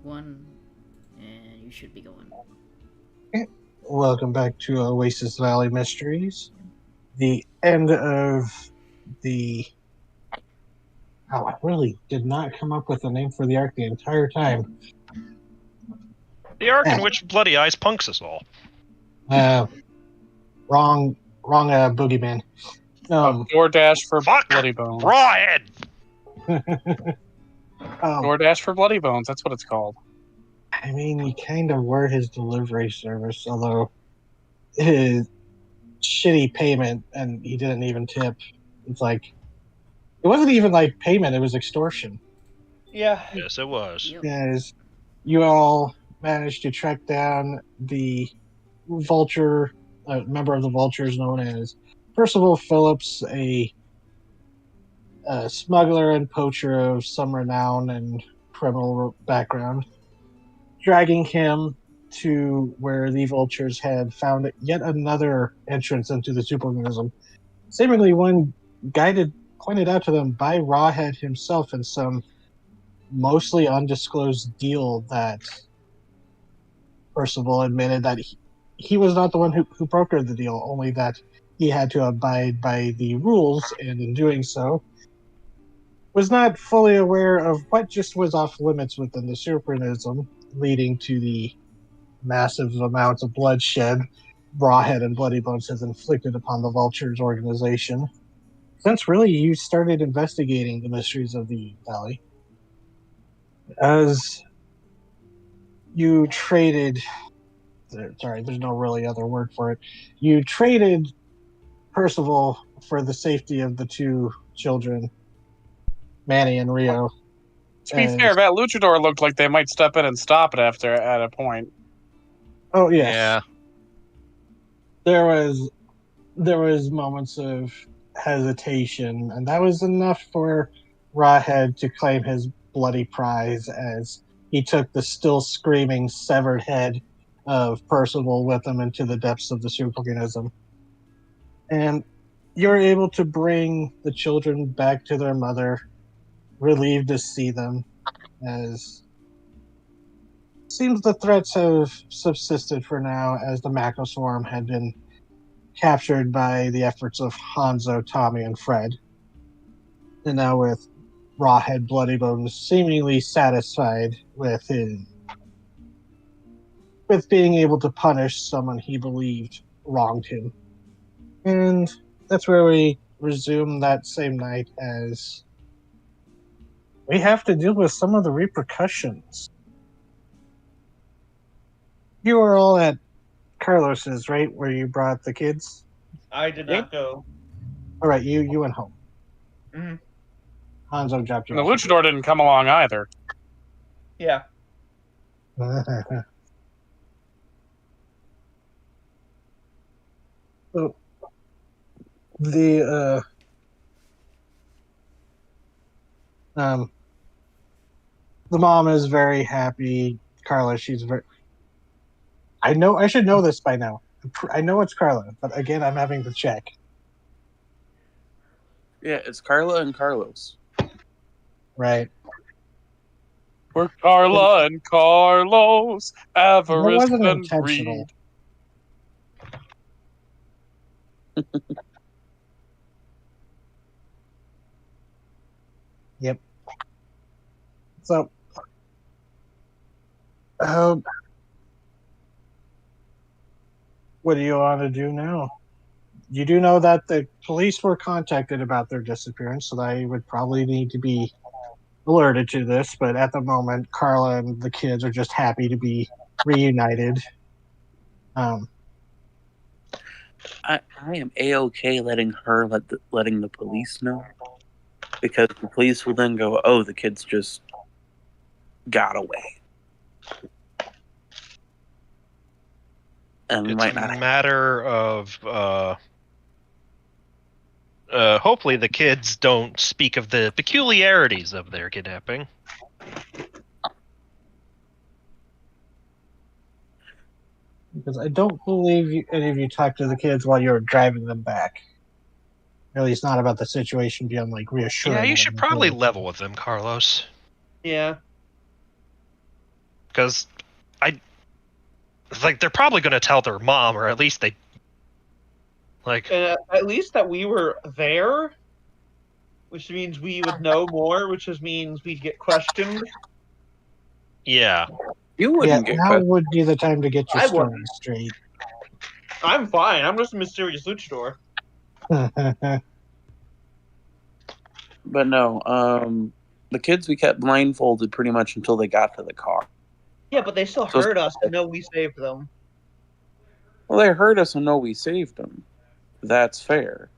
one, and you should be going. Welcome back to Oasis Valley Mysteries. The end of the. Oh, I really did not come up with a name for the arc the entire time. The arc in which Bloody Eyes punks us all. Wrong, boogeyman. DoorDash for Fuck! Bloody Bones. Rawhead! DoorDash for Bloody Bones, that's what it's called. I mean, you kind of were his delivery service, although his shitty payment, and he didn't even tip. It's like, it wasn't even like payment, it was extortion. Yeah. Yes, it was. Yep. As you all managed to track down the vulture, member of the vultures known as Percival Phillips, a smuggler and poacher of some renown and criminal background, dragging him to where the vultures had found yet another entrance into the superorganism, seemingly one pointed out to them by Rawhead himself in some mostly undisclosed deal that Percival admitted that he was not the one who brokered the deal, only that he had to abide by the rules, and in doing so, was not fully aware of what just was off limits within the superorganism, leading to the massive amounts of bloodshed Rawhead and Bloody Bones has inflicted upon the Vultures organization. Since really you started investigating the mysteries of the Valley, as you traded, sorry, there's no really other word for it, you traded Percival for the safety of the two children, Manny and Rio. To be fair, that luchador looked like they might step in and stop it at a point. Oh yes. Yeah. There was moments of hesitation, and that was enough for Rawhead to claim his bloody prize as he took the still screaming severed head of Percival with him into the depths of the superorganism. And you're able to bring the children back to their mother, relieved to see them, as seems the threats have subsisted for now, as the macro swarm had been captured by the efforts of Hanzo, Tommy, and Fred. And now with Rawhead Bloody Bones seemingly satisfied with being able to punish someone he believed wronged him. And that's where we resume that same night, as we have to deal with some of the repercussions. You were all at Carlos's, right, where you brought the kids? I did not go. All right, you went home. Mhm. Hanzo dropped you And the off. luchador didn't come along either. Yeah. So, the mom is very happy. Carla, she's very. I should know this by now. I know it's Carla, but again, I'm having to check. Yeah, it's Carla and Carlos. Right. We're Carla and Carlos, avarice wasn't and intentional. greed. Yep. So, what do you want to do now? You do know that the police were contacted about their disappearance, so they would probably need to be alerted to this, but at the moment, Carla and the kids are just happy to be reunited. I am A-okay letting the police know, because the police will then go, oh, the kids just got away. And It's might a not matter of hopefully the kids don't speak of the peculiarities of their kidnapping. Because I don't believe any of you talked to the kids while you were driving them back. At least not about the situation beyond like reassuring. Yeah, you them should of probably the- level with them, Carlos. Yeah. because they're probably going to tell their mom, or at least they like. And at least that we were there, which means we would know more, which means we'd get questioned. Yeah. You Yeah, wouldn't get now cut. would be the time to get your I story wouldn't. straight. I'm fine. I'm just a mysterious luchador. But no, the kids we kept blindfolded pretty much until they got to the car. Yeah, but they still So- heard us and know we saved them. Well, they heard us and know we saved them. That's fair.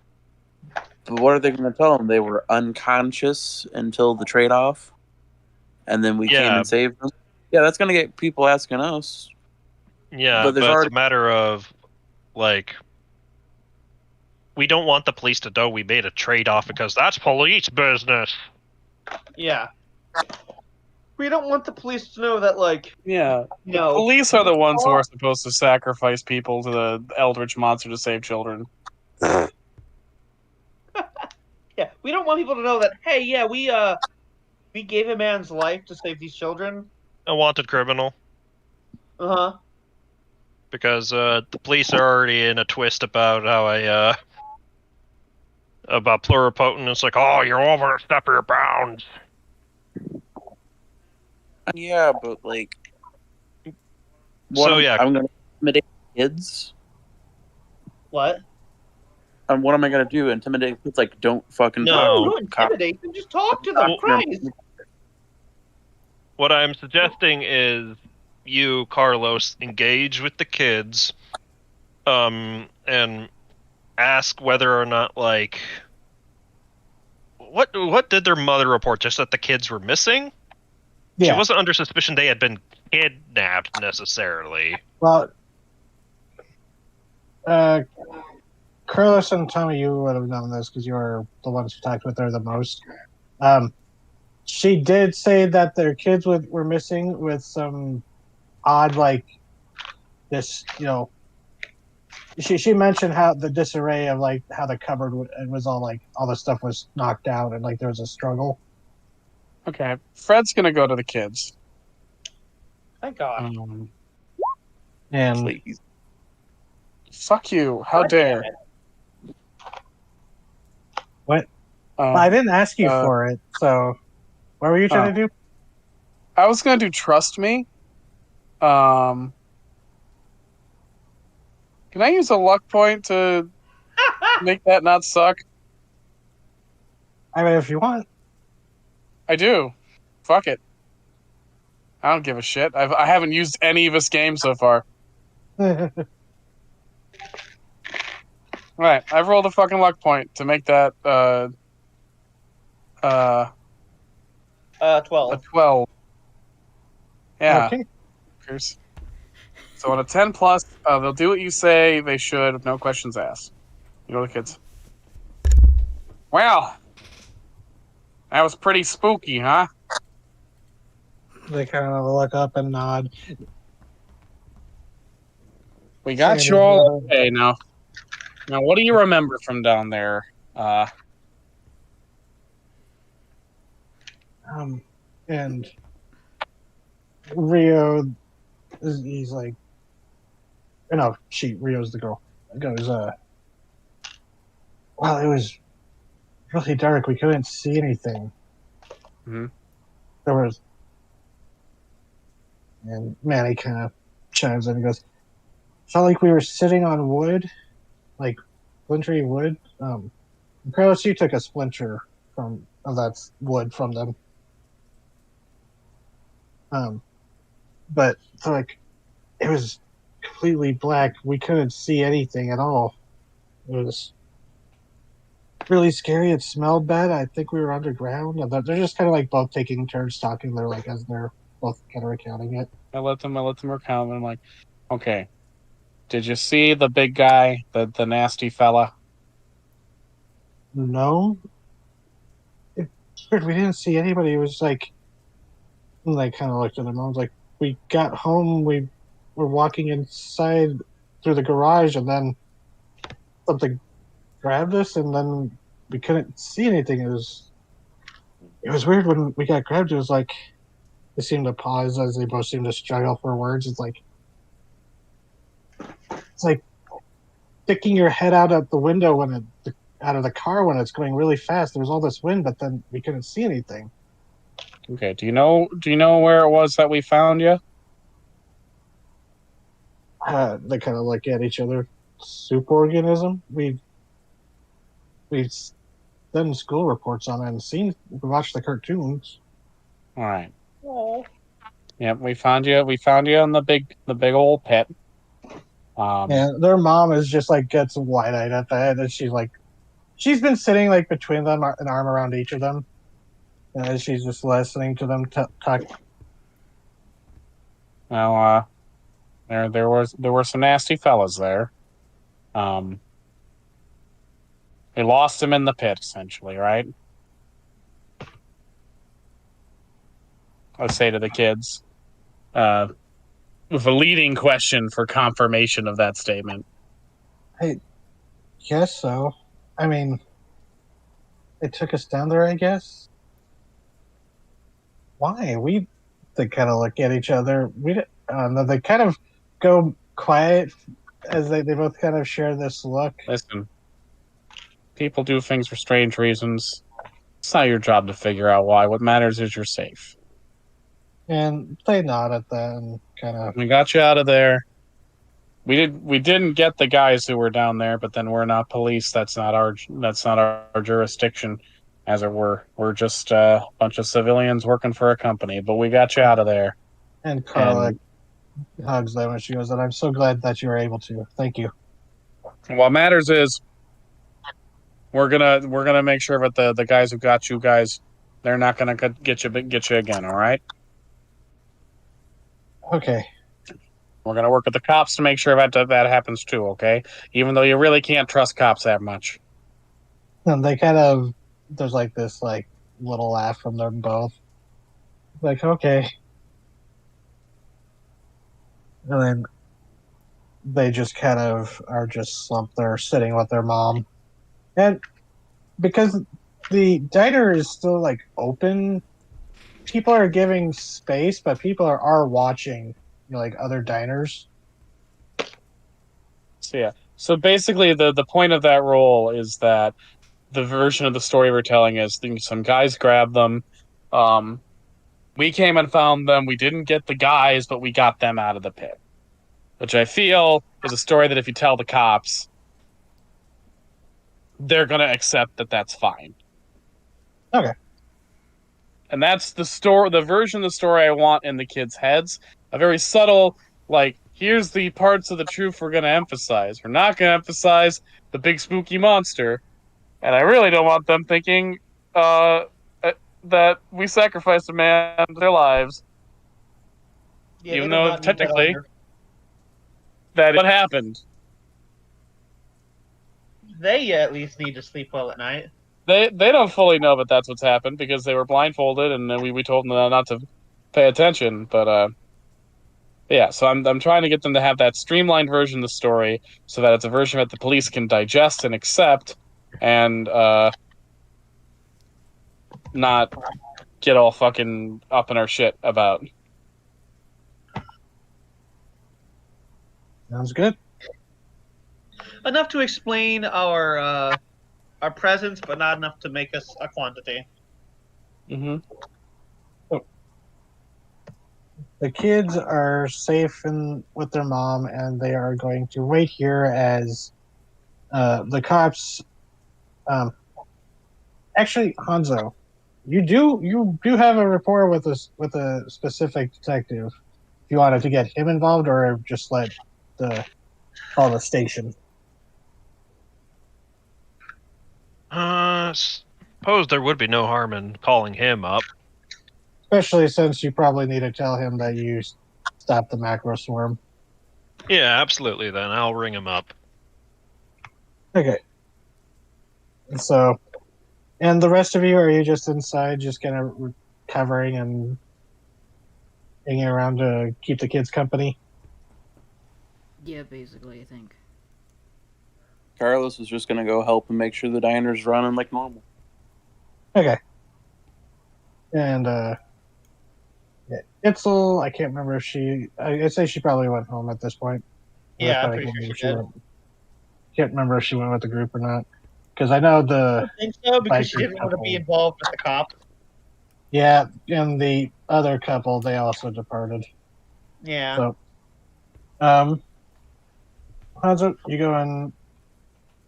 But what are they going to tell them? They were unconscious until the trade-off, and then we came Yeah. and saved them. Yeah, that's going to get people asking us. Yeah, But but, there's it's already- a matter of like we don't want the police to know we made a trade-off because that's police business. Yeah. We don't want the police to know that, like, Yeah. no. Police are the ones who are supposed to sacrifice people to the eldritch monster to save children. Yeah, we don't want people to know that, hey, yeah, we gave a man's life to save these children. A wanted criminal. Uh-huh. Because the police are already in a twist about how about pluripotent. It's like, oh, you're overstep your bounds. Yeah, but like, So, yeah. I'm going to intimidate kids. What? And what am I going to do? Intimidate kids? Like, don't fucking No. talk Don't to the cop. intimidate them. Just talk to them. Well, Christ. What I'm suggesting is you, Carlos, engage with the kids, and ask whether or not, like, what did their mother report? Just that the kids were missing? She Yeah. wasn't under suspicion they had been kidnapped necessarily. Well, Carlos and Tommy, you would have known this because you were the ones who talked with her the most. She did say that their kids were missing with some odd, like, this, She mentioned how the disarray of, like, how the cupboard was all, like, all the stuff was knocked out and, like, there was a struggle. Okay, Fred's gonna go to the kids. Thank God. And Please. Fuck you! How dare? What? I didn't ask you uh, for it, so what were you trying to do? I was gonna do trust me. Can I use a luck point to make that not suck? I mean, if you want. I do. Fuck it. I don't give a shit. I haven't used any of this game so far. Right, I've rolled a fucking luck point to make that 12. a 12. Yeah. Okay. fuckers. So on a 10 plus, they'll do what you say they should with no questions asked. You go to the kids. Well, that was pretty spooky, huh? They kind of look up and nod. We got you all okay now. Now, what do you remember from down there? And Rio, he's like, no, Rio's the girl. Goes, well, it was really dark. We couldn't see anything. Mhm. There was, and Manny kind of chimes in and goes, felt like we were sitting on wood, like splintery wood. Carlos, you took a splinter of that wood from them. But like, it was completely black. We couldn't see anything at all. It was really scary. It smelled bad. I think we were underground. And they're just kind of like both taking turns talking. They're like, as they're both kind of recounting it. I let them recount, and I'm like, okay. Did you see the big guy, the nasty fella? No. It's weird. We didn't see anybody. It was like kind of looked at them. I was like, we got home. We were walking inside through the garage, and then something grabbed us, and then we couldn't see anything. It was weird when we got grabbed. It was like They seem to pause as they both seem to struggle for words. It's like sticking your head out of the window out of the car when it's going really fast. There was all this wind, but then we couldn't see anything. Okay. Do you know where it was that we found you? They kind of look at each other. Soup organism. We've done school reports on it and we watched the cartoons. All right. Yep, we found you. We found you in the big old pit. And their mom is just like gets wide eyed at that, and she's been sitting like between them, an arm around each of them, and she's just listening to them talk. Well, there were some nasty fellas there. We lost him in the pit, essentially, right? I say to the kids, with a leading question for confirmation of that statement. I guess so. I mean, they took us down there, I guess. Why? They kind of look at each other. They kind of go quiet as they both kind of share this look. Listen, people do things for strange reasons. It's not your job to figure out why. What matters is you're safe. And they nod at that and kind of. We got you out of there. We didn't get the guys who were down there, but then we're not police. That's not our jurisdiction, as it were. We're just a bunch of civilians working for a company. But we got you out of there. And Carla hugs them and she goes, "And I'm so glad that you were able to. Thank you." What matters is we're gonna make sure that the guys who got you guys, they're not gonna get you again. All right. Okay. We're gonna work with the cops to make sure that happens too. Okay. Even though you really can't trust cops that much. And they kind of there's like this like little laugh from them both. Like, okay. And then they just kind of are just slumped there sitting with their mom. And because the diner is still like open, people are giving space, but people are watching, like other diners. So yeah. So basically the point of that role is that the version of the story we're telling is some guys grabbed them. We came and found them. We didn't get the guys, but we got them out of the pit. Which I feel is a story that if you tell the cops, they're going to accept that that's fine. Okay. And that's the version of the story I want in the kids' heads. A very subtle, like, here's the parts of the truth we're going to emphasize. We're not going to emphasize the big spooky monster. And I really don't want them thinking that we sacrificed a man to their lives. Yeah, even though not need that technically on that is what happened. They at least need to sleep well at night. They don't fully know that that's what's happened because they were blindfolded and we told them not to pay attention. But yeah, so I'm trying to get them to have that streamlined version of the story so that it's a version that the police can digest and accept and not get all fucking up in our shit about. Sounds good. Enough to explain our presence, but not enough to make us a quantity. Mm-hmm. The kids are safe with their mom, and they are going to wait here as the cops. Actually, Hanzo, you do have a rapport with a specific detective. If you wanted to get him involved, or just let call the station. Suppose there would be no harm in calling him up. Especially since you probably need to tell him that you stopped the macro swarm. Yeah, absolutely. Then I'll ring him up. Okay. So, and the rest of you, are you just inside, just kind of recovering and hanging around to keep the kids company? Yeah, basically, I think. Carlos was just going to go help and make sure the diner's running like normal. Okay. And Itzel, I can't remember if I'd say she probably went home at this point. Yeah, I'm That's pretty why I sure can't she remember did. can't remember if she went with the group or not. Because I know I the don't think so because she biker didn't want to be couple. involved with the cops. Yeah, and the other couple, they also departed. Yeah. So, Hanzo, you go and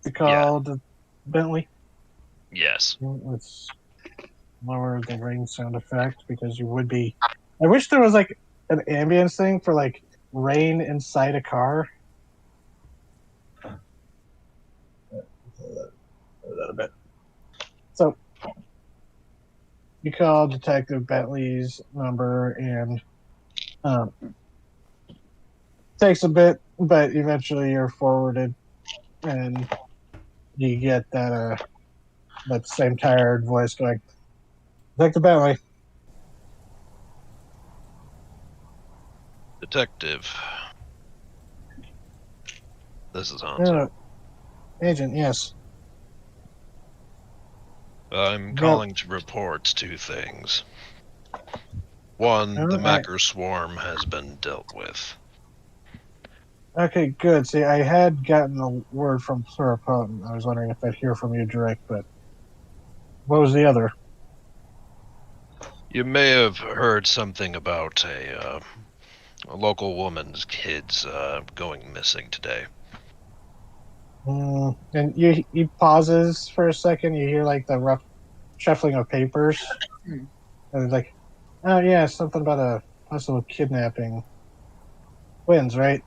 you call the Bentley. Yes. Let's lower the ring sound effect because you would be. I wish there was like an ambience thing for like rain inside a car. A bit. So you call Detective Bentley's number and um, takes a bit, but eventually you're forwarded and you get that same tired voice going, Detective Bentley. Detective. This is Hanzo. Yeah, Agent, yes. I'm Yep. calling to report 2 things. One, the Alright. Macker swarm has been dealt with. Okay, good. See, I had gotten a word from Pluripotent. I was wondering if I'd hear from you direct, but what was the other? You may have heard something about a local woman's kids going missing today. And he pauses for a second. You hear like the rough shuffling of papers, and it's like, oh yeah, something about a possible kidnapping. Twins, right?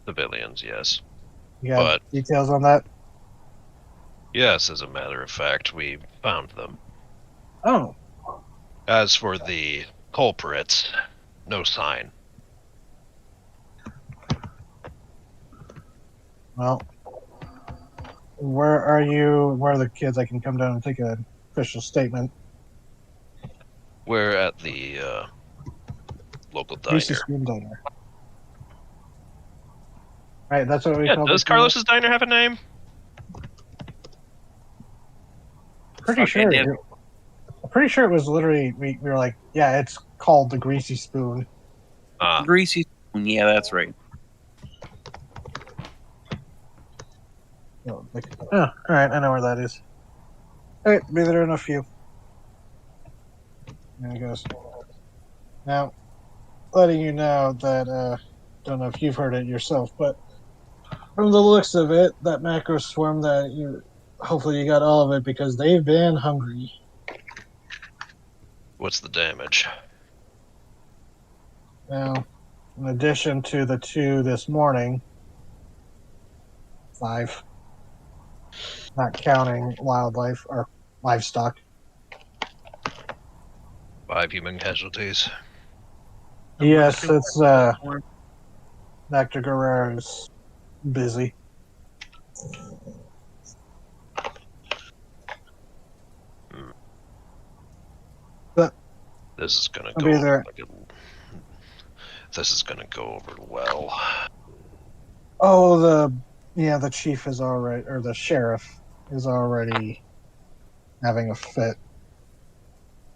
Civilians, yes. You got But details on that? yes, as a matter of fact, we found them. Oh, As for the culprits, no sign. well, where are you? Where are the kids? I can come down and take an official statement. We're at the local Reese's diner. Spoon Diner. Right, that's what we Yeah, call does it. Carlos's diner have a name? Pretty sure. I'm pretty sure it was literally we were like, yeah, it's called the Greasy Spoon. Greasy spoon. Yeah, that's right. Like, oh, all right, I know where that is. All right, be there in a few. There he goes. Now, letting you know that don't know if you've heard it yourself, but from the looks of it, that macro swarm that you hopefully you got all of it because they've been hungry. What's the damage? Now, in addition to the 2 this morning, 5, not counting wildlife or livestock. 5 human casualties. Yes, it's Dr. Guerrero's busy. But This is gonna I'll go be over there. This is gonna go over well. Oh, the chief is already, or the sheriff is already having a fit.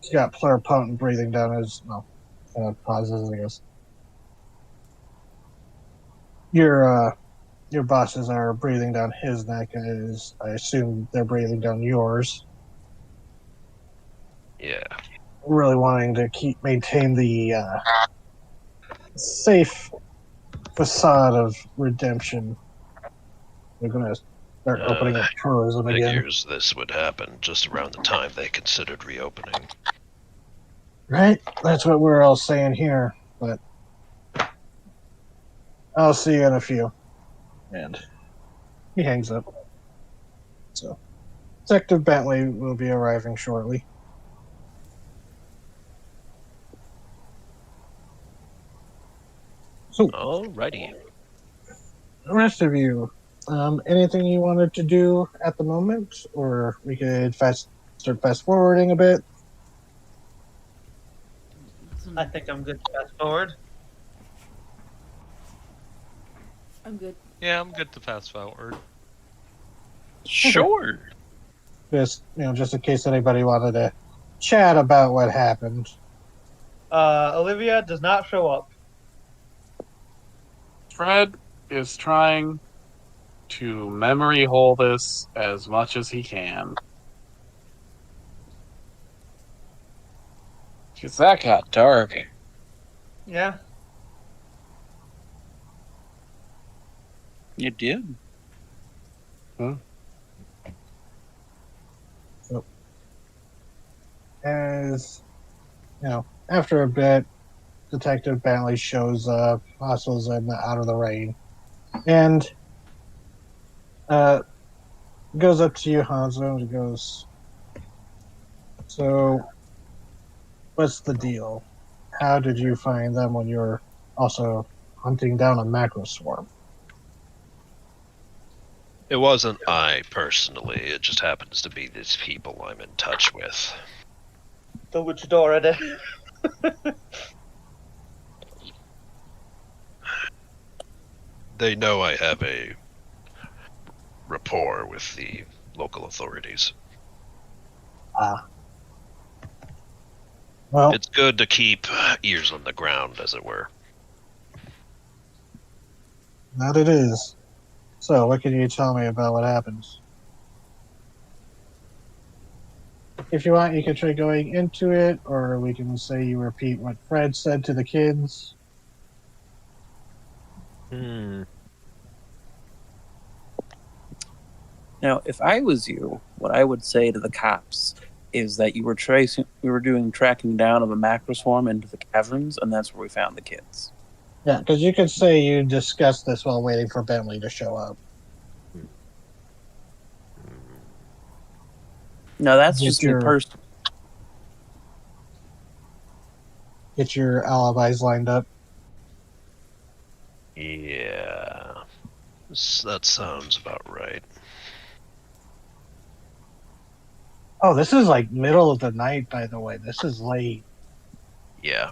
He's got pluripotent breathing down his, pauses, I guess. Your bosses are breathing down his neck, as I assume they're breathing down yours. Yeah. Really wanting to maintain the safe facade of redemption. They're going to start opening up tourism again. Figures this would happen just around the time they considered reopening. Right? That's what we're all saying here, but I'll see you in a few. And he hangs up. So, Detective Bentley will be arriving shortly. So, Alrighty. the rest of you, anything you wanted to do at the moment, or we could start fast forwarding a bit. I think I'm good to fast forward. I'm good. Yeah, I'm good to fast forward. Sure. Just in case anybody wanted to chat about what happened. Olivia does not show up. Fred is trying to memory hole this as much as he can. Because that got dark. Yeah. You did. As after a bit, Detective Bentley shows up, hustles in out of the rain, and goes up to you, Hanzo, and goes, "So, what's the deal? How did you find them when you were also hunting down a macro swarm?" It wasn't I personally. It just happens to be these people I'm in touch with. The luchador did. They know I have a rapport with the local authorities. Well, It's good to keep ears on the ground, as it were. that it is. So, what can you tell me about what happens? If you want, you can try going into it, or we can say you repeat what Fred said to the kids. Now, if I was you, what I would say to the cops is that we were doing tracking down of a macro swarm into the caverns, and that's where we found the kids. Yeah, because you could say you discussed this while waiting for Bentley to show up. No, that's Get just me your- personally. Get your alibis lined up. Yeah. That sounds about right. Oh, this is like middle of the night, by the way. This is late. Yeah.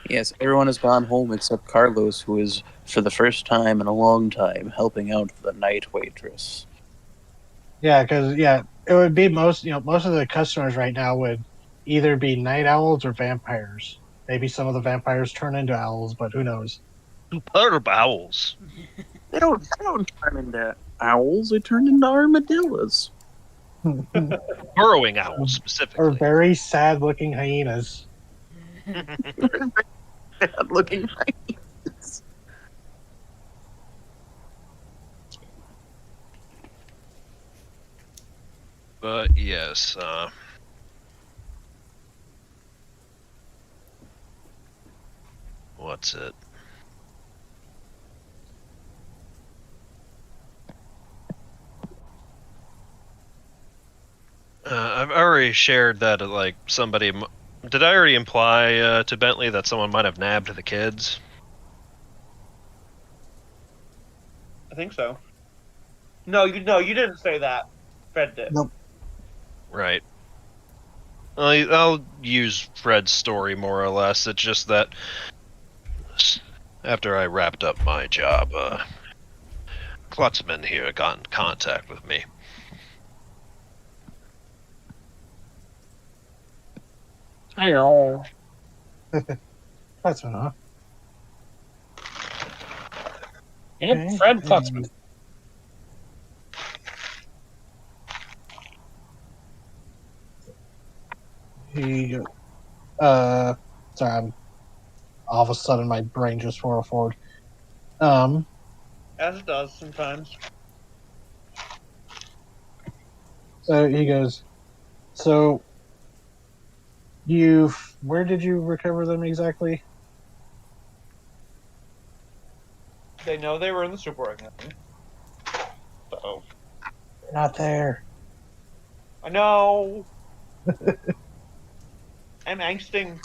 Yes, everyone has gone home except Carlos, who is, for the first time in a long time, helping out the night waitress. Yeah, because it would be most of the customers right now would either be night owls or vampires. Maybe some of the vampires turn into owls, but who knows? Superb owls. They don't turn into owls, they turn into armadillos. Burrowing owls, Or specifically. very sad-looking hyenas. Bad looking. But yes, what's it? I've already shared that, like, somebody... Did I already imply to Bentley that someone might have nabbed the kids? I think so. No, you didn't say that. Fred did. Nope. Right. I'll use Fred's story more or less. It's just that after I wrapped up my job, Klutzman here got in contact with me. Hey-oh. That's enough. Yep, Okay, Fred and Klutzman. He, sorry, all of a sudden my brain just whirled forward. As it does sometimes. So he goes, so where did you recover them exactly? They know they were in the super organism. So They're not there. I know. I'm angsting.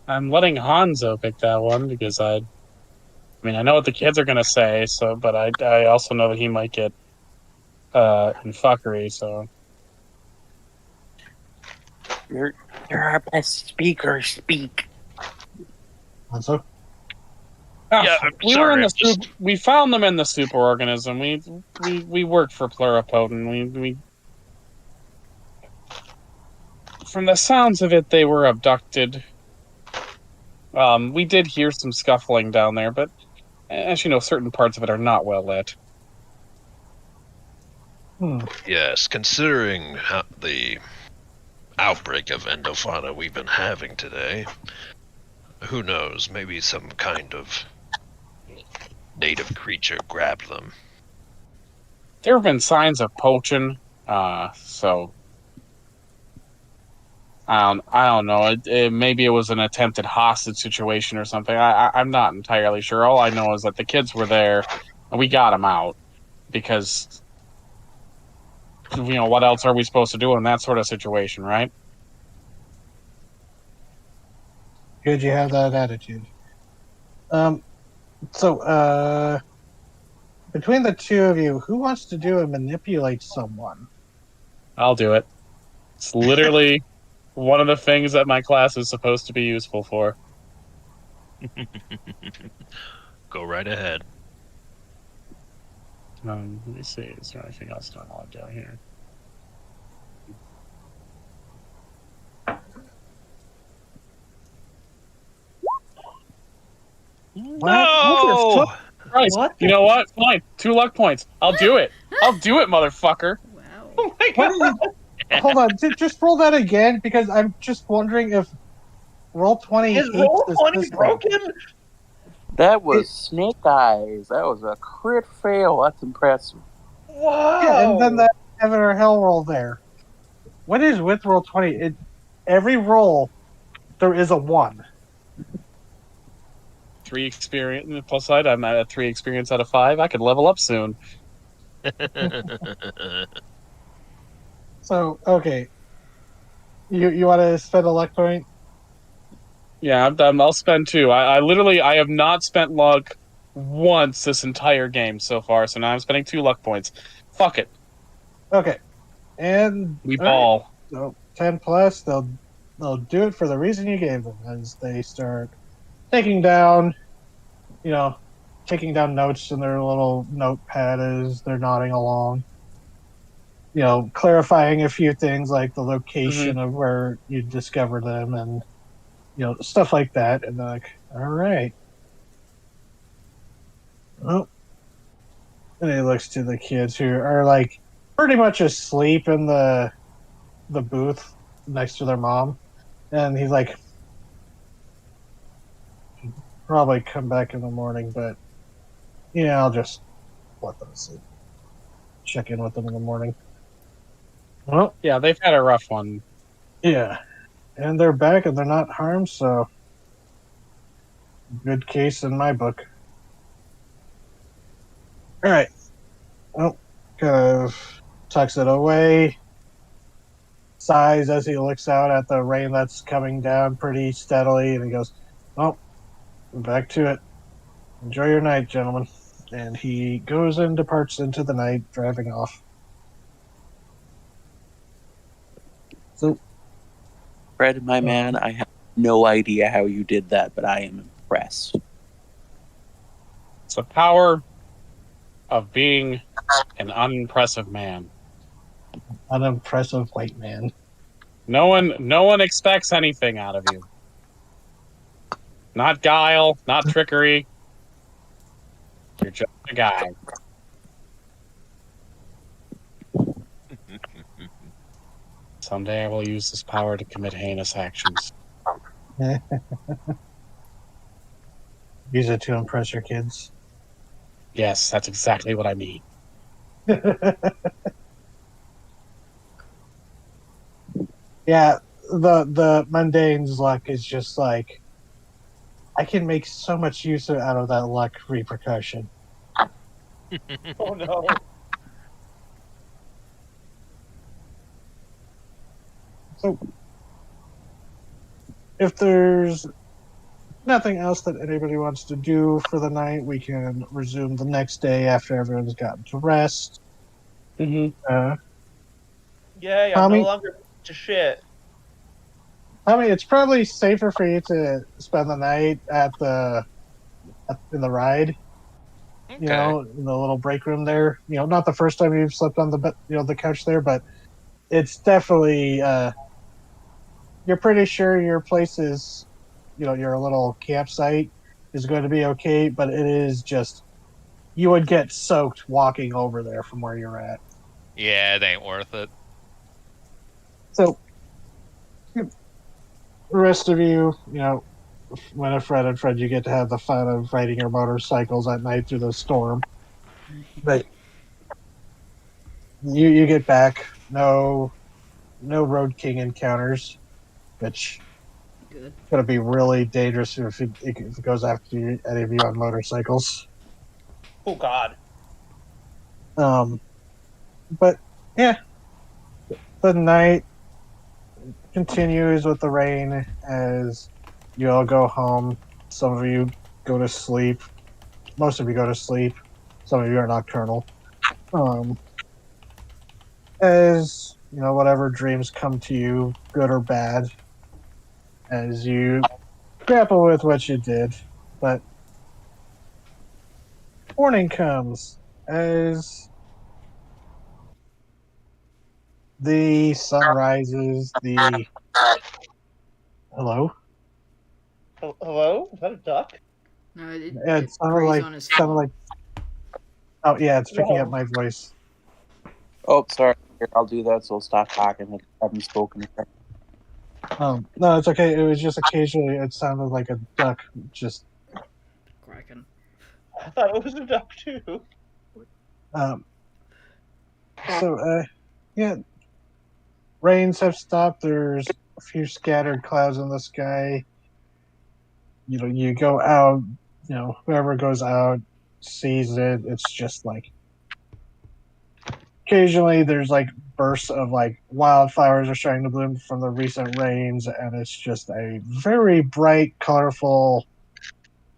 I'm letting Hanzo pick that one because I know what the kids are gonna say. So, but I also know that he might get in fuckery. So You're our best speaker. Speak. Also, Yeah, I'm sorry, I'm just- we found them in the superorganism. We worked for Pluripotent. We from the sounds of it, they were abducted. We did hear some scuffling down there, but as you know, certain parts of it are not well lit. Yes, considering the outbreak of endofauna we've been having today, who knows, maybe some kind of native creature grabbed them. There have been signs of poaching, so I don't know. Maybe it was an attempted hostage situation or something. I'm not entirely sure. All I know is that the kids were there, and we got them out because, what else are we supposed to do in that sort of situation, right? Good you have that attitude. So, between the two of you, who wants to do a manipulate someone? I'll do it. It's literally one of the things that my class is supposed to be useful for. Go right ahead. Let me see. Is there anything else I want to do here? No! Right. What You know what? Fine. 2 luck points. I'll do it. I'll do it, motherfucker. Wow. Oh my What god! Hold on, just roll that again because I'm just wondering if roll 20 Is hates roll the 20 system. broken? That was Snake Eyes. That was a crit fail. That's impressive. Wow! Yeah, and then that heaven or hell roll there. What is with roll 20? Every roll there is a 1. 3 experience plus side. I'm at 3 experience out of 5. I could level up soon. So okay, you want to spend a luck point? Yeah, I'll spend 2. I literally have not spent luck once this entire game so far, so now I'm spending 2 luck points. Fuck it. Okay, and We all right, ball. so 10 plus. They'll do it for the reason you gave them as they start taking down, taking down notes in their little notepad as they're nodding along. Clarifying a few things like the location of where you discovered them and stuff like that. And they're like, all right. Well, and he looks to the kids who are like pretty much asleep in the booth next to their mom. And he's like, probably come back in the morning, but I'll just let them sleep. Check in with them in the morning. Well, Yeah, they've had a rough one. yeah. And they're back and they're not harmed, so good case in my book. All right. Well, kind of tucks it away, sighs as he looks out at the rain that's coming down pretty steadily, and he goes, well, back to it. Enjoy your night, gentlemen. And he goes and departs into the night, driving off. So, Fred, my man, I have no idea how you did that, but I am impressed. It's the power of being an unimpressive man. unimpressive white man. No one expects anything out of you. Not guile, not trickery. You're just a guy. Someday I will use this power to commit heinous actions. Use it to impress your kids. Yes, that's exactly what I mean. Yeah, the mundane's luck is just like I can make so much use out of that luck repercussion. Oh no. So, if there's nothing else that anybody wants to do for the night, we can resume the next day after everyone's gotten to rest. Mm-hmm. Yay, I'm Tommy? no longer to shit. It's probably safer for you to spend the night in the ride. Okay. In the little break room there. Not the first time you've slept on the couch there, but it's definitely you're pretty sure your place is, your little campsite is going to be okay, but it is just you would get soaked walking over there from where you're at. Yeah, it ain't worth it. So the rest of you, Winifred and Fred, you get to have the fun of riding your motorcycles at night through the storm. But you get back, no Road King encounters, which Good. is going to be really dangerous if it goes after any of you on motorcycles. Oh God. But yeah, the night continues with the rain as you all go home. Some of you go to sleep. Most of you go to sleep. Some of you are nocturnal. As whatever dreams come to you, good or bad, as you grapple with what you did. But morning comes as the sun rises. Hello. Hello? Is that a duck? No, it It sounded grays like on his sounded phone. like. Oh yeah, it's picking up Whoa. my voice. Oh, sorry. Here, I'll do that, so I'll stop talking. I haven't spoken. No, it's okay. It was just occasionally it sounded like a duck. Just Kraken. I thought it was a duck too. um. So yeah, rains have stopped. There's a few scattered clouds in the sky. You go out. Whoever goes out sees it. It's just like occasionally there's like bursts of like wildflowers are starting to bloom from the recent rains, and it's just a very bright, colorful,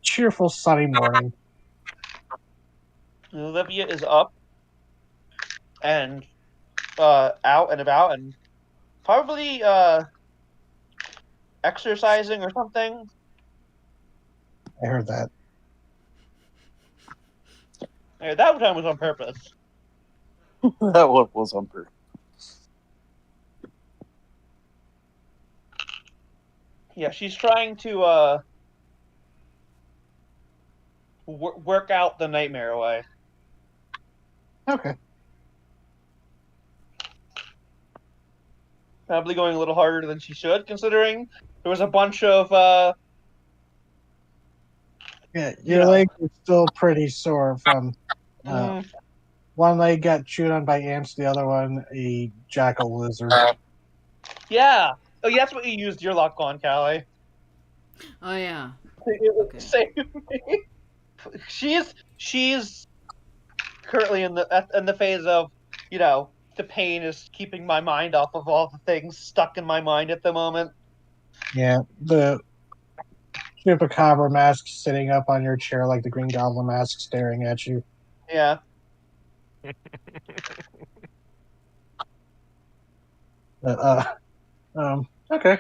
cheerful, sunny morning. Olivia is up and out and about and probably exercising or something. I heard that. Yeah, that time was on purpose. That one was on purpose. Yeah, she's trying to work out the nightmare away. Okay. Probably going a little harder than she should, considering there was a bunch of Yeah, your leg is still pretty sore from one leg got chewed on by ants, the other one a jackal lizard. yeah. Oh, yeah, that's what you used your luck on, Callie. Oh yeah. It would Okay. save me. She's currently in the phase of, the pain is keeping my mind off of all the things stuck in my mind at the moment. Yeah, the chupacabra mask sitting up on your chair like the Green Goblin mask staring at you. Yeah. Okay.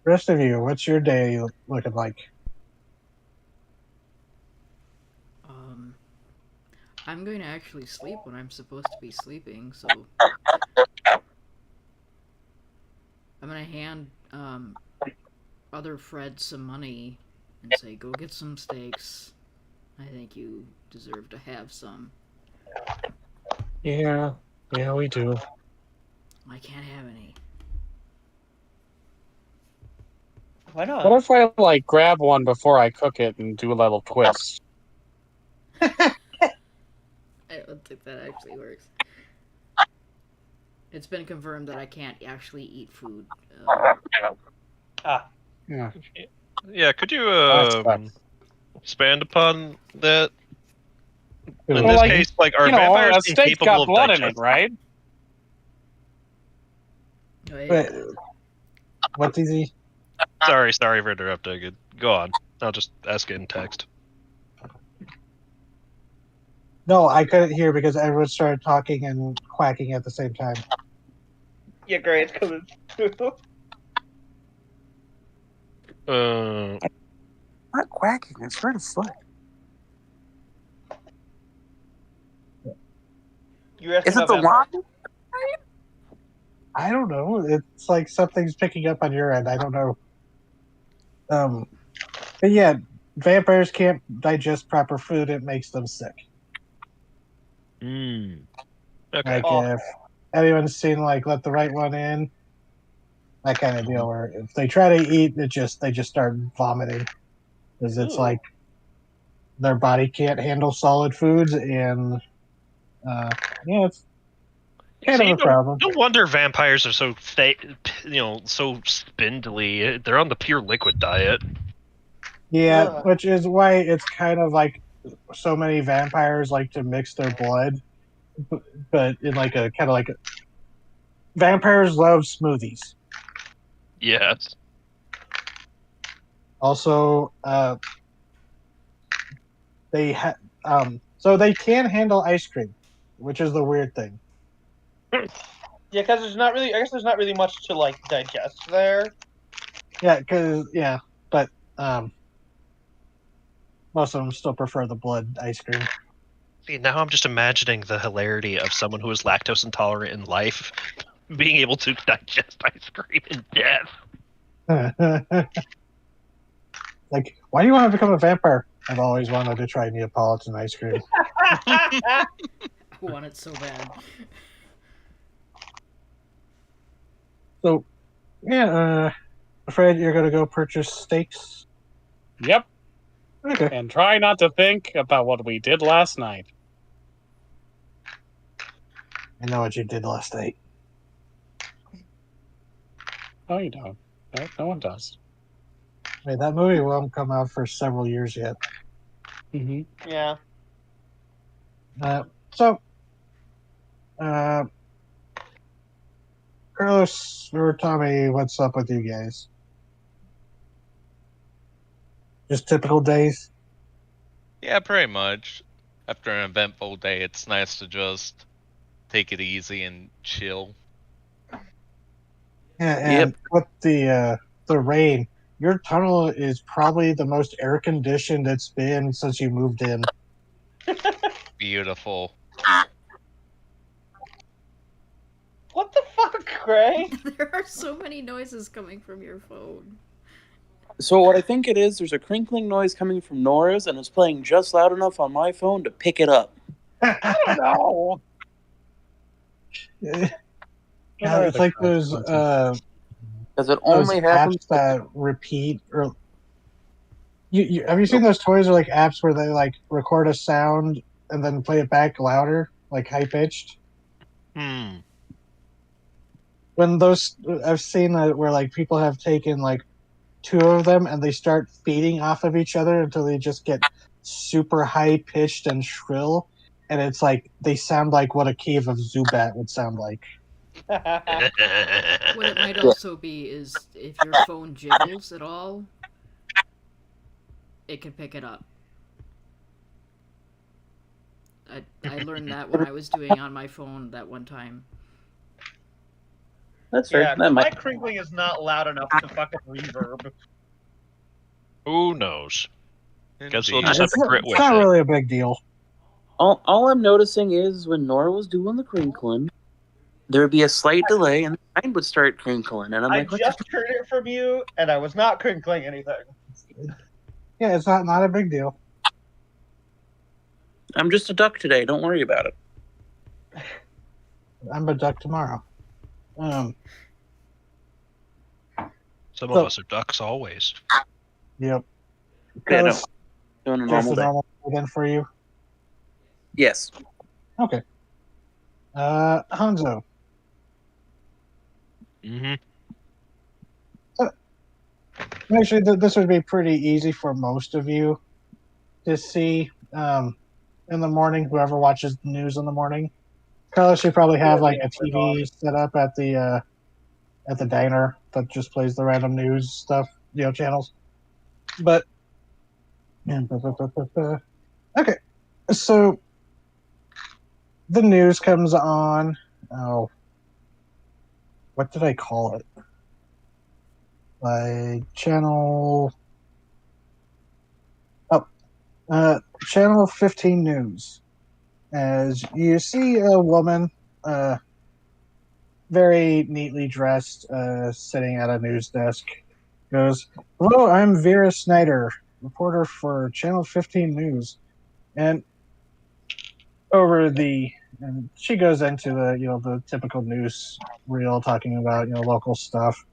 Rest of you, what's your day looking like? I'm going to actually sleep when I'm supposed to be sleeping, so I'm gonna hand other Fred some money and say, go get some steaks. I think you deserve to have some. Yeah, we do. I can't have any. Why not? What if I grab one before I cook it and do a little twist? I don't think that actually works. It's been confirmed that I can't actually eat food. Yeah. Yeah, could you That sucks. expand upon that? In Well, this case, are vampires a steak's incapable got of blood in digesting? it, right? Wait, what did he? Sorry for interrupting. Go on. I'll just ask it in text. No, I couldn't hear because everyone started talking and quacking at the same time. Yeah, great. It's coming through. Not quacking. It's right a foot. You're asking Is it about the vampires. llama? I don't know. It's like something's picking up on your end. I don't know. But yeah, vampires can't digest proper food. It makes them sick. Mm. Okay. Like if anyone's seen like Let the Right One In, that kind of deal. Where if they try to eat, they just start vomiting because it's Ooh. like their body can't handle solid foods, and yeah, it's kind of See, a problem. no wonder vampires are so so spindly. They're on the pure liquid diet. Yeah, Ugh. which is why it's kind of like so many vampires like to mix their blood, but in like a kind of like vampires love smoothies. Yes. Also, so they can handle ice cream, which is the weird thing. Yeah, because there's not really. I guess there's not really much to like digest there. But most of them still prefer the blood ice cream. See, now I'm just imagining the hilarity of someone who is lactose intolerant in life being able to digest ice cream in death. Like, why do you want to become a vampire? I've always wanted to try Neapolitan ice cream. I want it so bad. So, yeah, afraid you're going to go purchase steaks? Yep. Okay. And try not to think about what we did last night. I know what you did last night. No, you don't. No one does. Wait, that movie won't come out for several years yet. Mm-hmm. Yeah. So, Carlos or Tommy, what's up with you guys? Just typical days? Yeah, pretty much. After an eventful day, it's nice to just take it easy and chill. Yeah, and with the rain, your tunnel is probably the most air conditioned it's been since you moved in. Beautiful. What the fuck, Gray? There are so many noises coming from your phone. So what I think it is, there's a crinkling noise coming from Nora's, and it's playing just loud enough on my phone to pick it up. I don't know. Yeah, it's like those Because it those only happens. apps that repeat. Or you have you seen those toys or like apps where they like record a sound and then play it back louder, like high pitched? When those I've seen that where like people have taken like two of them and they start feeding off of each other until they just get super high pitched and shrill, and it's like they sound like what a cave of Zubat would sound like. What it might also be is if your phone jiggles at all, it can pick it up. I learned that when I was doing on my phone that one time. That's fair. Yeah, That my might. crinkling is not loud enough to fucking reverb. Who knows? Guess we'll Indeed. just have to grit It's with not it. really a big deal. All I'm noticing is when Nora was doing the crinkling, there would be a slight delay, and mine would start crinkling, and I'm I like, what just heard it from you, and I was not crinkling anything. Yeah, it's not a big deal. I'm just a duck today. Don't worry about it. I'm a duck tomorrow. Some of us are ducks always. Yep. Yeah, no. Carlos, Doing a just normal a day. normal again for you. Yes. Okay. Hanzo. Mm-hmm. Actually, this would be pretty easy for most of you to see in the morning. Whoever watches the news in the morning, Carlos, you probably have like a TV set up at the diner that just plays the random news stuff, channels. But okay, so the news comes on. Oh, what did I call it? Like channel. Channel 15 News. As you see a woman very neatly dressed, sitting at a news desk, goes, "Hello, I'm Vera Snyder, reporter for Channel 15 News." And over the, and she goes into the typical news reel talking about local stuff,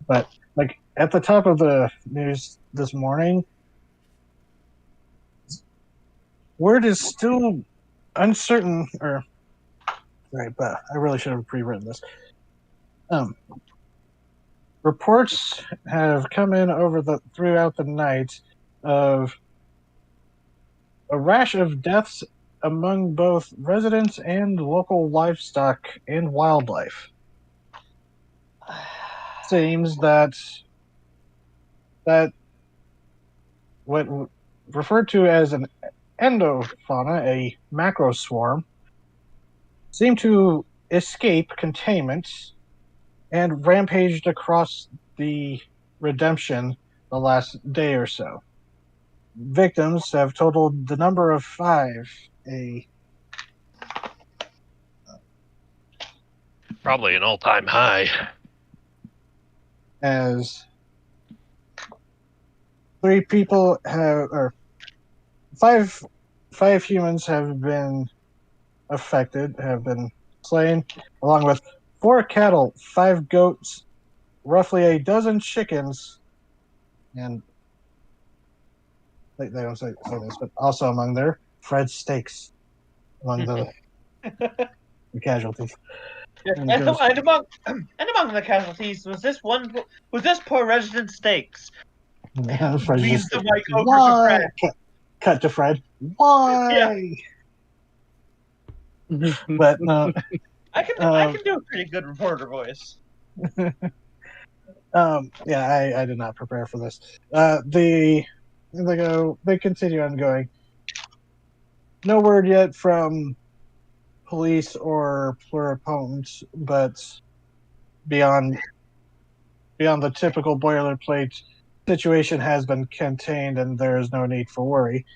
but like at the top of the news this morning, word is still uncertain, or right, but I really should have pre-written this. Reports have come in throughout the night of a rash of deaths among both residents and local livestock and wildlife. Seems that what referred to as an endofauna, a macro swarm, seemed to escape containment and rampaged across the Redemption the last day or so. Victims have totaled the number of 5, Probably an all-time high. as 3 people have, or 5 humans have been affected, have been slain, along with 4 cattle, 5 goats, roughly a dozen chickens, and they don't say this, but also among their Fred steaks among the casualties. And, And goes, and among and among the casualties was this poor resident Stakes. Fred's Leans just, the mic over to why? Fred. Cut to Fred. Why? But no. I can do a pretty good reporter voice. Yeah, I did not prepare for this. They continue on going. No word yet from police or pluripotent, but beyond the typical boilerplate, situation has been contained and there is no need for worry.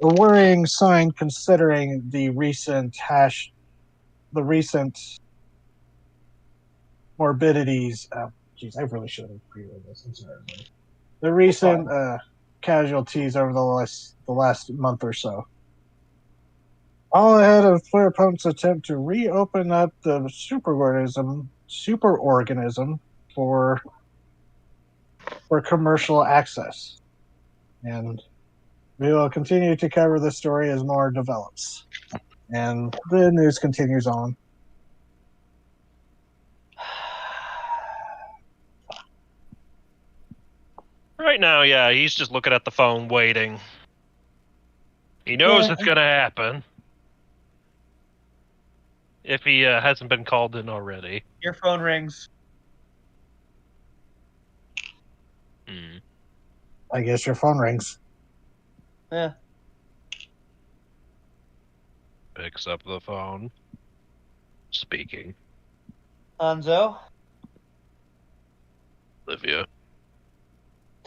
A worrying sign considering the recent morbidities. Geez, I really should have pre-read this. I'm sorry. The recent casualties over the last month or so. All ahead of Pluripotent's attempt to reopen up the superorganism for commercial access. And we will continue to cover the story as more develops. And the news continues on. Right now, yeah, he's just looking at the phone, waiting. He knows it's gonna happen. If he hasn't been called in already. Your phone rings. I guess your phone rings. Yeah. Picks up the phone. Speaking. Hanzo, Olivia.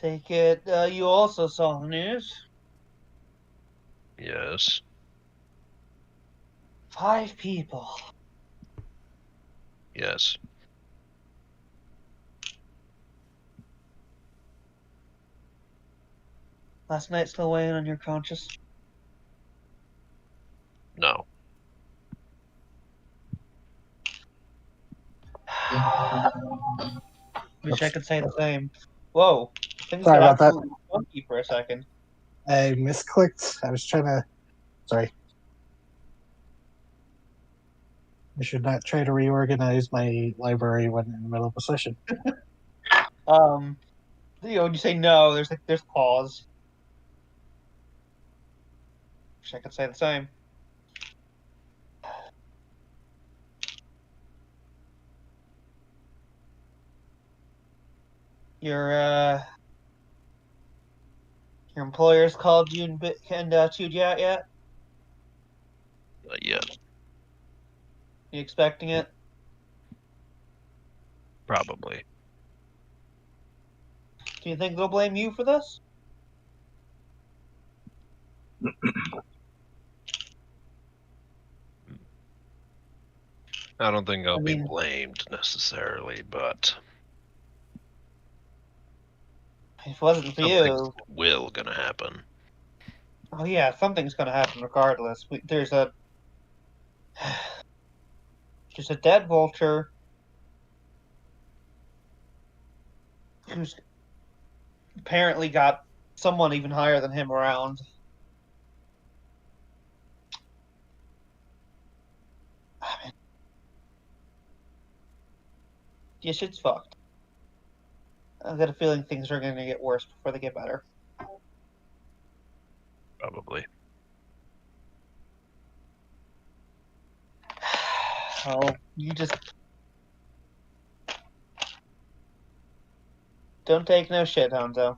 take it. You also saw the news. Yes. 5 people. Yes. Last night still weighing on your conscience? No. Wish I could say the same. Whoa. Things Sorry got about that. absolutely funky for a second. I misclicked. I was trying to. Sorry. I should not try to reorganize my library when in the middle of a session. When you say no, there's pause. Wish I could say the same. Your employers called you and chewed you out yet? Not yet. You expecting it? Probably. Do you think they'll blame you for this? I don't think I'll be mean- blamed necessarily, but If it wasn't for something's you, will gonna happen. oh yeah, something's gonna happen regardless. There's a dead vulture who's apparently got someone even higher than him around. I mean, yeah, shit's fucked. I got a feeling things are gonna get worse before they get better. Probably. Oh, you just don't take no shit, Hanzo.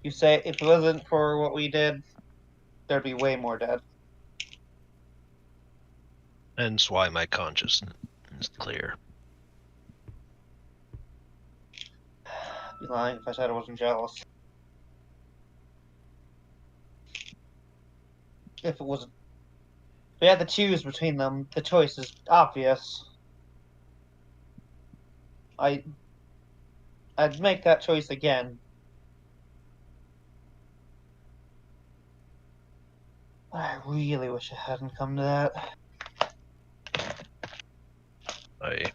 You say if it wasn't for what we did, there'd be way more dead. Hence why my conscience is clear. I'd be lying if I said I wasn't jealous. If it was, if we had to choose between them, the choice is obvious. I'd make that choice again. I really wish it hadn't come to that. I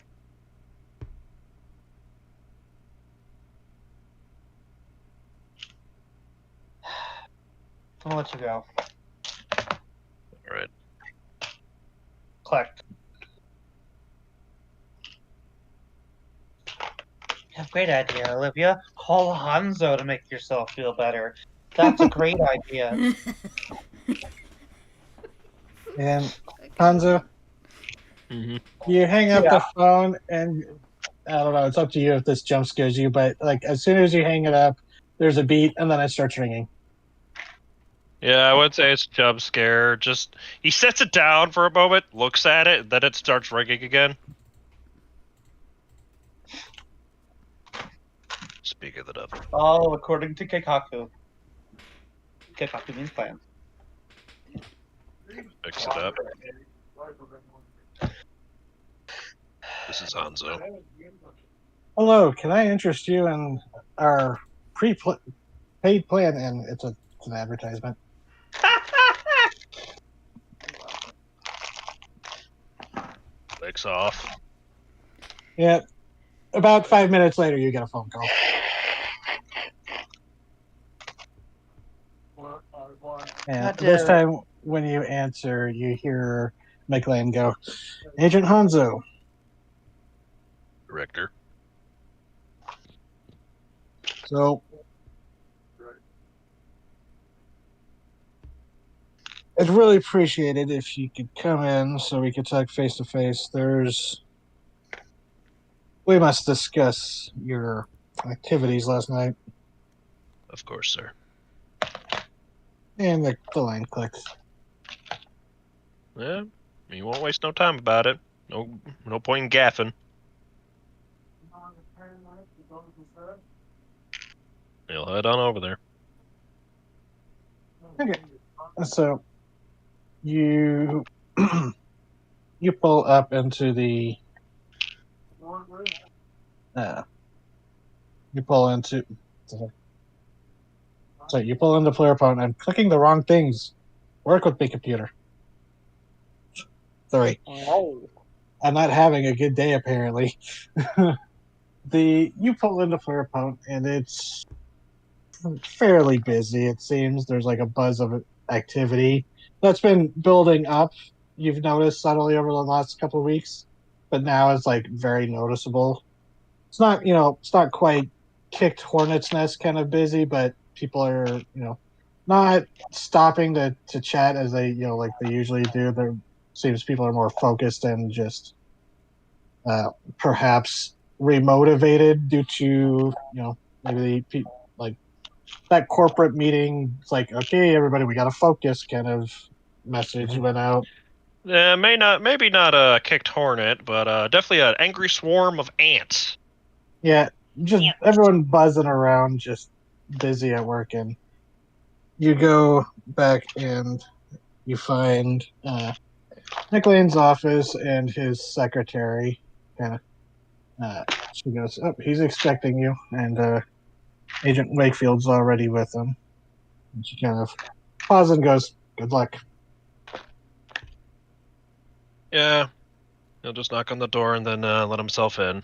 I'll let you go. alright. Click. You have a great idea, Olivia. Call Hanzo to make yourself feel better. That's a great idea. And Hanzo, Mm-hmm. you hang up Yeah. the phone, and I don't know. It's up to you if this jump scares you, but like as soon as you hang it up, there's a beat, and then it starts ringing. Yeah, I would say it's a jump scare. Just he sets it down for a moment, looks at it, and then it starts ringing again. Speak of the devil. All according to Keikaku. Keikaku means plan. Fix it up. This is Hanzo. Hello, can I interest you in our paid plan? And it's an advertisement. Clicks off. Yeah. About 5 minutes later, you get a phone call. And this time, when you answer, you hear McLean go, Agent Hanzo. Director. So, I'd really appreciate it if you could come in so we could talk face to face. We must discuss your activities last night. Of course, sir. And the line clicks. Yeah, you won't waste no time about it. No point in gaffing. You'll head on over there. Okay. So, you you pull up into the you pull into you pull into Playerpone. I'm clicking the wrong things. Work with me, computer. Sorry. Oh. I'm not having a good day apparently. You pull into Playerpone and it's fairly busy, it seems. There's like a buzz of activity that's been building up. You've noticed subtly over the last couple of weeks, but now it's like very noticeable. It's not, it's not quite kicked hornet's nest kind of busy, but people are, not stopping to chat as they, like they usually do. There seems people are more focused and just perhaps remotivated due to, maybe like that corporate meeting. It's like, okay, everybody, we got to focus kind of message went out. Maybe not a kicked hornet, but definitely an angry swarm of ants. Yeah, just everyone buzzing around, just busy at work. And you go back and you find McLean's office and his secretary. Kind of, she goes, "Oh, he's expecting you," and Agent Wakefield's already with him. And she kind of pauses and goes, "Good luck." Yeah, he'll just knock on the door and then let himself in.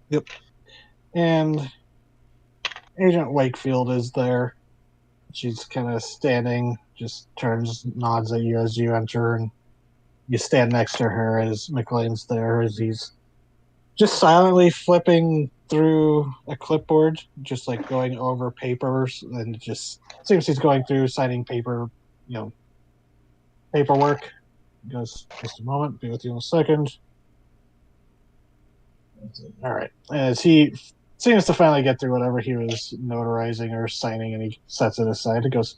Yep. And Agent Wakefield is there. She's kind of standing, just turns, nods at you as you enter, and you stand next to her as McLean's there, as he's just silently flipping through a clipboard, just like going over papers, and it just seems he's going through signing paperwork. He goes, "Just a moment, be with you in a second." All right. As he seems to finally get through whatever he was notarizing or signing, and he sets it aside. He goes,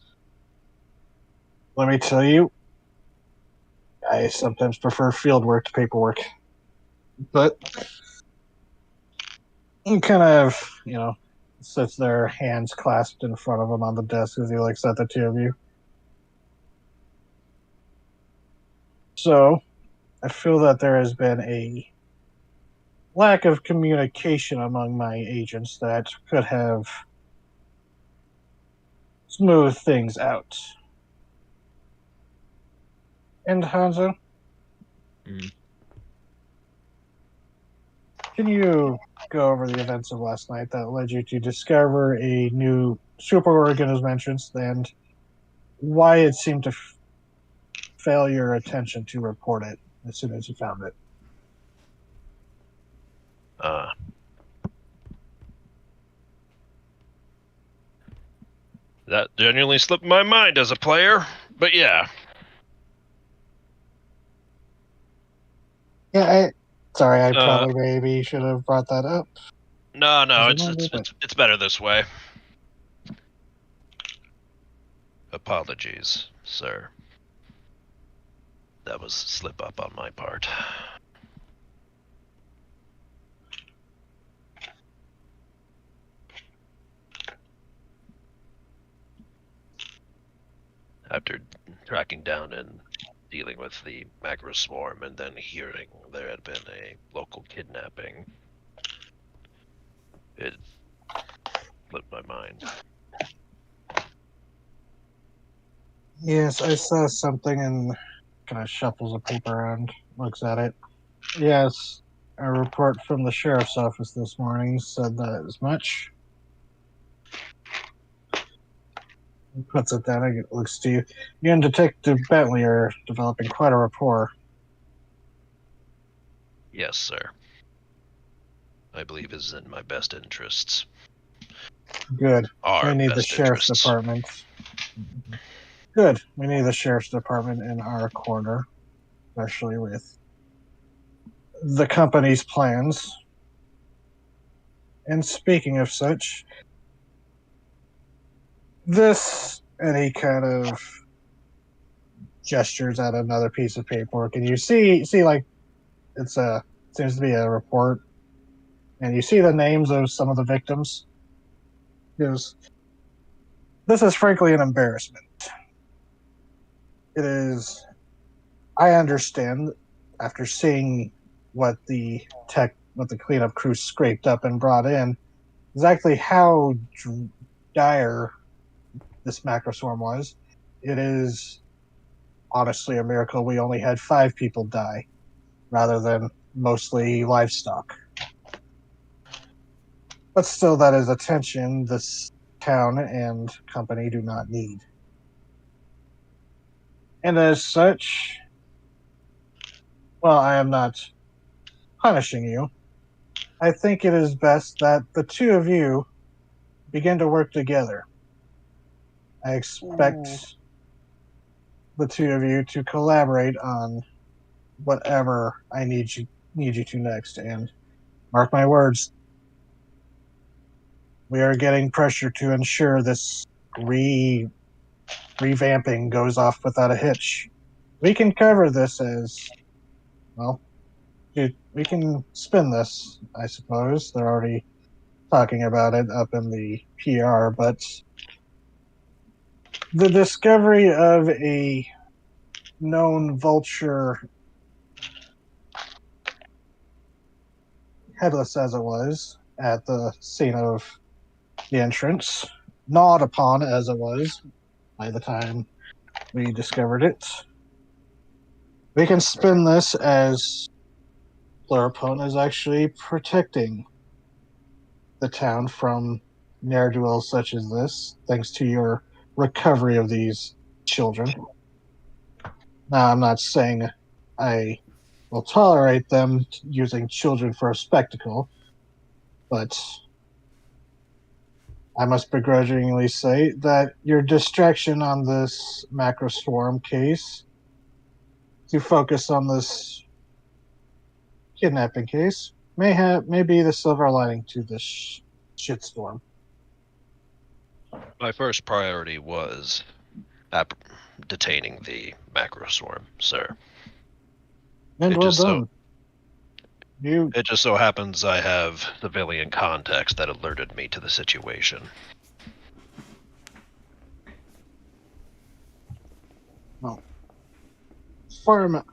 "Let me tell you, I sometimes prefer field work to paperwork." But he kind of, sits there, hands clasped in front of him on the desk as he looks at the two of you. "So, I feel that there has been a lack of communication among my agents that could have smoothed things out. And Hanzo, can you go over the events of last night that led you to discover a new superorganism entrance and why it seemed to fail your attention to report it as soon as you found it?" That genuinely slipped my mind as a player, but yeah. Yeah, sorry, I probably maybe should have brought that up. No, As a reminder, it's better this way. Apologies, sir. That was a slip up on my part. After tracking down and dealing with the macro swarm and then hearing there had been a local kidnapping, it slipped my mind. Yes, I saw something and kind of shuffles a paper around, looks at it. Yes, a report from the sheriff's office this morning said that as much. He puts it down and looks to you. You and Detective Bentley are developing quite a rapport. Yes, sir. I believe is in my best interests. Good. Our We need the best sheriff's interests. department. Good. We need the sheriff's department in our corner, especially with the company's plans. And speaking of such, this, and he kind of gestures at another piece of paperwork, and you see like it's a seems to be a report, and you see the names of some of the victims. He goes, "This is frankly an embarrassment. It is. I understand after seeing what the cleanup crew scraped up and brought in, exactly how dire this macro swarm was. It is honestly a miracle we only had 5 people die, rather than mostly livestock. But still, that is attention this town and company do not need. And as such, while I am not punishing you, I think it is best that the two of you begin to work together. I expect the two of you to collaborate on whatever I need you to next. And mark my words, we are getting pressure to ensure this revamping goes off without a hitch. We can cover this as well. We can spin this, I suppose. They're already talking about it up in the PR, but the discovery of a known vulture, headless as it was, at the scene of the entrance, gnawed upon as it was by the time we discovered it. We can spin this as Pluripone is actually protecting the town from ne'er-do-wells such as this, thanks to your recovery of these children. Now, I'm not saying I will tolerate them using children for a spectacle, but I must begrudgingly say that your distraction on this macroswarm case to focus on this kidnapping case may be the silver lining to this shitstorm. My first priority was detaining the macroswarm, sir. And It well just so- done. You It just so happens I have civilian contacts that alerted me to the situation.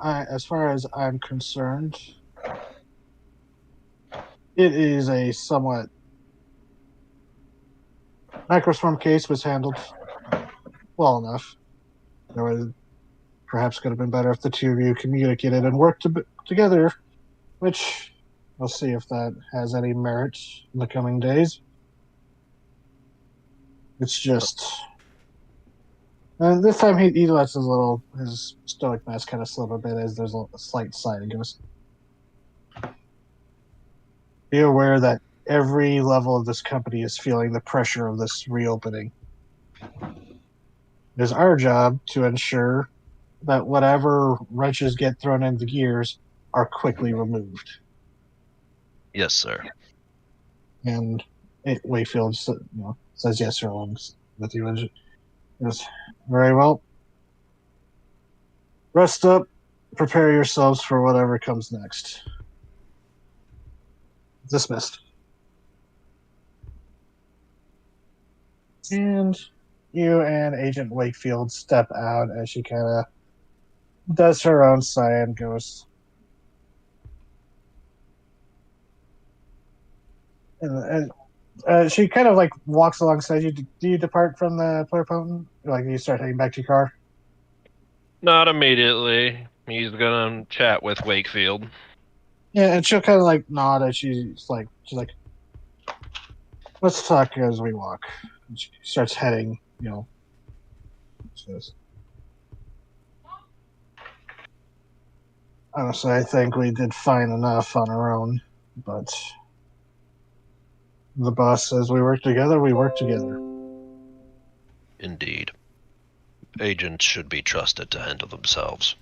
as far as I'm concerned, it is a somewhat macroswarm case was handled well enough. There was perhaps could have been better if the two of you communicated and worked together, which we'll see if that has any merit in the coming days. It's just this time he lets his stoic mask kind of slip a bit as there's a slight sigh. He goes, "Be aware that every level of this company is feeling the pressure of this reopening. It is our job to ensure that whatever wrenches get thrown into gears are quickly removed." Yes, sir. And Wakefield says yes, sir, along with you. And yes, very well. Rest up. Prepare yourselves for whatever comes next. Dismissed. And you and Agent Wakefield step out as she kind of does her own sigh and goes. And she kind of like walks alongside you. Do you depart from the player potent? Like you start heading back to your car? Not immediately. He's gonna chat with Wakefield. Yeah, and she'll kind of like nod as she's like, let's talk as we walk. And she starts heading, says, honestly, I think we did fine enough on our own, but the boss says we work together, we work together. Indeed. Agents should be trusted to handle themselves.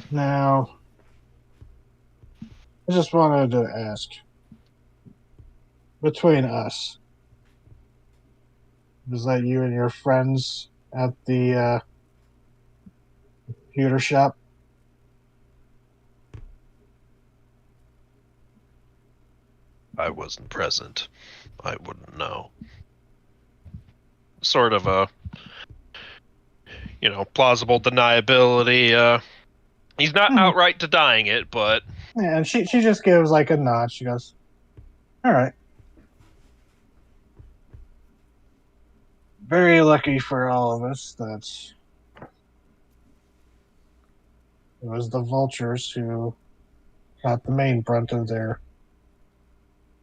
Now, I just wanted to ask, between us, was that you and your friends at the computer shop? I wasn't present. I wouldn't know. Sort of a, plausible deniability. He's not outright denying it, but... Yeah, and she just gives like a nod. She goes, all right. Very lucky for all of us that it was the vultures who got the main brunt of their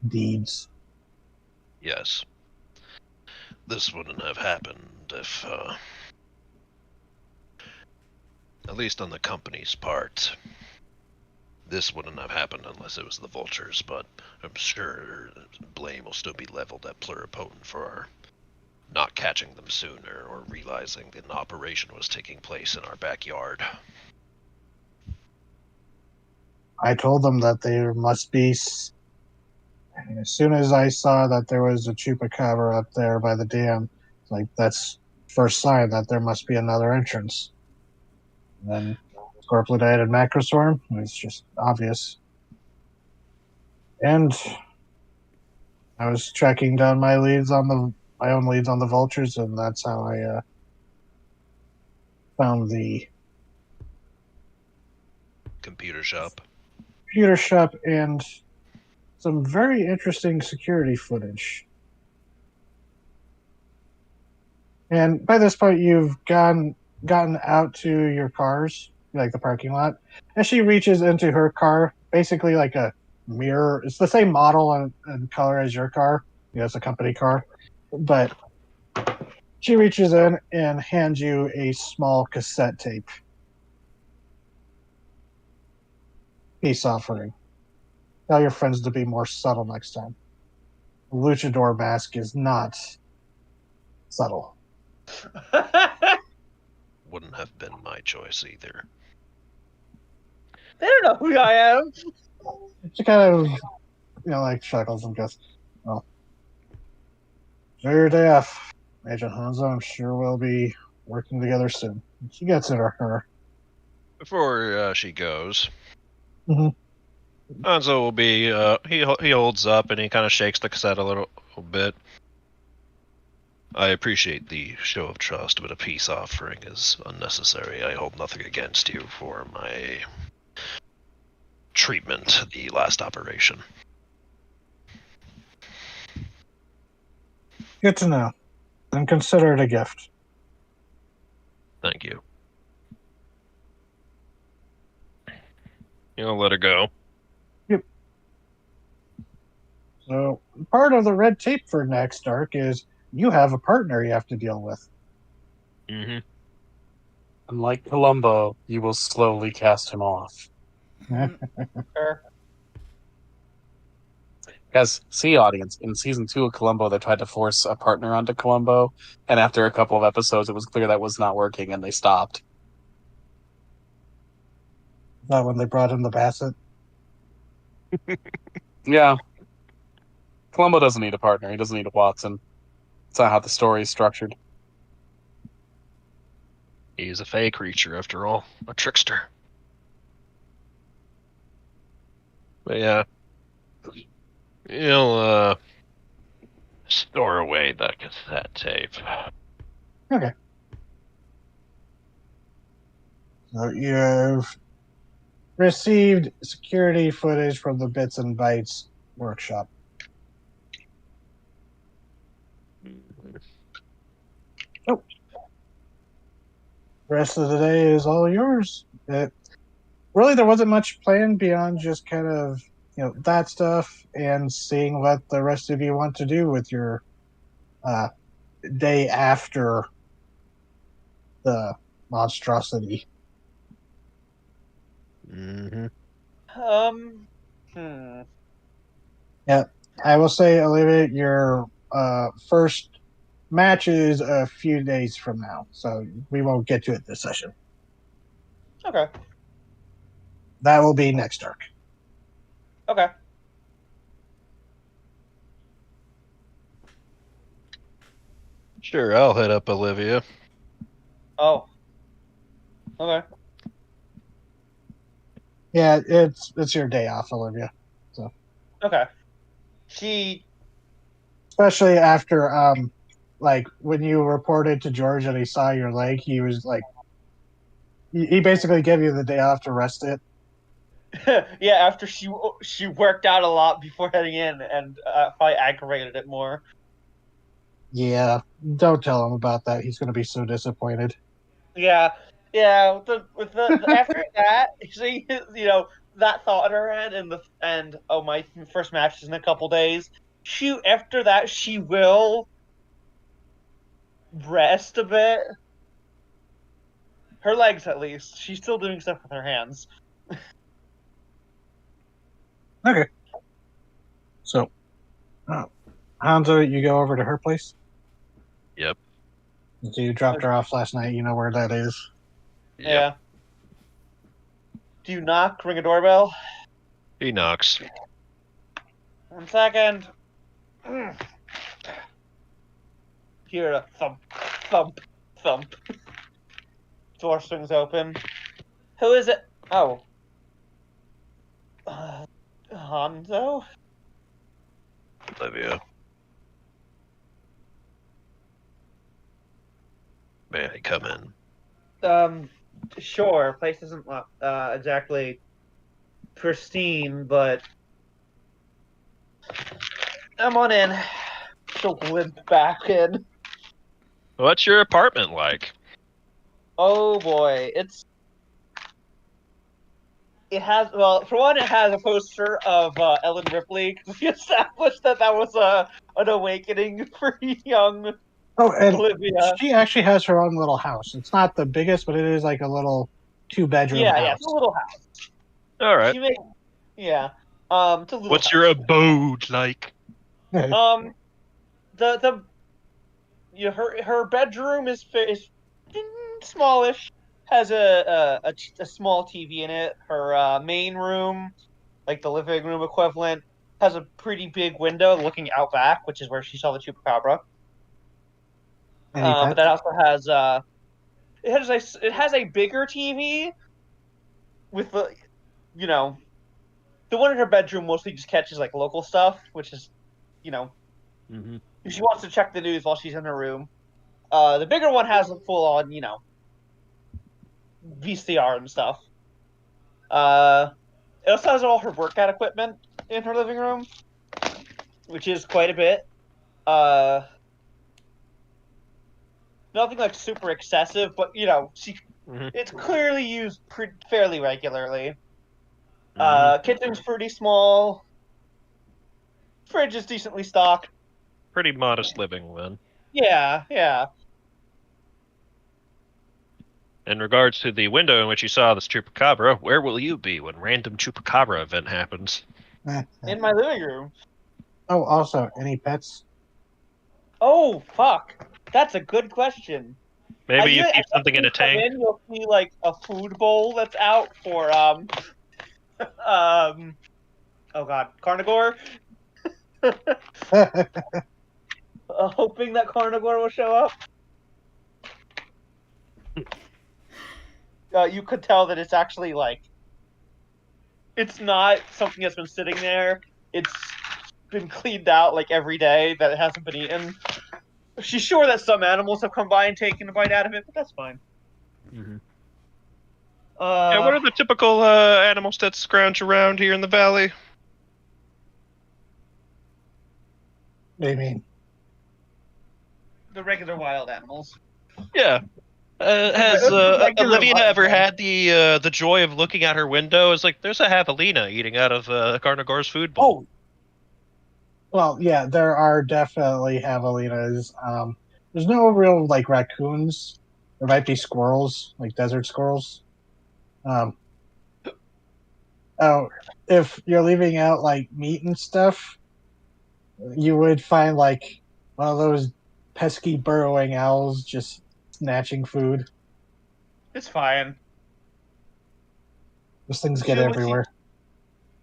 deeds. Yes. This wouldn't have happened if, at least on the company's part, this wouldn't have happened unless it was the vultures, but I'm sure blame will still be leveled at Pluripotent for our not catching them sooner or realizing that an operation was taking place in our backyard. I told them that there must be. As soon as I saw that there was a chupacabra up there by the dam, like that's first sign that there must be another entrance. And then Scorpulidite and Macroswarm, it's just obvious. And I was tracking down my leads on the my own leads on the vultures, and that's how I found the Computer shop. computer shop and some very interesting security footage. And by this point, you've gotten out to your cars, like the parking lot. As she reaches into her car, basically like a mirror. It's the same model and color as your car. It's a company car. But she reaches in and hands you a small cassette tape. Peace offering. Tell your friends to be more subtle next time. The luchador mask is not subtle. Wouldn't have been my choice either. They don't know who I am. She kind of, like chuckles and goes, "Well, enjoy your day off, Agent Hanzo. I'm sure we'll be working together soon." She gets into her. Before she goes, Mhm. Hanzo will be. He holds up and he kind of shakes the cassette a little bit. I appreciate the show of trust, but a peace offering is unnecessary. I hold nothing against you for my treatment at the last operation. Good to know. And consider it a gift. Thank you. You'll let her go. So, part of the red tape for next arc is you have a partner you have to deal with. Mm-hmm. Unlike Columbo, you will slowly cast him off. Sure. As audience, in season 2 of Columbo, they tried to force a partner onto Columbo, and after a couple of episodes, it was clear that was not working, and they stopped. Is that when they brought in the Bassett? Yeah. Columbo doesn't need a partner. He doesn't need a Watson. It's not how the story is structured. He's a fey creature, after all. A trickster. But yeah. You'll, store away that cassette tape. Okay. So you've received security footage from the Bits and Bytes workshop. Oh. The rest of the day is all yours. Really, there wasn't much planned beyond just kind of, that stuff and seeing what the rest of you want to do with your day after the monstrosity. Mm-hmm. Hmm. Yeah, I will say, Olivia, your first match is a few days from now, so we won't get to it this session. Okay. That will be next arc. Okay. Sure, I'll hit up Olivia. Oh. Okay. Yeah, it's your day off, Olivia. So Okay. She. especially after like when you reported to George and he saw your leg, he was like, he basically gave you the day off to rest it. Yeah, after she worked out a lot before heading in, and probably aggravated it more. Yeah, don't tell him about that. He's going to be so disappointed. Yeah, yeah. With the after that, she that thought in her head, and oh, my first match is in a couple days. After that she will rest a bit. Her legs, at least. She's still doing stuff with her hands. Okay. So, Hanzo, you go over to her place? Yep. So you dropped her off last night. You know where that is. Yep. Yeah. Do you knock? Ring a doorbell? He knocks. 1 second. Hear a thump, thump, thump. Door swings open. Who is it? Oh. Hanzo? Olivia. May I come in? Sure. Place isn't exactly pristine, but come on in. She'll limp back in. What's your apartment like? Oh boy, it has, well, for one, it has a poster of Ellen Ripley. We established that was an awakening for young Oh, and Olivia. she actually has her own little house. It's not the biggest, but it is like a little 2-bedroom Yeah, house. it's a little house. All right. She makes, yeah, it's a little. What's house. your abode like? The her bedroom is smallish. Has a small TV in it. Her main room, like the living room equivalent, has a pretty big window looking out back, which is where she saw the chupacabra. Any But pets? that also has it has a bigger TV with you know the one in her bedroom mostly just catches like local stuff, which is you know Mm-hmm. if she wants to check the news while she's in her room. The bigger one has a full on VCR and stuff. It also has all her workout equipment in her living room, which is quite a bit. Uh, Nothing like super excessive, but Mhm. it's clearly used fairly regularly. Mhm. Kitchen's pretty small. Fridge is decently stocked. Pretty modest living then. Yeah, yeah. In regards to the window in which you saw this chupacabra, where will you be when random chupacabra event happens? In my living room. Oh, also, any pets? Oh fuck, that's a good question. Maybe you I keep something in a come tank. in, you'll see like a food bowl that's out for oh god, carnivore. Hoping that carnivore will show up. You could tell that it's actually like it's not something that's been sitting there. It's been cleaned out like every day that it hasn't been eaten. She's sure that some animals have come by and taken a bite out of it, but that's fine. Mm-hmm. Yeah, what Uh, are the typical animals that scrounge around here in the valley? What do you mean? the regular wild animals. Yeah. Has The regular Olivia wild ever ones. had the joy of looking out her window? It's like there's a javelina eating out of Carnigore's food bowl. Oh, well, yeah, there are definitely javelinas. There's no real like raccoons. There might be squirrels, like desert squirrels. Um, oh, if you're leaving out like meat and stuff, you would find like one of those pesky burrowing owls just snatching food. It's fine. Those things get She- everywhere.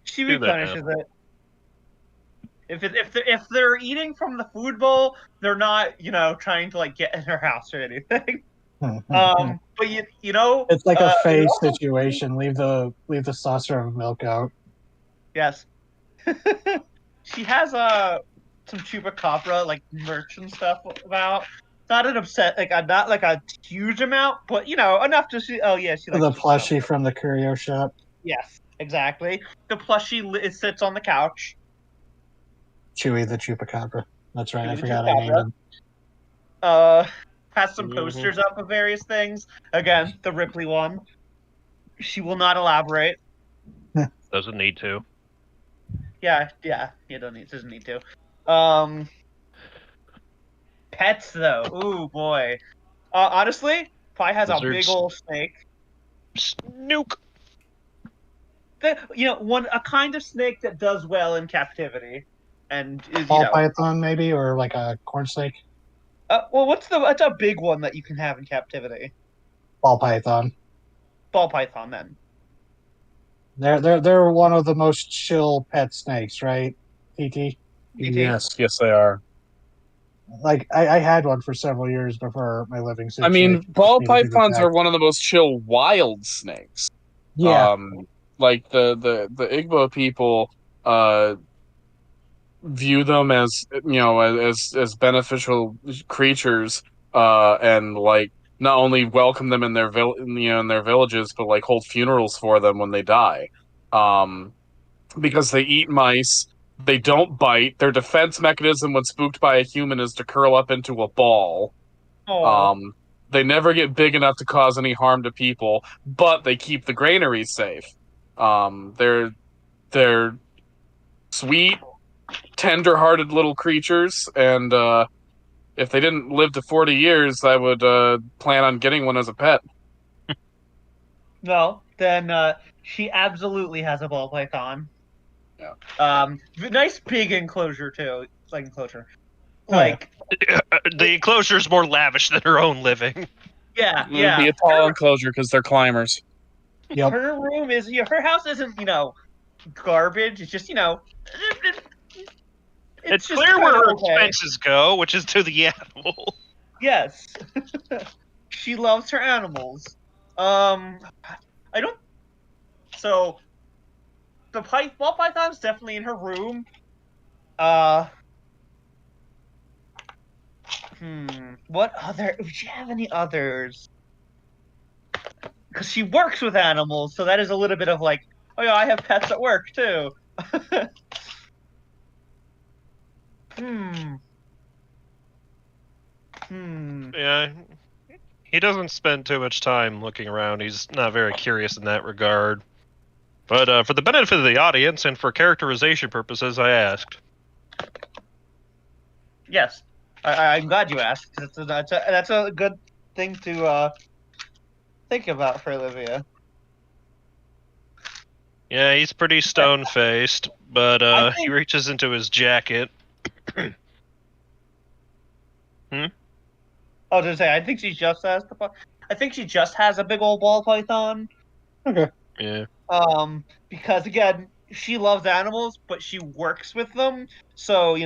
She Do that replenishes it. If they're eating from the food bowl, they're not trying to like get in her house or anything. But It's like a it phase also situation. Leave the saucer of milk out. yes. She has some chupacabra like merch and stuff about. Not an upset like not like a huge amount, but enough to see. Oh yeah, she likes The chupacabra. plushie from the curio shop. Yes, exactly. The plushie it sits on the couch. Chewy the chupacabra. That's right. Chewy I the forgot I named chupacabra. him. Has some posters up of various things. Again, the Ripley one. She will not elaborate. Doesn't need to. Yeah. You doesn't need to. Pets though. Ooh boy. Honestly, Pi has a big Lizards. old snake. Snook. A kind of snake that does well in captivity, and is Ball python, maybe, or like a corn snake. well, what's a big one that you can have in captivity? Ball python. Ball python, then. They're one of the most chill pet snakes, right? TT. Yes, they are. Like I had one for several years before my living I situation. mean, ball needed to go pythons back. are one of the most chill wild snakes. Yeah. Like the Igbo people view them as as beneficial creatures, and like not only welcome them in their in their villages, but like hold funerals for them when they die. Because they eat mice, they don't bite. Their defense mechanism when spooked by a human is to curl up into a ball. Oh, They never get big enough to cause any harm to people, but they keep the granaries safe. They're sweet, tender-hearted little creatures, and if they didn't live to 40 years, I would plan on getting one as a pet. no, then she absolutely has a ball python. Yeah. Nice big enclosure too. Like enclosure. Oh, yeah. Like The enclosure is more lavish than her own living. yeah, It would be a tall enclosure because they're climbers. Yep. Her room is her house isn't garbage. It's just It's just clear where kind of her okay. expenses go, which is to the animal. Yes, she loves her animals. I don't. So the ball python's definitely in her room. What other? Would you have any others? Because she works with animals, so that is a little bit of like, oh yeah, I have pets at work too. hmm. Yeah, he doesn't spend too much time looking around. He's not very curious in that regard. But for the benefit of the audience and for characterization purposes, I asked. Yes, I'm glad you asked. That's a good thing to think about for Olivia. Yeah, he's pretty stone-faced, but I he think- reaches into his jacket. I was gonna say, I think she just has I think she just has a big old ball python. Okay. Yeah. Because again, she loves animals, but she works with them, so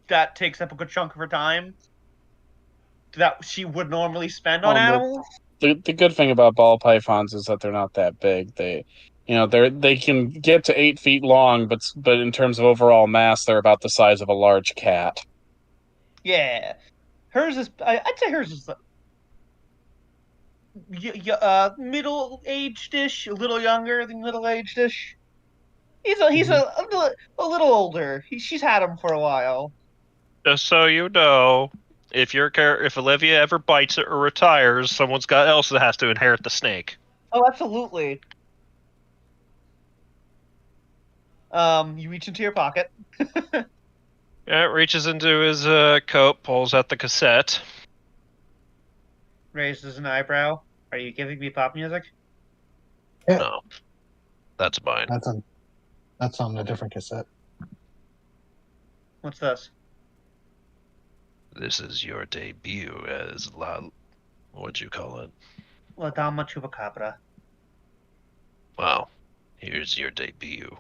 that takes up a good chunk of her time that she would normally spend on Oh, no. animals. The good thing about ball pythons is that they're not that big. They can get to 8 feet long, but in terms of overall mass, they're about the size of a large cat. Yeah, hers is. I'd say hers is middle-aged-ish, a little younger than middle-aged-ish. He's a little older. She's had him for a while. Just so you know, if Olivia ever bites it or retires, someone's got else that has to inherit the snake. Oh, absolutely. You reach into your pocket. Yeah, reaches into his coat, pulls out the cassette. Raises an eyebrow. Are you giving me pop music? Yeah. No, that's mine. That's on a different cassette. What's this? This is your debut as what'd you call it? La Dama Chupacabra. Wow, here's your debut.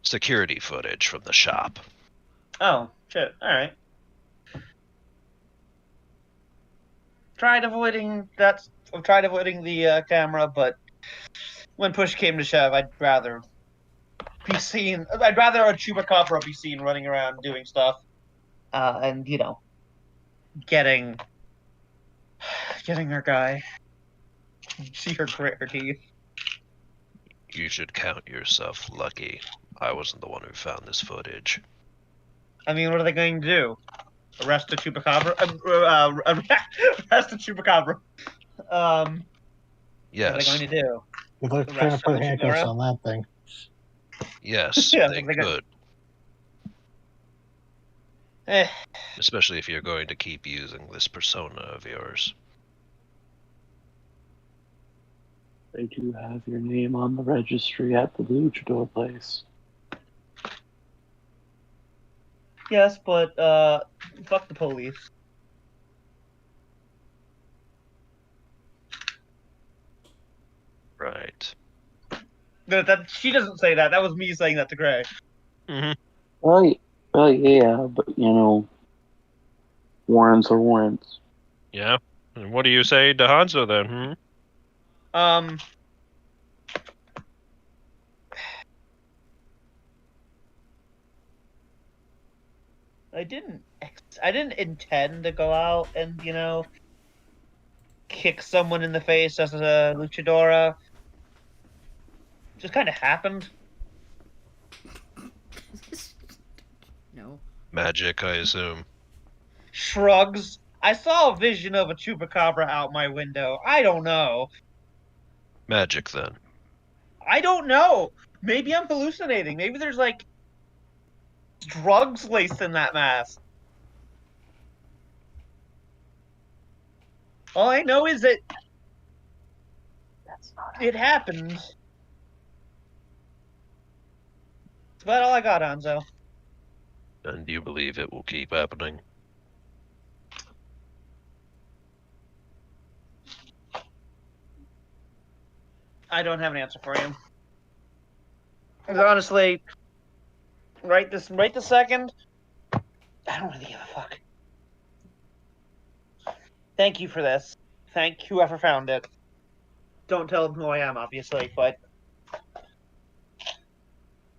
Security footage from the shop. Oh, shit. Alright. Tried avoiding the camera, but when push came to shove, I'd rather a Chupacabra be seen running around doing stuff. And getting her guy. See her grit her teeth. You should count yourself lucky. I wasn't the one who found this footage. I mean, what are they going to do? Arrest a Chupacabra? Arrest a Chupacabra. Yes. What are they going to do? If they're trying to put handcuffs on that thing. Yes, Yeah, they they got- could. Eh. Especially if you're going to keep using this persona of yours. They do have your name on the registry at the luchador place. Yes, but fuck the police. Right. That she doesn't say that. That was me saying that to Gray. Mm-hmm. Well, yeah, but warrants are warrants. Yeah. And what do you say to Hanzo then? I didn't intend to go out and kick someone in the face as a luchadora. Just kind of happened. No. Magic, I assume. Shrugs. I saw a vision of a chupacabra out my window. I don't know. Magic, then. I don't know. Maybe I'm hallucinating. Maybe there's like drugs laced in that mask. All I know is that it happened. That's about all I got, Hanzo. And you believe it will keep happening? I don't have an answer for you. 'Cause honestly, right this second, I don't really give a fuck. Thank you for this. Thank whoever found it. Don't tell them who I am, obviously, but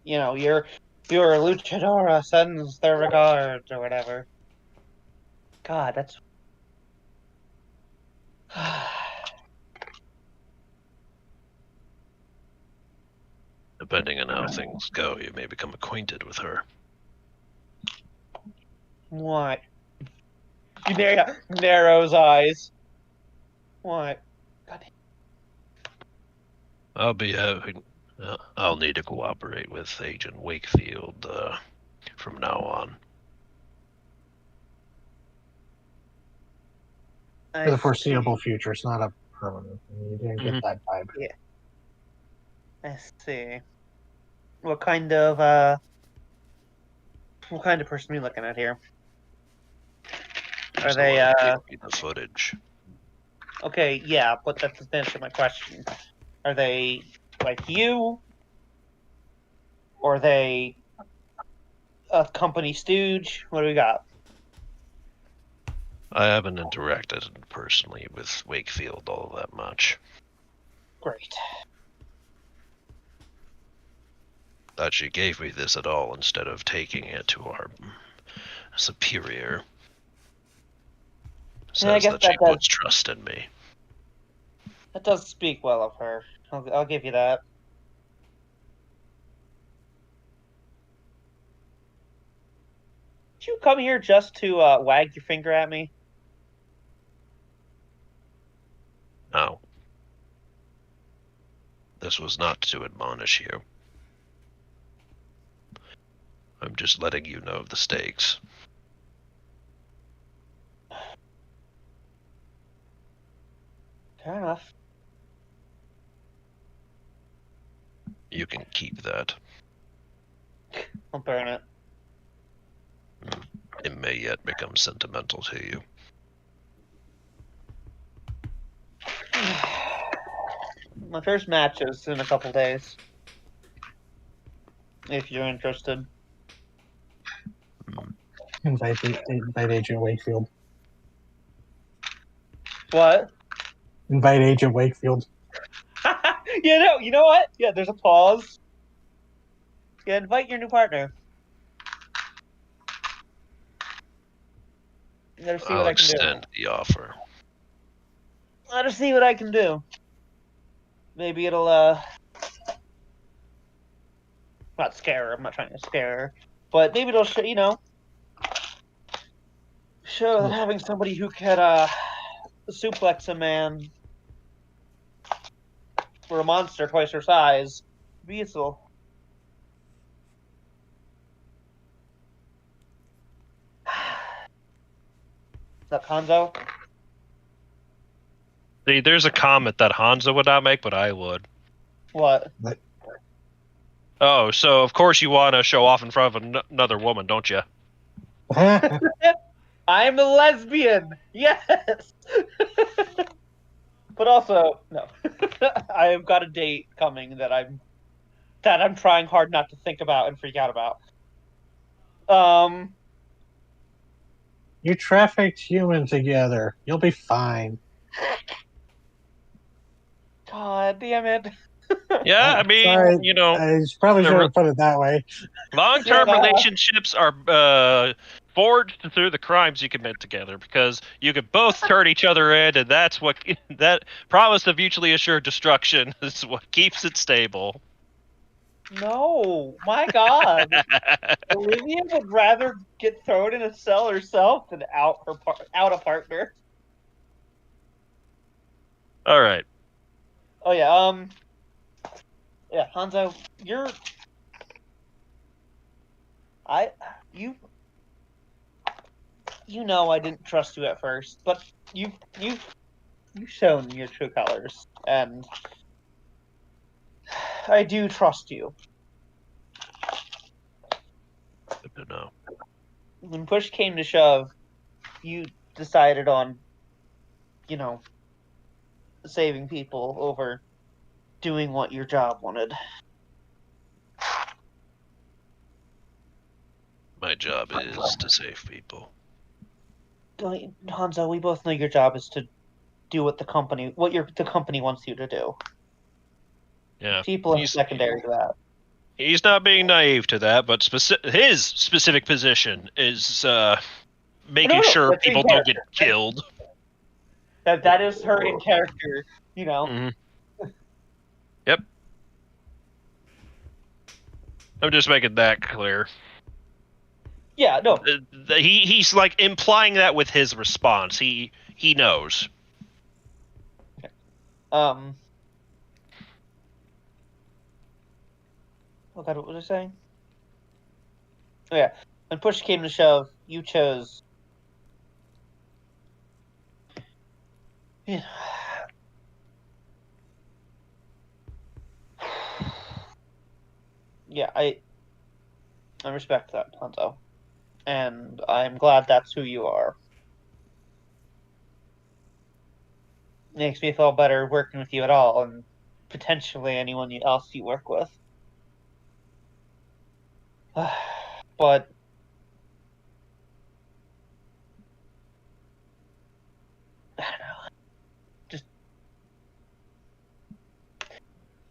you're a luchadora sends their regards or whatever. God, that's Depending on how things go, you may become acquainted with her. what? He narrows eyes. What? God damn. I'll need to cooperate with Agent Wakefield from now on. For the foreseeable future, it's not a permanent thing. You didn't get that vibe. Yeah. I see. What kind of person are you looking at here? Are There's they no one to give me the footage? Okay, yeah, but that doesn't answer my question. Are they like you? Or are they a company stooge? What do we got? I haven't interacted personally with Wakefield all that much. Great. That she gave me this at all instead of taking it to our superior. Yeah, I Says guess that she that does- puts trust in me. That does speak well of her. I'll give you that. Did you come here just to wag your finger at me? No. This was not to admonish you. I'm just letting you know the stakes. Fair enough. You can keep that. I'll burn it. It may yet become sentimental to you. My first match is in a couple days. If you're interested. Invite Agent Wakefield. What? Invite Agent Wakefield. You know what? Yeah, there's a pause. Yeah, invite your new partner. Let her see I'll what I can do. extend the offer. Let her see what I can do. Maybe it'll not scare her. I'm not trying to scare her, but maybe it'll show that having somebody who could suplex a man for a monster twice her size be useful. What's up, Hanzo? See, there's a comment that Hanzo would not make, but I would. What? Oh, so of course you want to show off in front of another woman, don't you? I'm a lesbian. Yes. But also, no. I have got a date coming that I'm trying hard not to think about and freak out about. You trafficked human together. You'll be fine. God damn it. Yeah, I mean, Sorry, you know, I probably the shouldn't put it that way. long-term Yeah. relationships are forged through the crimes you commit together, because you could both turn each other in, and that's what that promise of mutually assured destruction is what keeps it stable. No, my God. Olivia would rather get thrown in a cell herself than out a partner. All right. Oh yeah, yeah, Hanzo, you you know I didn't trust you at first, but you've shown your true colors, and I do trust you. Good to know. When push came to shove, you decided on, you know, saving people over doing what your job wanted. My job is to save people. Hanzo, we both know your job is to do what the company wants you to do. Yeah. People are secondary to that. He's not being naive to that, but his specific position is making sure that's in people don't get character. killed. That is her in character, you know. Mhm. Yep. I'm just making that clear. Yeah, no. He's like implying that with his response. He knows. Oh God, what was I saying? Oh yeah, when push came to shove, you chose. Yeah. Yeah, I respect that, Hanzo, and I'm glad that's who you are. Makes me feel better working with you at all, and potentially anyone else you work with. But I don't know. Just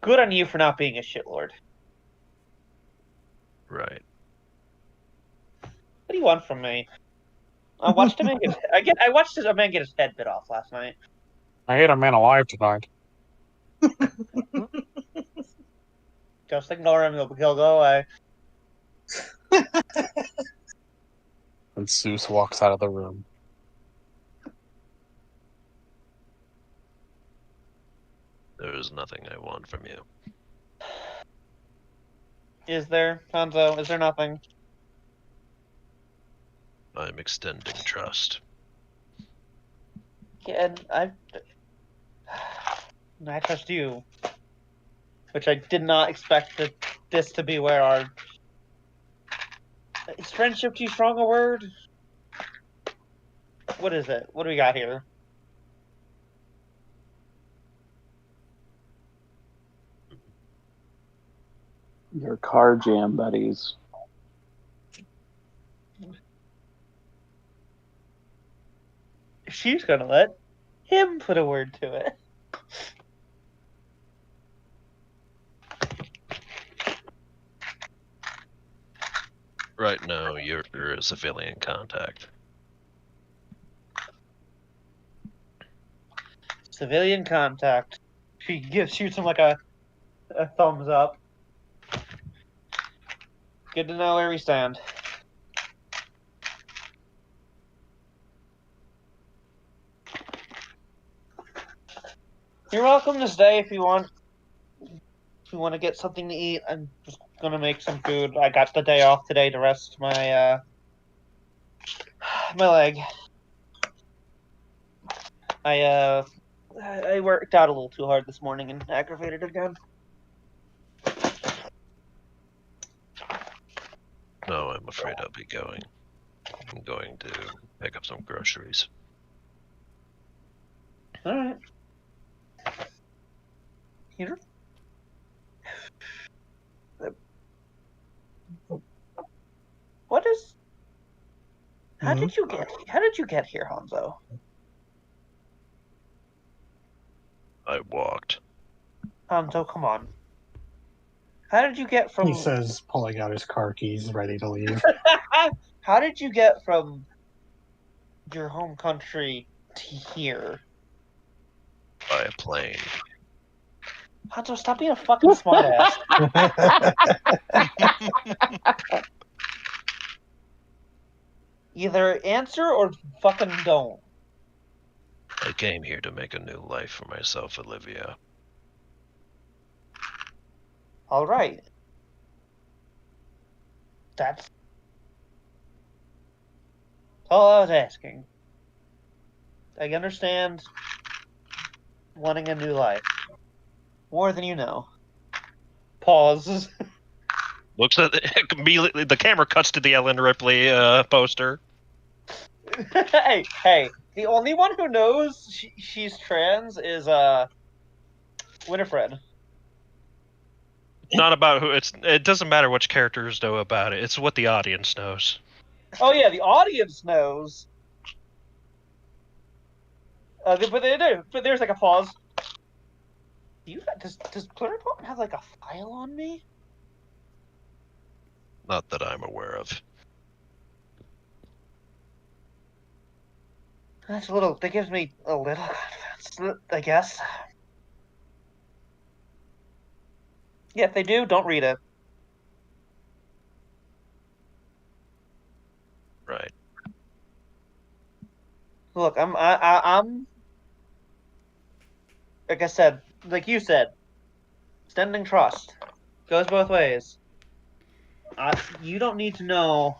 good on you for not being a shitlord. Right. What do you want from me? I watched a man get his head bit off last night. I ate a man alive tonight. Just ignore him; he'll go away. And Seuss walks out of the room. There is nothing I want from you. Is there, Hanzo? Is there nothing? I'm extending trust. Yeah, and I trust you, which I did not expect this to be where our is friendship too strong a word? What is it? What do we got here? Your car jam buddies. She's gonna let him put a word to it. Right now, you're a civilian contact. Civilian contact. She shoots him like a thumbs up. Good to know where we stand. You're welcome to stay if you want. If you want to get something to eat, I'm just gonna make some food. I got the day off today to rest my my leg. I worked out a little too hard this morning and aggravated it again. No, I'm afraid I'll be going. I'm going to pick up some groceries. All right. Here. What is? How did you get here, Hanzo? I walked. Hanzo, come on. How did you get from? He says, pulling out his car keys, ready to leave. how did you get from your home country to here? By a plane. Hanzo, stop being a fucking smartass. Either answer or fucking don't. I came here to make a new life for myself, Olivia. All right. That's all I was asking. I understand wanting a new life. More than you know. Pause. Looks at immediately. The camera cuts to the Ellen Ripley poster. hey. The only one who knows she's trans is Winifred. It's not about who. It doesn't matter which characters know about it. It's what the audience knows. Oh yeah, the audience knows. But they do. But there's like a pause. Does Pluripotent have like a file on me? Not that I'm aware of. That gives me a little confidence, I guess. Yeah, if they do, don't read it. Right. Look, I'm like I said, like you said, extending trust goes both ways. You don't need to know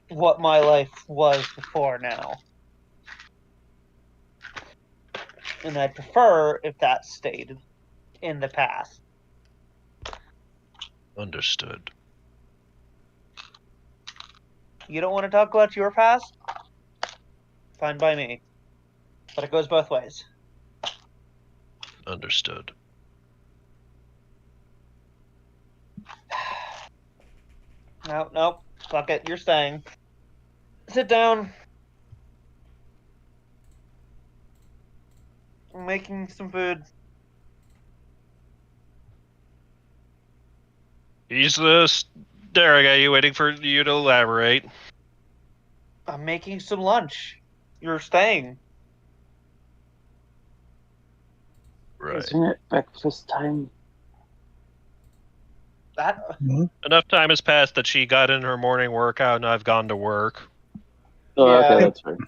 what my life was before now. And I'd prefer if that stayed in the past. Understood. You don't want to talk about your past? Fine by me. But it goes both ways. Understood. No, fuck it, you're staying. Sit down. I'm making some food. He's staring at you, waiting for you to elaborate. I'm making some lunch. You're staying. Right. Isn't it breakfast time? That Enough time has passed that she got in her morning workout, and I've gone to work. Oh, Yeah. okay, that's fair.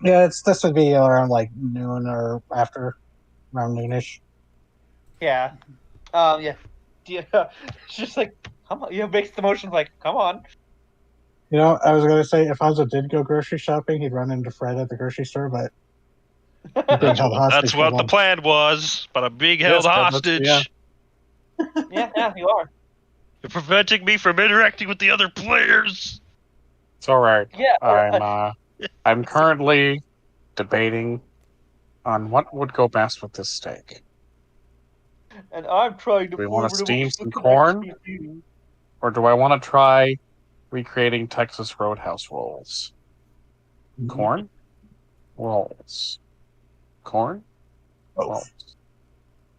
Yeah, this would be around like noon or after, around noonish. yeah. Yeah. It's just like, come on. You makes the motion like, come on. You know, I was gonna say if Hanzo did go grocery shopping, he'd run into Fred at the grocery store, but he's being held hostage. That's for what the lunch. plan was, but I'm being held Yes, that's- hostage. yeah. Yeah, you are. You're preventing me from interacting with the other players. It's all right. Yeah. I'm currently debating on what would go best with this steak. And I'm trying to Do we want to form steam emotional some connection corn? with you. Or do I want to try recreating Texas Roadhouse rolls? Corn? Rolls. Corn? Both. Rolls.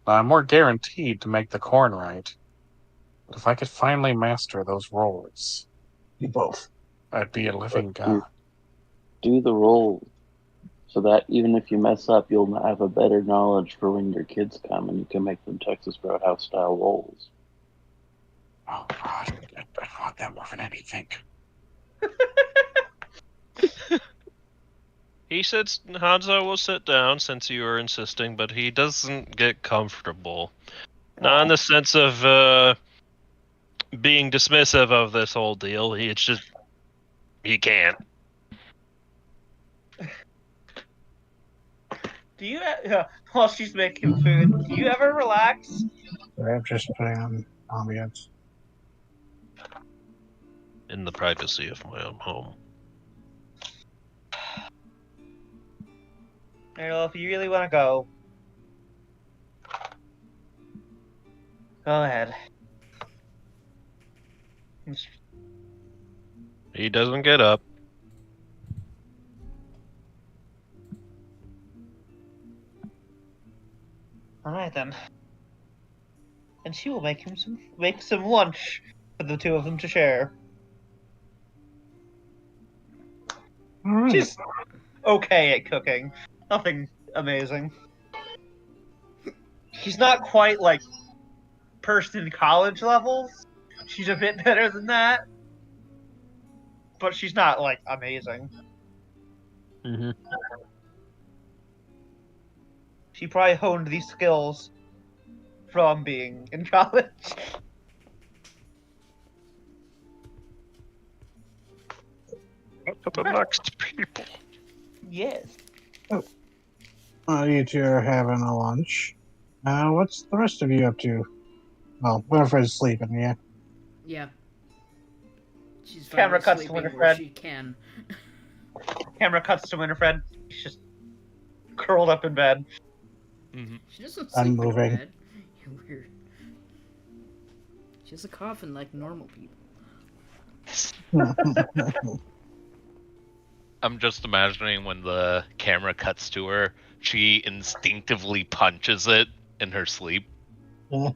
Now, I'm more guaranteed to make the corn right. But if I could finally master those rolls, You both. I'd be a living god. Do the rolls so that even if you mess up, you'll have a better knowledge for when your kids come and you can make them Texas Roadhouse style rolls. Oh, God. I want that more than anything. He sits. Hanzo will sit down since you are insisting, but he doesn't get comfortable. Not in the sense of being dismissive of this whole deal. It's just he can't. Do you, while she's making food, do you ever relax? Sorry, I'm just putting on ambience. In the privacy of my own home. Well, if you really want to go ahead. He doesn't get up. All right then. And she will make some lunch for the two of them to share. All right. She's okay at cooking. Nothing amazing. She's not quite like person in college levels. She's a bit better than that. But she's not like amazing. Mm-hmm. She probably honed these skills from being in college. To the next people. Yes. You two are having a lunch. What's the rest of you up to? Well, Winifred's sleeping, yeah. Yeah. She's Camera finally cuts to sleeping where Winifred. she can. Camera cuts to Winifred. She's just curled up in bed. Mm-hmm. She doesn't sleep in Unmoving. bed. You're weird. She has a coffin like normal people. I'm just imagining when the camera cuts to her, she instinctively punches it in her sleep. Either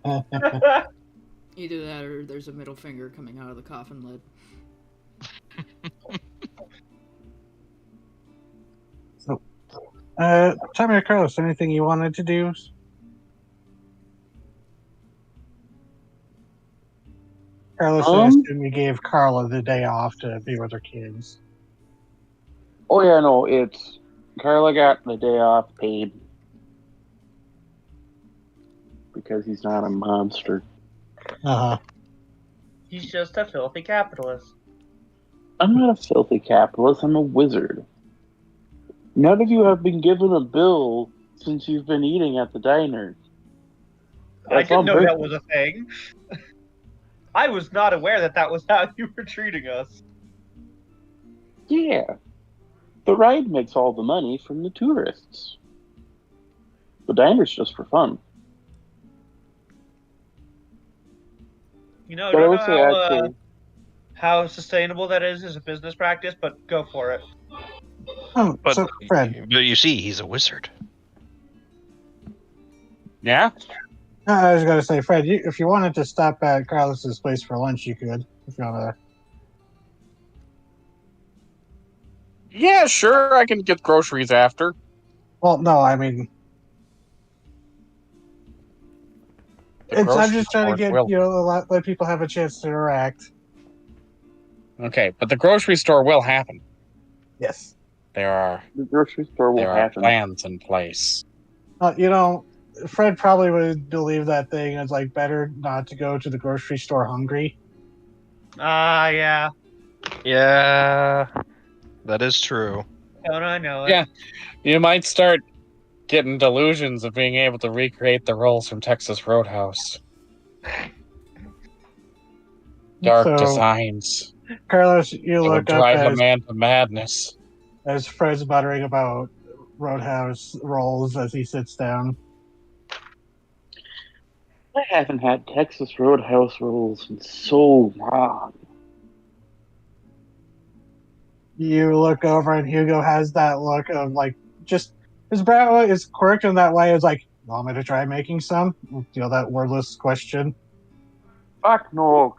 that or there's a middle finger coming out of the coffin lid. Tommy or Carlos, anything you wanted to do? Carlos, I assume you gave Carla the day off to be with her kids. Oh yeah, no, it's Carla got the day off paid because he's not a monster. Uh-huh. He's just a filthy capitalist. I'm not a filthy capitalist, I'm a wizard. None of you have been given a bill since you've been eating at the diner. I didn't know that was a thing. I was not aware that that was how you were treating us. Yeah. The ride makes all the money from the tourists. The diner's just for fun. You know, I But I don't would know say actually, how sustainable that is as a business practice, but go for it. Oh, But, so Fred, but you see, he's a wizard. Yeah? I was going to say, Fred, if you wanted to stop at Carlos's place for lunch, you could. If you want to. Yeah, sure, I can get groceries after. Well, no, I mean, The I'm grocery just trying to stores get will. let people have a chance to interact. Okay, but the grocery store will happen. Yes. the grocery store will There are happen. plans in place. Fred probably would believe that thing is like better not to go to the grocery store hungry. Yeah. Yeah, that is true. Don't I know it? Yeah. You might start getting delusions of being able to recreate the roles from Texas Roadhouse. Dark So, designs Carlos, you that would look up drive a man to madness. as Fred's muttering about Roadhouse rolls as he sits down. I haven't had Texas Roadhouse rolls in so long. You look over and Hugo has that look of like just his brow is quirked in that way. It's like, want me to try making some? That wordless question. Fuck no,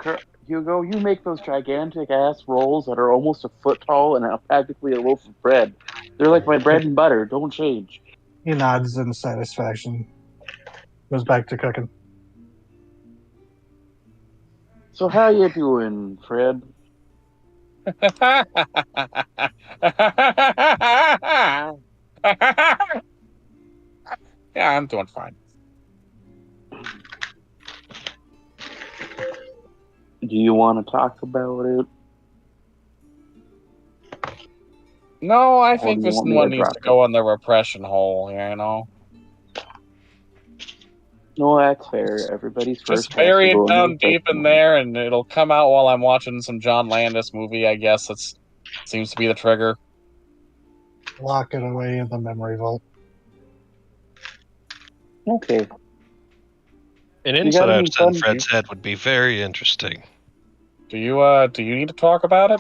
Hugo, you make those gigantic ass rolls that are almost a foot tall and are practically a loaf of bread. They're like my bread and butter, don't change. He nods in satisfaction. Goes back to cooking. So how you doing, Fred? Yeah, I'm doing fine. Do you want to talk about it? No, I Or think do you this want me one to needs drop to go in the repression hole, you know? No, that's fair. Everybody's first Just has bury to go it in the down deep reception in room. there, and it'll come out while I'm watching some John Landis movie, I guess. That's seems to be the trigger. Lock it away in the memory vault. Okay. An You insight got any outside fun Fred's head would be very interesting. Do you need to talk about it?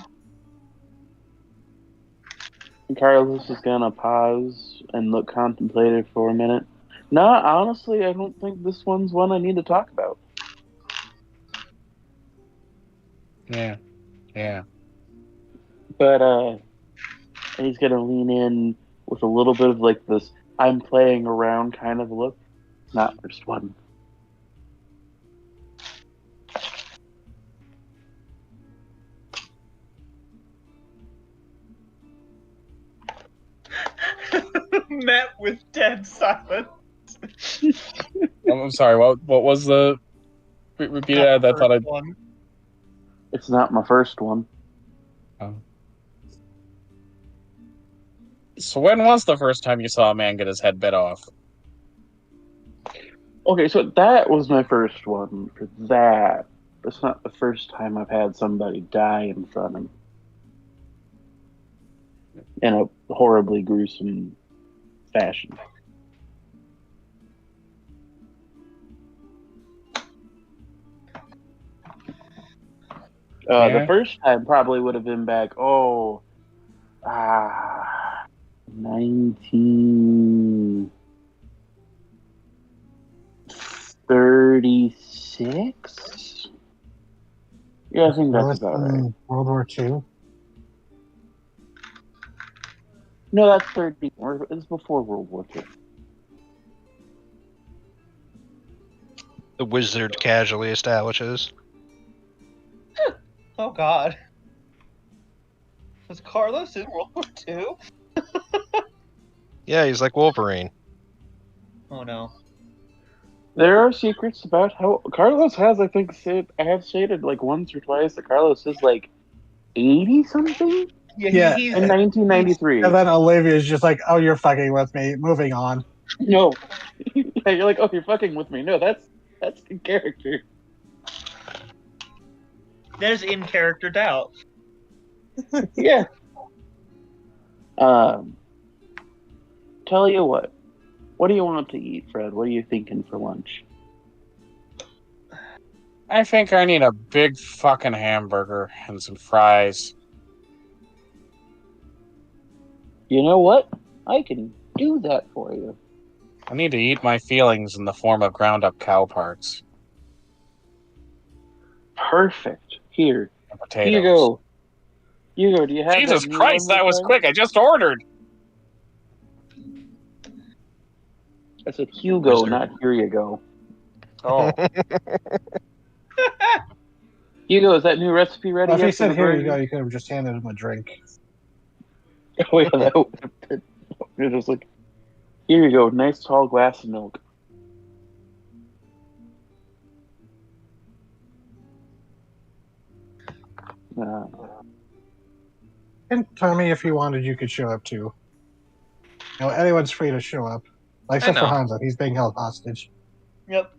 Carlos is gonna pause and look contemplative for a minute. No, honestly, I don't think this one's one I need to talk about. Yeah. But and he's gonna lean in with a little bit of like this "I'm playing around" kind of look. Not first one. Met with dead silence. I'm sorry. What was the? Repeat Not it. the I thought I. first one. It's not my first one. So when was the first time you saw a man get his head bit off? Okay, so that was my first one for that. It's not the first time I've had somebody die in front of me. In a horribly gruesome fashion. Yeah. The first time probably would have been back, 1936? Yeah, I think that's about right. World War II. No, that's 30. It's before World War II. The wizard casually establishes. Oh God. Was Carlos in World War II? Yeah, he's like Wolverine. Oh no. There are secrets about how Carlos has, I think, I have stated like once or twice that Carlos is like 80 something Yeah. He's in 1993. And then Olivia's just like, "Oh, you're fucking with me. Moving on." No, yeah, you're like, "Oh, you're fucking with me." No, that's the character. there's in character doubt. Yeah. Tell you what. What do you want to eat, Fred? What are you thinking for lunch? I think I need a big fucking hamburger and some fries. You know what? I can do that for you. I need to eat my feelings in the form of ground up cow parts Perfect. Here. and potatoes. Here you go. You go. Do you have Jesus that new Christ, one that was time? quick. I just ordered. I said Hugo, Wizard. not here you go. Oh, Hugo, is that new recipe ready? Well, if he yet for said, the "Here you burger? go," you could have just handed him a drink. Oh, yeah, that would have been. You're just like, here you go, nice tall glass of milk. And Tommy, if you wanted, you could show up too. You know, anyone's free to show up, except for know. Hanzo. He's being held hostage. Yep.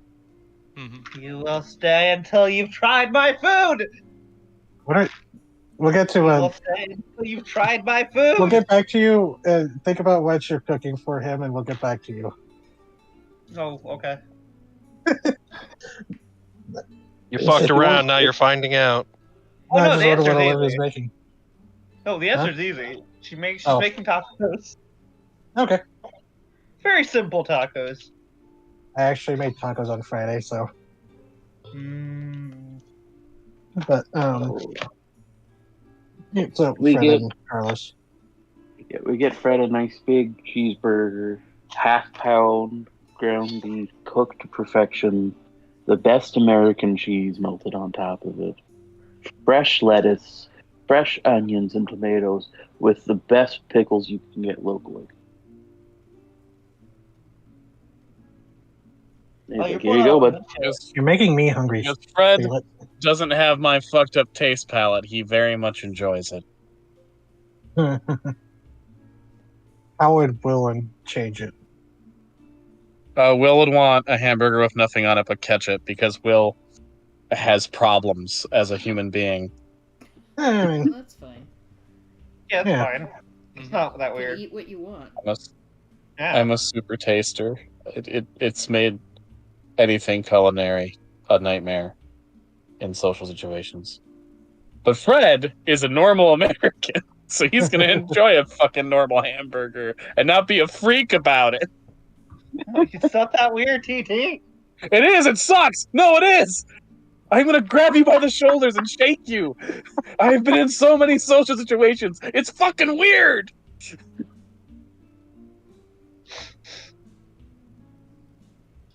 Mhm. You will stay until you've tried my food. We'll get to You will stay until you've tried my food. We'll get back to you. Think about what you're cooking for him, and we'll get back to you. Oh, okay. You fucked around, now you're finding out. Oh, no, just the order what answer's Olivia's easy. making. No, the answer's easy. She's Oh. making tacos. Okay. Very simple tacos. I actually made tacos on Friday, so. Mm. But so We Fred get- and Carlos. We get Fred a nice big cheeseburger, half-pound ground beef, cooked to perfection, the best American cheese melted on top of it, fresh lettuce, fresh onions and tomatoes, with the best pickles you can get locally. He's Oh, like, you're here you go, bud. You're making me hungry. Because Fred Salem. doesn't have my fucked up taste palette. He very much enjoys it. How would Willen change it? Will would want a hamburger with nothing on it but ketchup because Will has problems as a human being. I mean, Well, that's fine. Yeah, it's Yeah. fine. It's not that You weird. eat what you want. Yeah. I'm a super taster. It's made anything culinary a nightmare in social situations. But Fred is a normal American, so he's gonna enjoy a fucking normal hamburger and not be a freak about it. It's not that weird, TT. It is. It sucks. No, it is. I'm gonna grab you by the shoulders and shake you. I've been in so many social situations. It's fucking weird.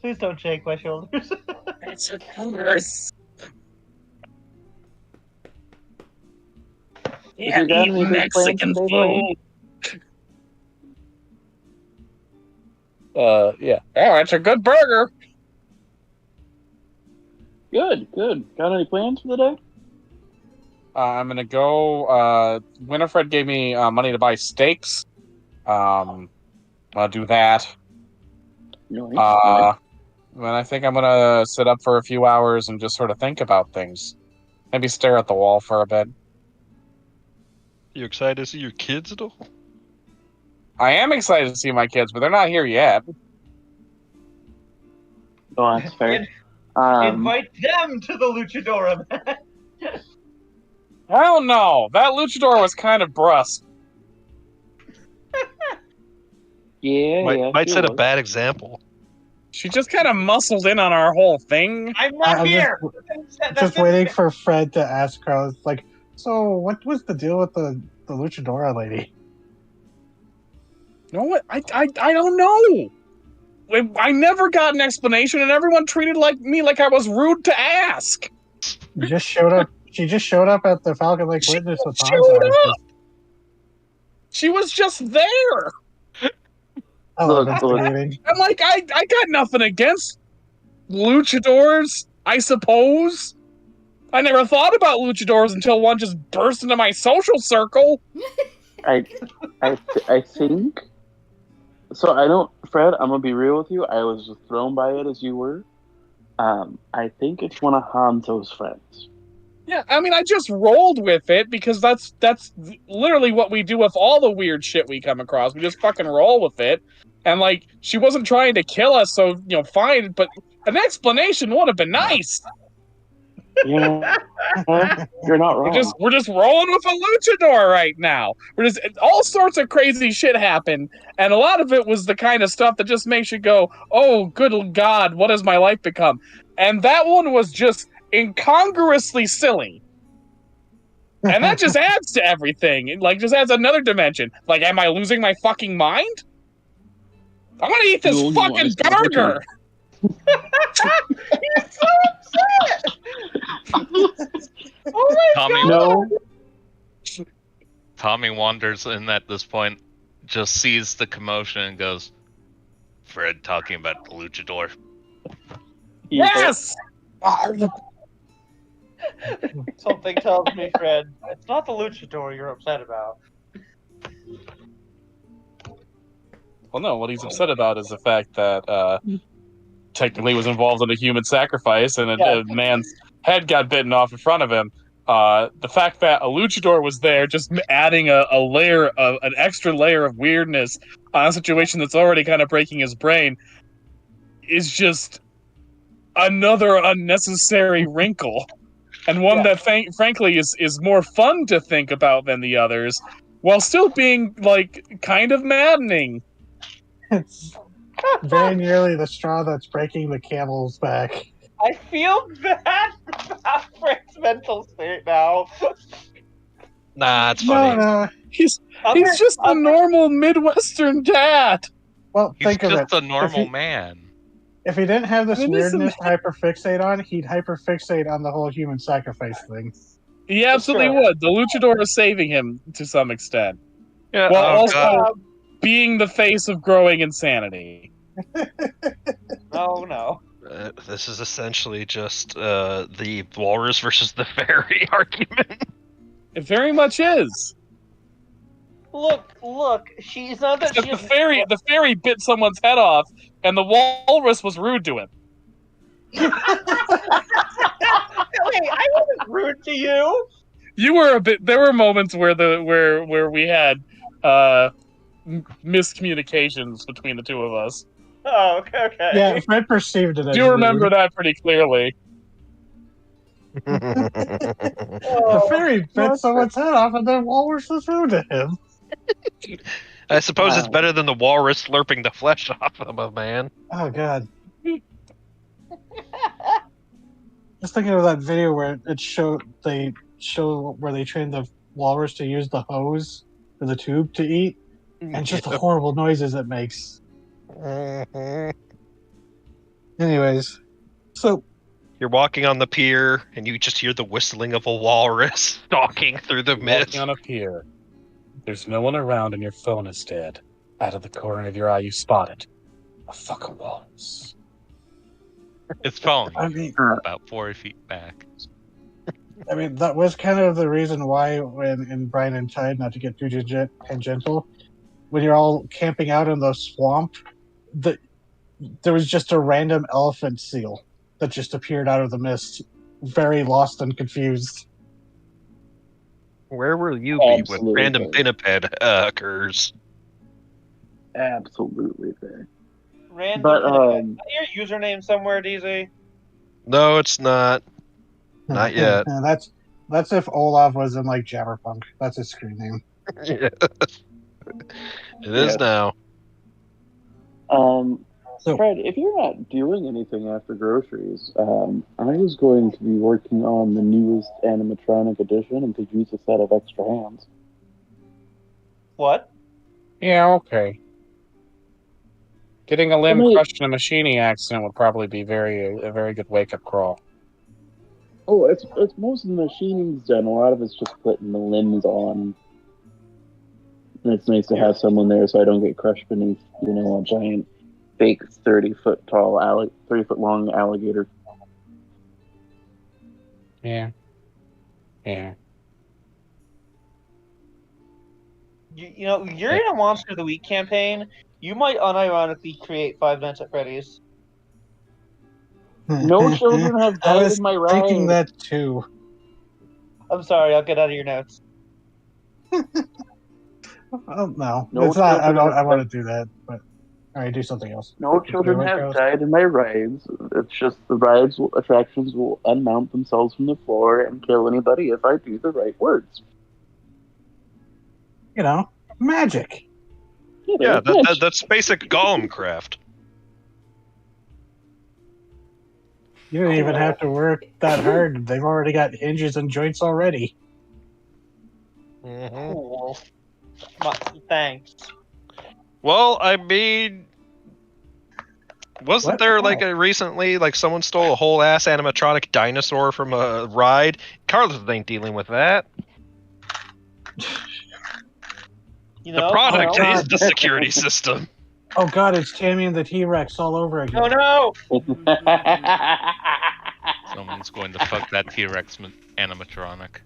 Please don't shake my shoulders. It's a curse. You got any big plans Mexican today, food. Yeah. Oh, it's a good burger. Good. Got any plans for the day? I'm gonna go. Winifred gave me money to buy steaks. I'll do that. Nice. And I think I'm gonna sit up for a few hours and just sort of think about things. Maybe stare at the wall for a bit. You excited to see your kids at all? I am excited to see my kids, but they're not here yet. Oh, that's fair. Invite them to the luchadora match. I don't know. That luchador was kind of brusque. Yeah. Might she set a was. bad example. She just kind of muscled in on our whole thing. I'm not I'm here. just waiting for Fred to ask Carlos, like, so what was the deal with the luchadora lady? You know what? I don't know. I never got an explanation, and everyone treated me like I was rude to ask. She just showed up. She just showed up at the Falcon Lake She Witness with showed Hanzo. up. She was just there. Look. Investigating. I'm like, I got nothing against luchadors, I suppose. I never thought about luchadors until one just burst into my social circle. I think. So I don't, Fred. I'm gonna be real with you. I was as thrown by it as you were. I think it's one of Hanzo's friends. Yeah, I mean, I just rolled with it because that's literally what we do with all the weird shit we come across. We just fucking roll with it. And, like, she wasn't trying to kill us, so, fine, but an explanation would have been nice. Yeah, you're not wrong. We're just rolling with a luchador right now. All sorts of crazy shit happened, and a lot of it was the kind of stuff that just makes you go, oh, good God, what has my life become? And that one was just incongruously silly. And that just adds to everything. It, just adds another dimension. Like, am I losing my fucking mind? I'm gonna eat this No, you fucking wanna stop burger! He's so upset! Oh my Tommy, god! No, Tommy wanders in at this point, just sees the commotion and goes, Fred talking about the luchador. Yes! Something tells me, Fred, it's not the luchador you're upset about. Well, no, what he's upset about is the fact that technically was involved in a human sacrifice and a man's head got bitten off in front of him. The fact that a luchador was there, just adding an extra layer of weirdness on a situation that's already kind of breaking his brain, is just another unnecessary wrinkle. And one that, frankly, is more fun to think about than the others, while still being, kind of maddening. It's very nearly the straw that's breaking the camel's back. I feel bad about Fred's mental state now. Nah, it's funny. No. He's just a normal Midwestern dad. Well, He's think of it. just a normal man. If he didn't have this It weirdness isn't- to hyperfixate on, he'd hyperfixate on the whole human sacrifice thing. He absolutely would. The luchador is saving him to some extent. Yeah, Well, oh, also God. being the face of growing insanity. No. This is essentially just the walrus versus the fairy argument. It very much is. Look, she's not that Except the fairy bit someone's head off, and the walrus was rude to him. Wait, I wasn't rude to you. You were a bit. There were moments where we had miscommunications between the two of us. Oh, okay. Yeah, Fred perceived it as Do remember rude. that pretty clearly. The fairy bit someone's head off, and then walrus was rude to him. I suppose it's better than the walrus slurping the flesh off of a man. Oh god. Just thinking of that video where they show where they train the walrus to use the hose for the tube to eat, And just the horrible noises it makes. Anyways, so You're walking on the pier, and you just hear the whistling of a walrus stalking through the mist. Walking on a pier. There's no one around and your phone is dead. Out of the corner of your eye, you spot it. A fucking walrus. It's following I you mean, about 4 feet back. that was kind of the reason why when in Brian and Tide, not to get too tangential, when you're all camping out in the swamp, there was just a random elephant seal that just appeared out of the mist, very lost and confused. Where will you be when Absolutely. random pinniped occurs? Absolutely fair. Random. But, Is that your username somewhere, DZ? No, it's not. Not yet. That's if Olaf was in like Jabberpunk. That's his screen name. It is now. So- Fred, if you're not doing anything after groceries, I was going to be working on the newest animatronic edition and could use a set of extra hands. What? Yeah, okay. Getting a limb Well, crushed in a machining accident would probably be a very good wake-up call. Oh, it's most of the machining's done. A lot of it's just putting the limbs on. And it's nice to have someone there so I don't get crushed beneath, a giant fake 30-foot tall, 30-foot long alligator. Yeah. Yeah. You're in a Monster of the Week campaign. You might unironically create 5 Nights at Freddy's. No children have I died was in my thinking ride. that too. I'm sorry, I'll get out of your notes. Oh, no, No it's not. I children have want to do that, but all right, do something else. No children Where it have goes. died in my rides. It's just the attractions will unmount themselves from the floor and kill anybody if I do the right words. Magic. Yeah, that's basic golem craft. You don't even have to work that hard. They've already got hinges and joints already. Mm-hmm. Cool. Thanks. Well, I mean, wasn't What? there like recently, like someone stole a whole ass animatronic dinosaur from a ride? Carlos ain't dealing with that. The product God. is the security system. Oh God, it's Tammy and the T-Rex all over again. Oh no! Someone's going to fuck that T-Rex animatronic.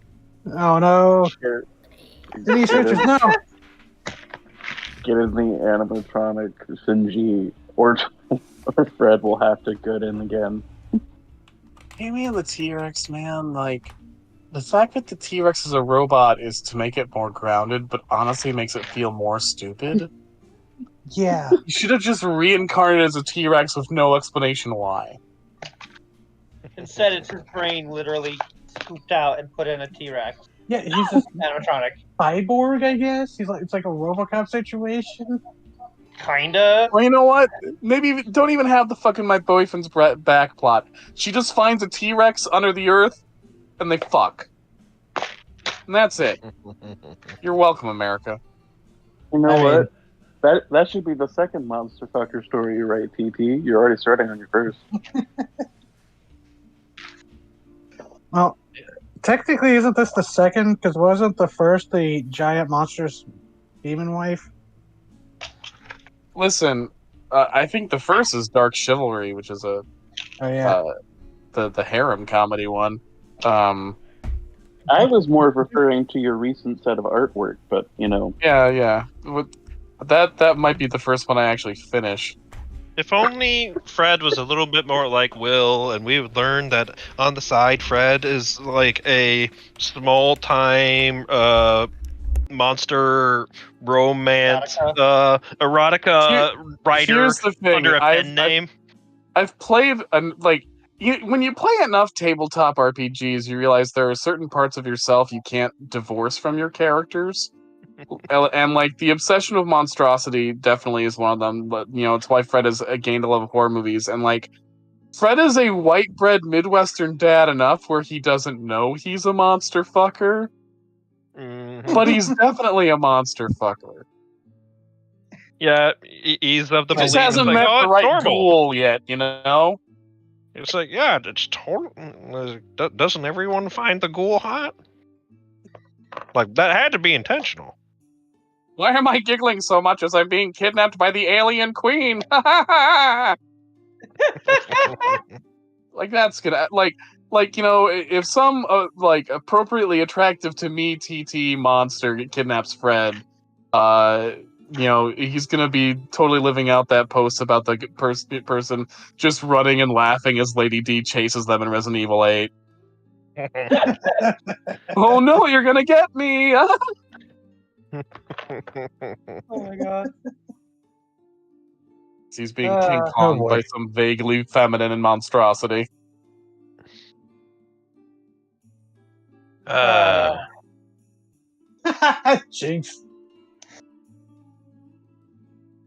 Oh no! Denise Richards, no! Get in the animatronic Shinji, or Fred will have to get in again. Amy and the T-Rex, man, like, the fact that the T-Rex is a robot is to make it more grounded, but honestly makes it feel more stupid. Yeah. You should have just reincarnated as a T-Rex with no explanation why. Instead, it's his brain literally scooped out and put in a T-Rex Yeah, he's a animatronic. cyborg, I guess. It's like a RoboCop situation. Kinda. Well, you know what? Maybe don't even have the fucking my boyfriend's back plot. She just finds a T-Rex under the earth, and they fuck. And that's it. You're welcome, America. You know what? That should be the second monster fucker story you write, TT. You're already starting on your first. Well, technically, isn't this the second? Because wasn't the first the giant monstrous demon wife? Listen, I think the first is Dark Chivalry, which is Oh yeah. the harem comedy one. I was more referring to your recent set of artwork, but Yeah. That might be the first one I actually finish. If only Fred was a little bit more like Will, and we would learn that on the side, Fred is like a small-time monster romance erotica writer Here's the thing. under a pen name. I've played when you play enough tabletop RPGs, you realize there are certain parts of yourself you can't divorce from your characters. And like the obsession with monstrosity definitely is one of them. But it's why Fred has gained a love of horror movies. And like Fred is a white bread Midwestern dad enough where he doesn't know he's a monster fucker. Mhm. But he's definitely a monster fucker. Yeah, he's of the Just belief. hasn't It's like, met oh, the it's right normal. ghoul yet, you know? It's like, yeah, it's total. Doesn't everyone find the ghoul hot? Like, that had to be intentional. Why am I giggling so much as I'm being kidnapped by the alien queen? Like that's gonna like you know, if some like appropriately attractive to me TT monster kidnaps Fred, you know, he's gonna be totally living out that post about the person just running and laughing as Lady D chases them in Resident Evil 8. Oh no, you're gonna get me! Oh my god. He's being King Oh, Kong boy. by some vaguely feminine monstrosity. Jinx.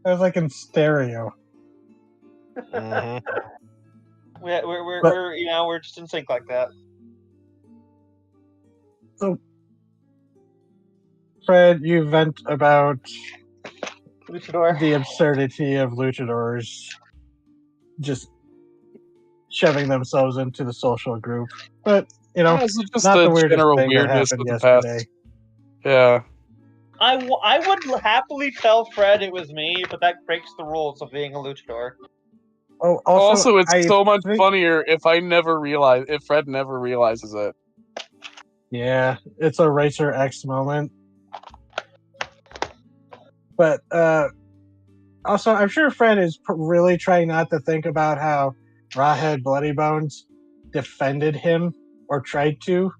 I was like in stereo. Mhm. We're just in sync like that. So, Fred, you vent about Luchador. the absurdity of luchadors just shoving themselves into the social group. But, you know, This is just not the the weirdest general thing that weirdness happened of the yesterday. past. Yeah. I would happily tell Fred it was me, but that breaks the rules of being a luchador. Oh, Also, it's I so much think- funnier if Fred never realizes it. Yeah, it's a Racer X moment. But also, I'm sure Fred is really trying not to think about how Rawhead Bloody Bones defended him, or tried to,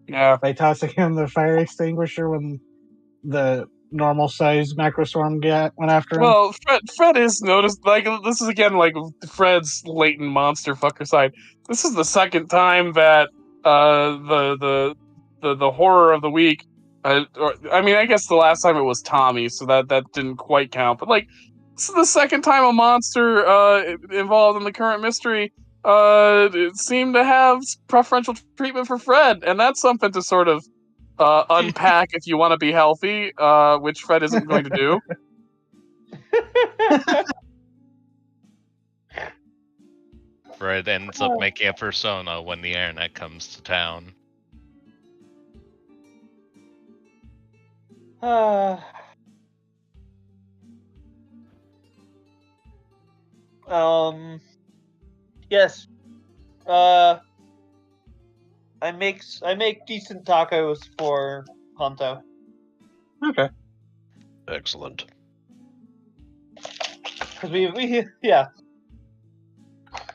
Yeah. by tossing him the fire extinguisher when the normal size Macroswarm went after him. Well, Fred is noticed. Like, this is again like Fred's latent monster fucker side. This is the second time that the horror of the week. I mean, I guess the last time it was Tommy, so that didn't quite count. But like, this is the second time a monster involved in the current mystery it seemed to have preferential treatment for Fred, and that's something to sort of unpack if you want to be healthy, which Fred isn't going to do. Fred ends up making a persona when the internet comes to town. Yes. I make decent tacos for Honto. Okay. Excellent. Because we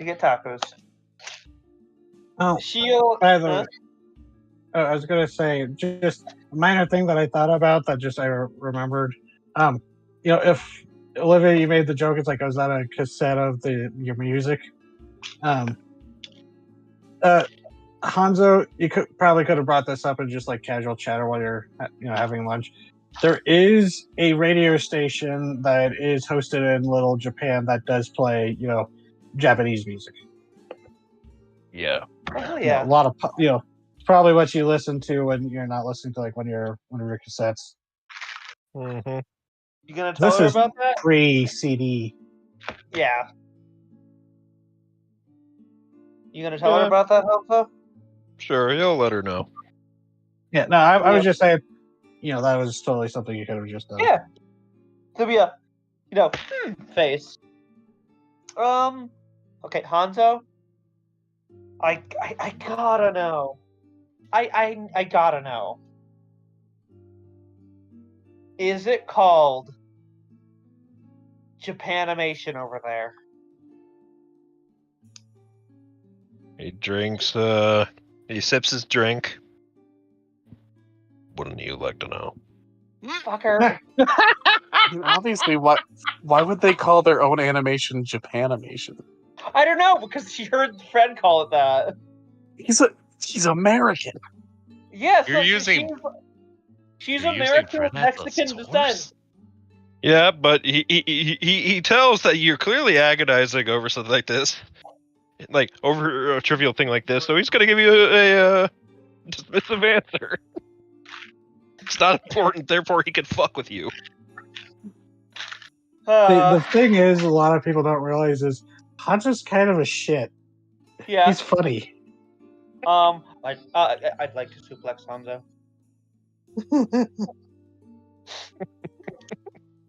get tacos. Oh, Shield. by the way, I was gonna say just a minor thing that I thought about that just I remembered. You know, if Olivia, you made the joke, it's like, was that a cassette of your music? Hanzo, you probably could have brought this up in just like casual chatter while you're having lunch. There is a radio station that is hosted in Little Japan that does play Japanese music. Yeah. Oh A lot of it's probably what you listen to when you're not listening to like one of your cassettes. Mhm. You gonna tell her about that? Pre-CD. Yeah. You gonna tell her about that, Honto? Sure, you'll let her know. Yeah, no, I was just saying, that was totally something you could have just done. Yeah. To be a, face. Okay, Hanzo. I gotta know. I gotta know. Is it called Japanimation over there? He drinks, he sips his drink. Wouldn't you like to know? Fucker. Obviously, why would they call their own animation Japanimation? I don't know, because she heard Fred call it that. He's American. Yes, You're using. She's you're using American Fred with as a Mexican source? descent. Yeah, but he tells that you're clearly agonizing over something like this, like over a trivial thing like this. So he's gonna give you a dismissive answer. It's not important, therefore he can fuck with you. The thing is, a lot of people don't realize is Hanzo's kind of a shit. Yeah. He's funny. I'd like to suplex Hanzo.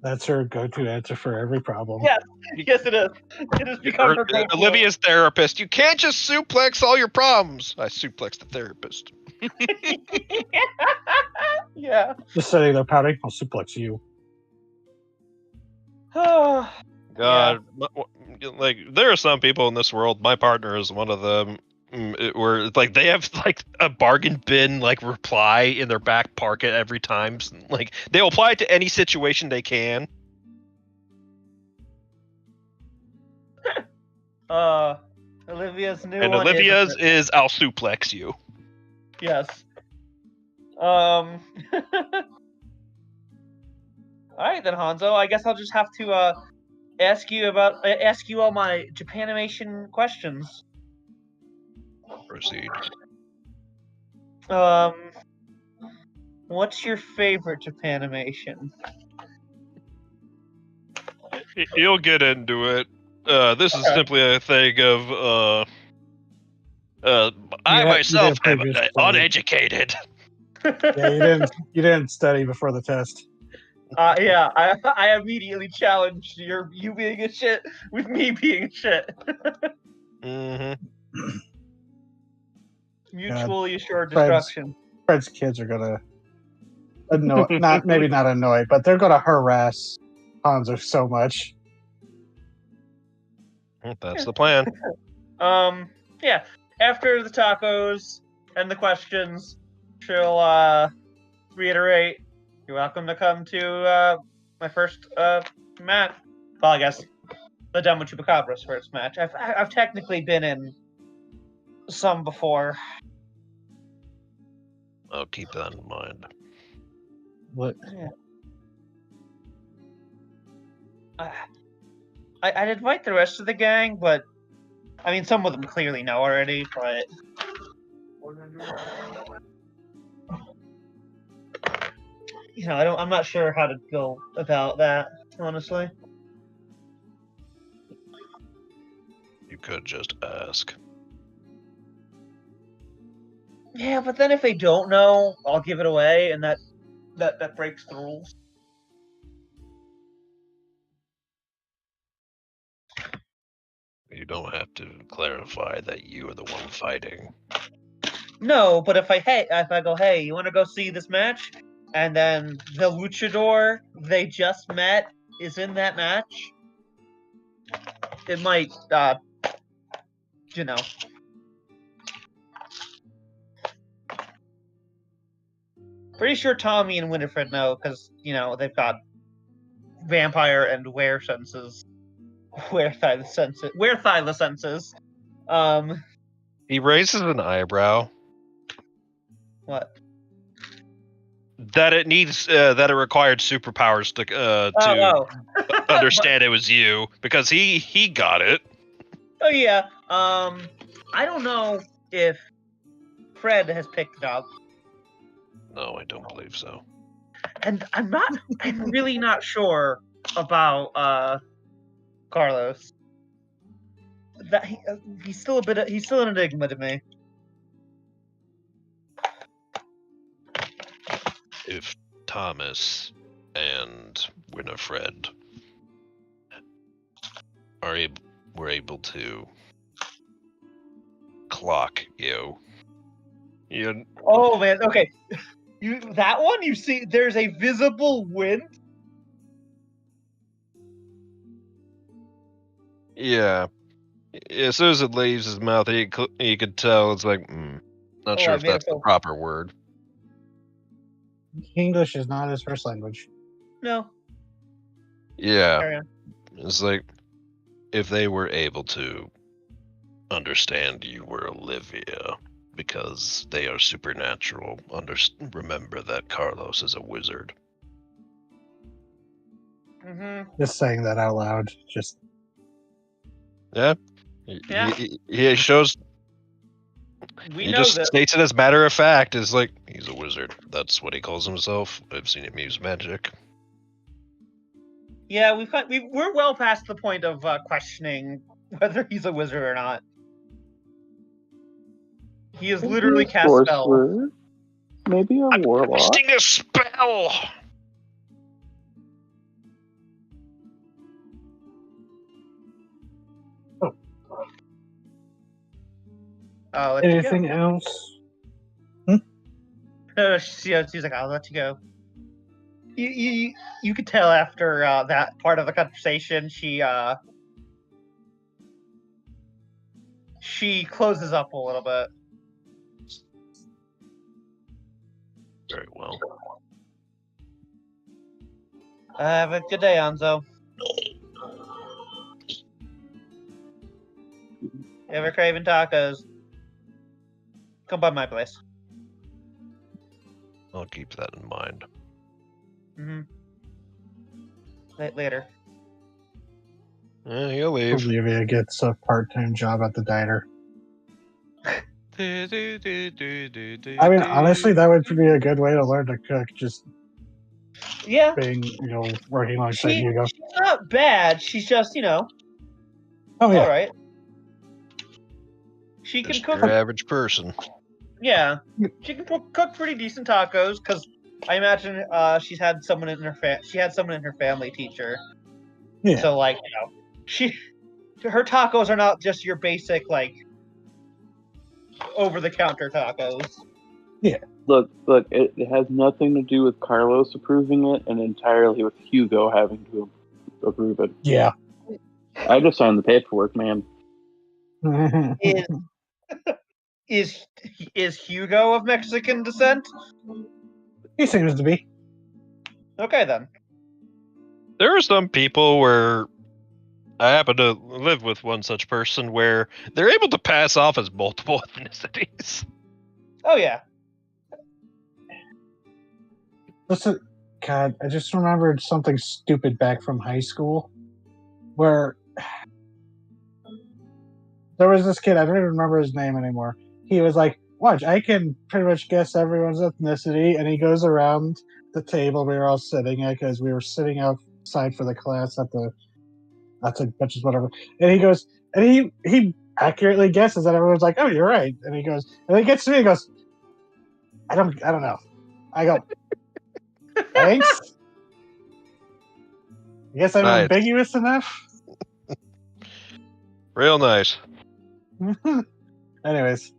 That's her go-to answer for every problem. Yeah. Yes, it is. It has become her go-to. Olivia's therapist. You can't just suplex all your problems. I suplex the therapist. Yeah. Just sitting there pouting, I'll suplex you. God, like there are some people in this world. My partner is one of them. Where like they have like a bargain bin like reply in their back pocket every time. Like they'll apply it to any situation they can. Olivia's new And one. Olivia's is I'll suplex you. Yes. All right then, Hanzo. I guess I'll just have to ask you all my Japanimation questions. Proceed. What's your favorite Japanimation? You'll get into it. This is simply a thing of I myself am uneducated. Yeah, you didn't study before the test. Yeah, I immediately challenged you being a shit with me being a shit. Mm-hmm. Mutually assured destruction. Fred's kids are gonna annoy, not annoy, but they're gonna harass Hanzo so much. That's the plan. Yeah. After the tacos and the questions, she'll reiterate, "You're welcome to come to my first match." Well, I guess the Demo Chupacabra's first match. I've technically been in some before. I'll keep that in mind. What? Yeah. I'd invite the rest of the gang, but I mean, some of them clearly know already. But you know, I'm not sure how to go about that, honestly. You could just ask. Yeah, but then if they don't know, I'll give it away, and that breaks the rules. You don't have to clarify that you are the one fighting. No, but if I go, hey, you want to go see this match, and then the luchador they just met is in that match, it might, you know. Pretty sure Tommy and Winifred know, because, you know, they've got vampire and were senses. Were-thylus senses. He raises an eyebrow. What? That it needs that it required superpowers to understand it was you, because he got it. Oh yeah. I don't know if Fred has picked it up. No, I don't believe so. And I'm really not sure about Carlos. That he's still an enigma to me. If Thomas and Winifred were able to clock you. Oh man, okay. That one you see there's a visible wind. Yeah. As soon as it leaves his mouth, he could tell. It's like, not sure if that's the proper word. English is not his first language. No. Yeah. It's like, if they were able to understand you were Olivia, because they are supernatural, remember that Carlos is a wizard. Mm-hmm. Just saying that out loud. Just. Yeah. He shows. He just states it as matter of fact. Is like he's a wizard. That's what he calls himself. I've seen him use magic. Yeah, we're well past the point of questioning whether he's a wizard or not. He has literally Maybe a cast spells. sorcerer. Maybe a warlock. Casting a spell. I'll let you Anything else? go. She's like, I'll let you go. You could tell after that part of the conversation, she closes up a little bit. Very well. Have a good day, Anzo. Ever craving tacos? Come by my place. I'll keep that in mind. Mm-hmm. Later. He'll leave. Olivia gets a part-time job at the diner. I mean, honestly, that would be a good way to learn to cook. Just Yeah. being, working alongside Hugo. She's not bad. She's just, Oh yeah. all right. She can Just cook. your average person. Yeah, she can cook pretty decent tacos. Because I imagine she had someone in her family teach her. Yeah. So her tacos are not just your basic over-the-counter tacos. Yeah. Look, it has nothing to do with Carlos approving it and entirely with Hugo having to approve it. Yeah. I just signed the paperwork, man. Is Hugo of Mexican descent? He seems to be. Okay then. There are some people where I happen to live with one such person where they're able to pass off as multiple ethnicities. Oh yeah. Listen, God, I just remembered something stupid back from high school, where there was this kid. I don't even remember his name anymore. He was like, "Watch, I can pretty much guess everyone's ethnicity," and he goes around the table we were all sitting at because we were sitting outside for the class at the benches, whatever. And he goes, and he accurately guesses, and everyone's like, "Oh, you're right." And he goes, and he gets to me and goes, I don't know. I go, thanks. I guess I'm Nice. ambiguous enough. Real nice. Anyways,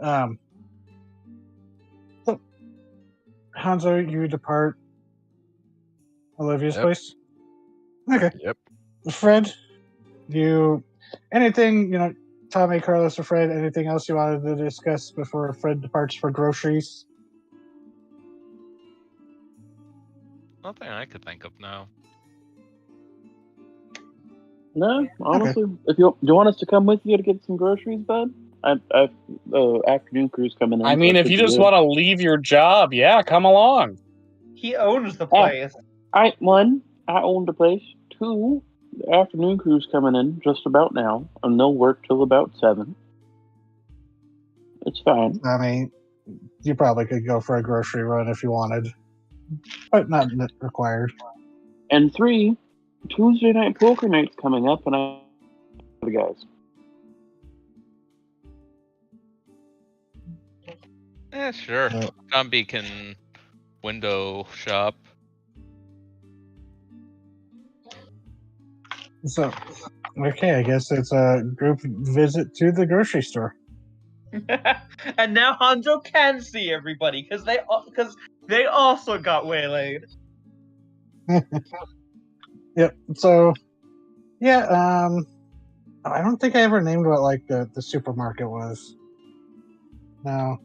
so Hanzo, you depart Olivia's Yep. place. Okay. Yep. Fred, anything, Tommy, Carlos, or Fred, anything else you wanted to discuss before Fred departs for groceries? Nothing I could think of now. No, honestly, if you want us to come with you to get some groceries, bud, afternoon crew's coming in. I mean, so if it you should be just good. want to leave your job, yeah, come along. He owns the place. I own the place. 2, the afternoon crew's coming in just about now, and they'll work till about 7. It's fine. I mean, you probably could go for a grocery run if you wanted, but not required. And 3, Tuesday night poker night's coming up, and I the guys. Yeah, sure. Yeah. Zombie can window shop. So, okay, I guess it's a group visit to the grocery store. And now Hanzo can see everybody because they also got waylaid. Yep. So, yeah. I don't think I ever named what the supermarket was. No.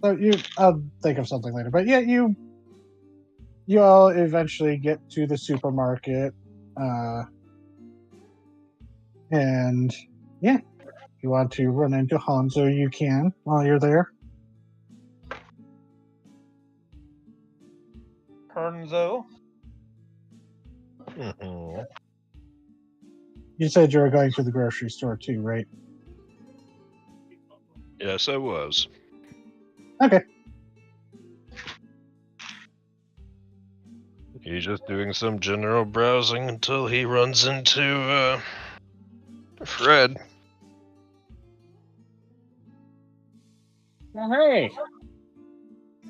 So I'll think of something later. But yeah, you all eventually get to the supermarket, and yeah, if you want to run into Hanzo, you can while you're there. Hanzo. Mm-hmm. You said you were going to the grocery store too, right? Yes, I was. He's just doing some general browsing until he runs into Fred. Oh, hey,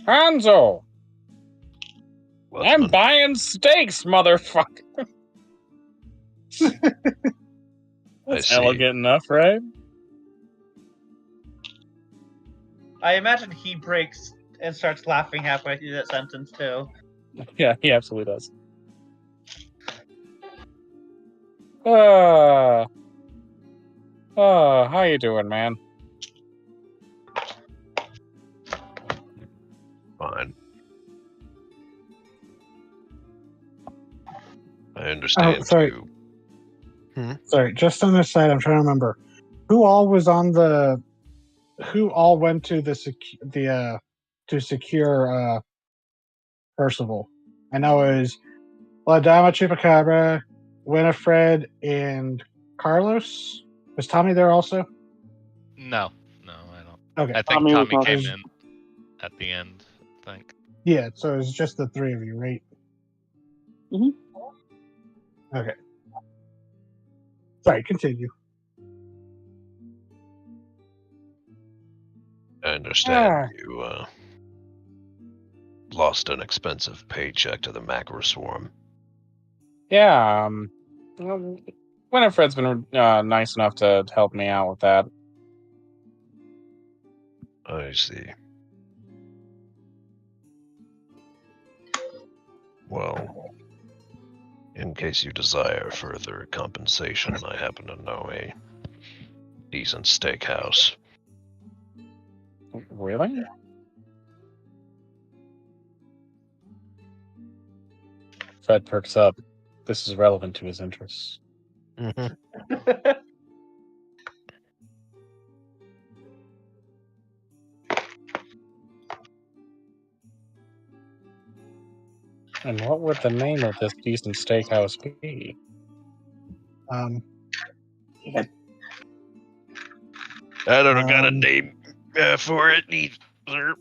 Hanzo, I'm What's buying steaks, motherfucker. That's see. elegant enough, right? I imagine he breaks and starts laughing halfway through that sentence too. Yeah, he absolutely does. How you doing, man? Fine. I understand sorry. you. Sorry, just on this side, I'm trying to remember who all went to to secure Percival. I know it was La Dama Chupacabra, Winifred, and Carlos. Was Tommy there also? No, I don't. Okay. I think Tommy was Tommy not came there. in at the end. I think. Yeah, so it's just the three of you, right? Mhm. Okay. Sorry, continue. I understand you lost an expensive paycheck to the macro swarm. Yeah, Winifred's been nice enough to help me out with that. I see. Well, in case you desire further compensation, I happen to know a decent steakhouse. Really? Fred perks up. This is relevant to his interests. Mm-hmm. And what would the name of this decent steakhouse be? Um, I don't got a Um, name for it either,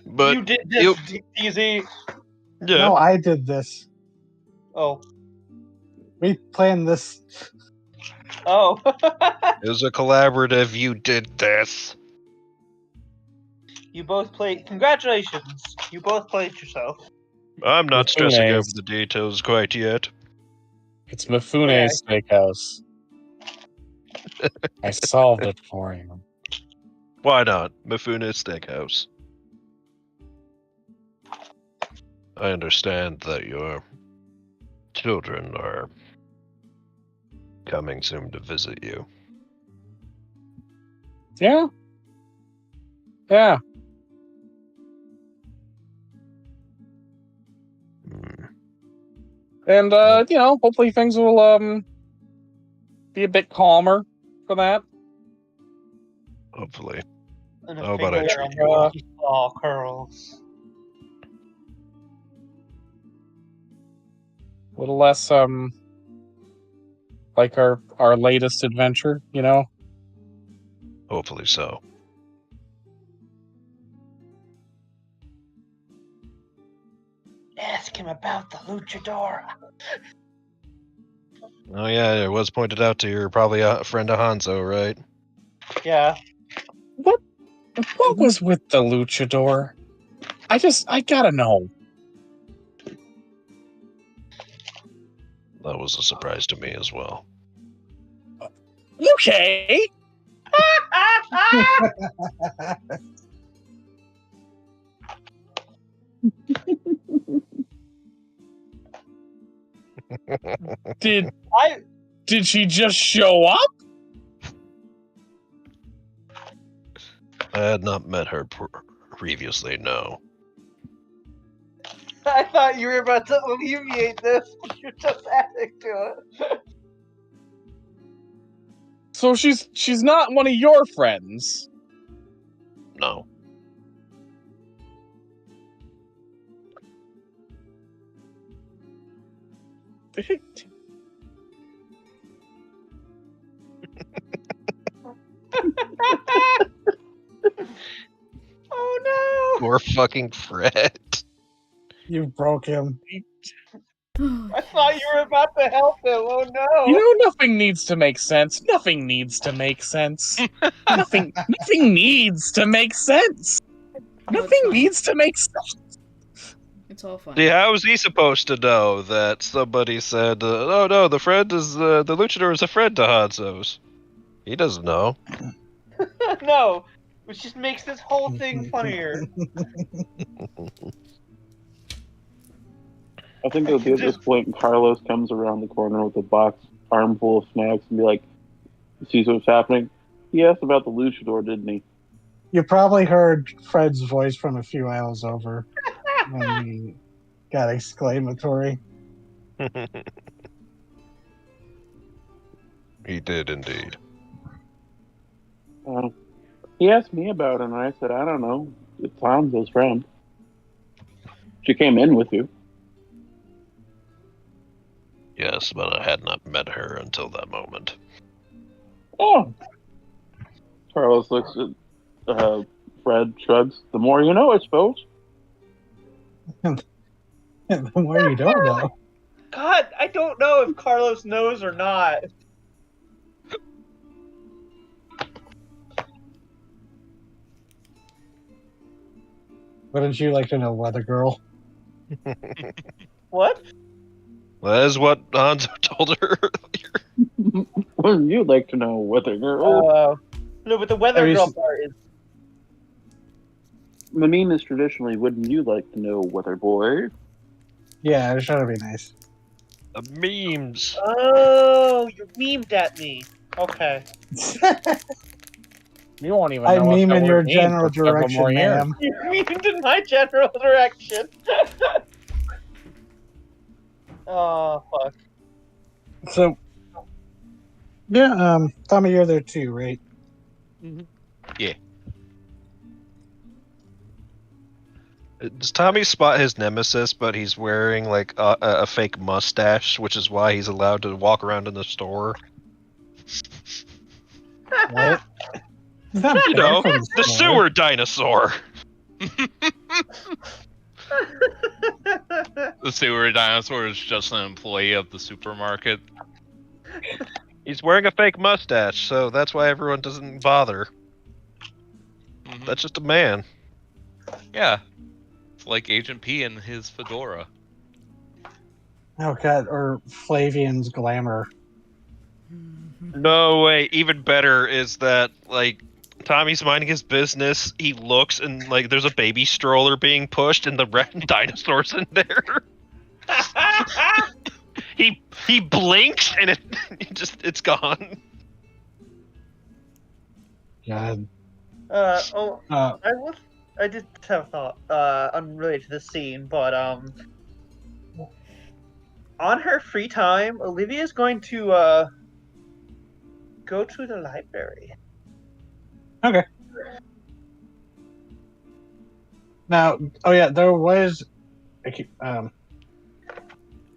but you did this, DZ. yeah, No, I did this. Oh. We planned this. Oh. it was a collaborative. You did this. You both played. Congratulations. You both played yourself. I'm not stressing over Mifune's. the details quite yet. It's Mifune's steakhouse. I solved it for you. Why not? Mifune Steakhouse. I understand that your children are coming soon to visit you. Yeah. Yeah. Hmm. And hopefully things will be a bit calmer for that. Hopefully. And How about I finger treat on you well? the claw curls. A little less like our latest adventure, you know? Hopefully so. Ask him about the luchador. Oh yeah, it was pointed out to you. You're probably a friend of Hanzo, right? Yeah. What was with the luchador? I gotta know. That was a surprise to me as well. Okay. Did she just show up? I had not met her previously, no. I thought you were about to alleviate this, but you're just adding to it. So she's not one of your friends. No. Oh no! Poor fucking Fred. You broke him. I thought you were about to help him. Oh no! You know, nothing needs to make sense. Nothing needs to make sense. Nothing needs to make sense. No, Nothing it's fine. needs to make sense. It's all fine. See, how is he supposed to know that somebody said, "Oh no, the friend is the luchador is a friend to Hanzo's"? He doesn't know. No, which just makes this whole thing funnier. I think it'll be at this point Carlos comes around the corner with a box armful of snacks and be like, sees what's happening. He asked about the luchador, didn't he? You probably heard Fred's voice from a few aisles over when he got exclamatory. He did indeed. He asked me about it, and I said, I don't know. It's Hanzo's friend. She came in with you. Yes, but I had not met her until that moment. Oh. Carlos looks at Fred, shrugs. The more you know, I suppose. The more you don't know. God, I don't know if Carlos knows or not. Wouldn't you like to know, Weather Girl? What? That is what Hanzo told her earlier. Wouldn't you like to know, Weather Girl? No, but the weather Have you girl seen- part is. The meme is traditionally, wouldn't you like to know, Weather Boy? Yeah, I was trying to be nice. The memes. Oh, you memed at me. Okay. You won't even I know what meme that in your word means general for several direction, more years. ma'am. You memed in my general direction. Oh, fuck. So, yeah, Tommy, you're there too, right? Does Tommy spot his nemesis, but he's wearing like a fake mustache, which is why he's allowed to walk around in the store? What? He's not You banned know, from the store. sewer dinosaur. The sewer dinosaur is just an employee of the supermarket. He's wearing a fake mustache, so that's why everyone doesn't bother. Mhm. That's just a man. Yeah. It's like Agent P and his fedora. Oh god, or Flavian's glamour. No way. Even better is that like Tommy's minding his business. He looks and like there's a baby stroller being pushed, and the red dinosaur's in there. He blinks and it's gone. God. I did have a thought, unrelated to this scene, but on her free time, Olivia's going to go to the library. Okay. Now, oh yeah, there was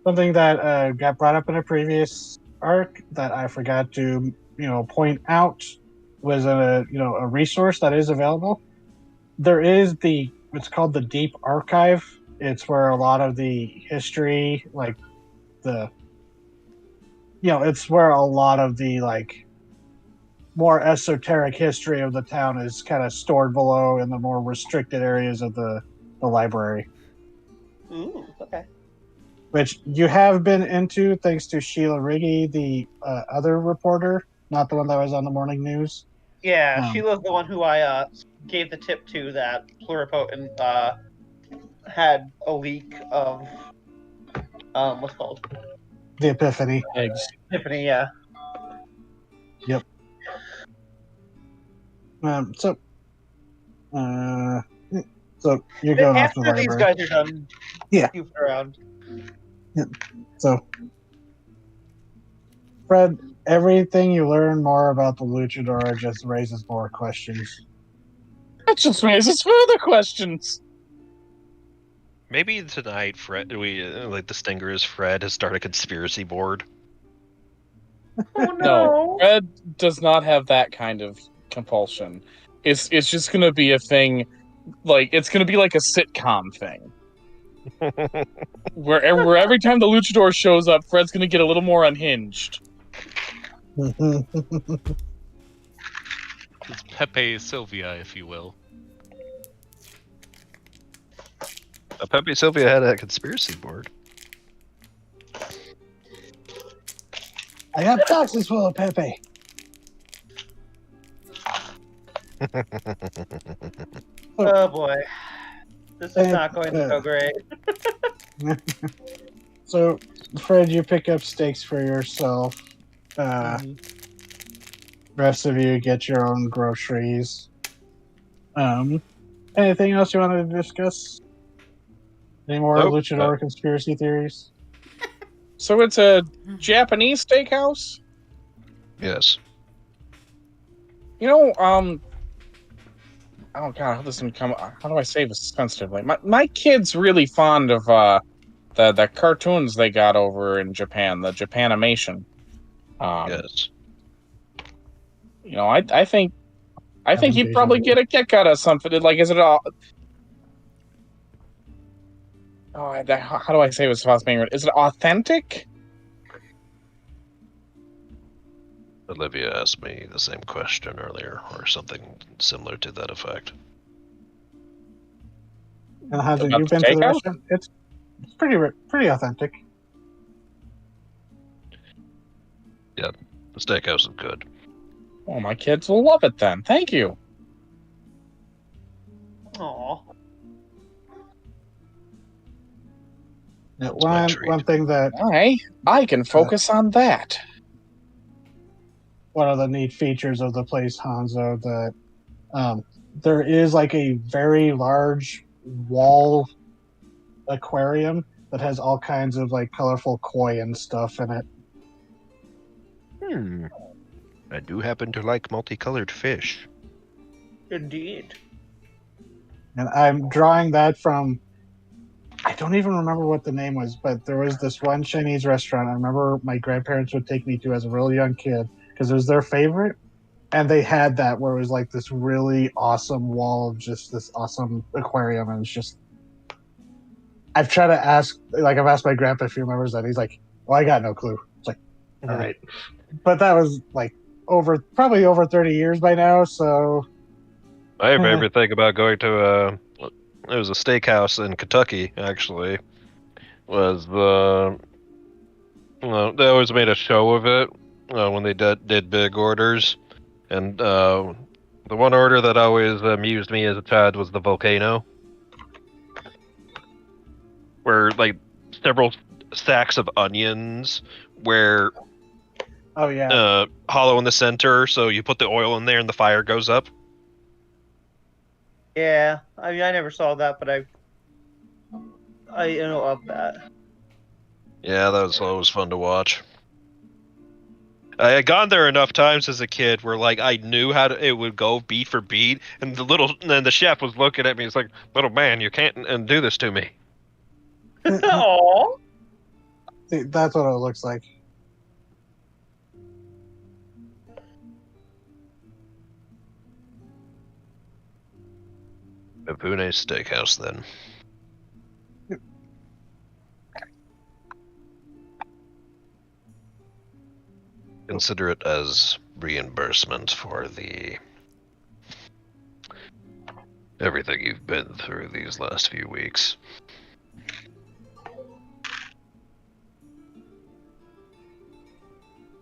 something that got brought up in a previous arc that I forgot to, point out was a resource that is available. There is it's called the Deep Archive. It's where a lot of the history, like it's where a lot of the more esoteric history of the town is kind of stored below in the more restricted areas of the library. Ooh, okay. Which you have been into thanks to Sheila Riggy, the other reporter, not the one that was on the morning news. Yeah, Sheila's the one who I gave the tip to that Pluripotent had a leak of what's it called? The Epiphany. Eggs. Epiphany, yeah. Yep. So you're going off to the After these library. guys are done, Yeah. goofing around. So, Fred, everything you learn more about the Luchador just raises more questions. That just raises further questions. Maybe tonight, Fred, the stinger is Fred has started a conspiracy board. Oh No, Fred does not have that kind of compulsion. It's just gonna be a thing, it's gonna be like a sitcom thing. Where every time the luchador shows up, Fred's gonna get a little more unhinged. It's Pepe Sylvia, if you will. Pepe Sylvia had a conspiracy board. I have boxes full of Pepe. Oh boy, this is And, not going to go great. So, Fred, you pick up steaks for yourself. Rest of you get your own groceries. Anything else you wanted to discuss? Any more Nope. luchador conspiracy theories? So it's a Japanese steakhouse? Yes. You know, oh god, how this can come? How do I say this sensitively? My kid's really fond of the cartoons they got over in Japan, the Japanimation. Yes. You know, I think he'd probably get a kick out of something. Like, is it all? Oh, how do I say this without being? Is it authentic? Olivia asked me the same question earlier, or something similar to that effect. And have About you the been to the steakhouse? restaurant? It's pretty authentic. Yeah, the steakhouse is good. Oh, my kids will love it then. Thank you. Aw. Yeah, my treat. one thing that I can focus on that. one of the neat features of the place, Hanzo, that there is like a very large wall aquarium that has all kinds of like colorful koi and stuff in it. I do happen to like multicolored fish. Indeed. And I'm drawing that from, I don't even remember what the name was, but there was this one Chinese restaurant I remember my grandparents would take me to as a really young kid because it was their favorite. And they had that where it was like this really awesome wall of just this awesome aquarium. And it's just, I've tried to ask, like, I've asked my grandpa if he remembers that. He's like, well, I got no clue. It's like, all right. But that was like probably over 30 years by now. So My favorite thing about going to it was a steakhouse in Kentucky, actually, was they always made a show of it when they did big orders. And the one order that always amused me as a child was the volcano, where like several sacks of onions were hollow in the center, so you put the oil in there and the fire goes up. Yeah, I mean, I never saw that, but I know of that. Yeah, that was always fun to watch. I had gone there enough times as a kid where, like, I knew how it would go beat for beat, and the chef was looking at me. He's like, "Little man, you can't do this to me." Aww. that's what it looks like. Mifune Steakhouse, then. Consider it as reimbursement for everything you've been through these last few weeks.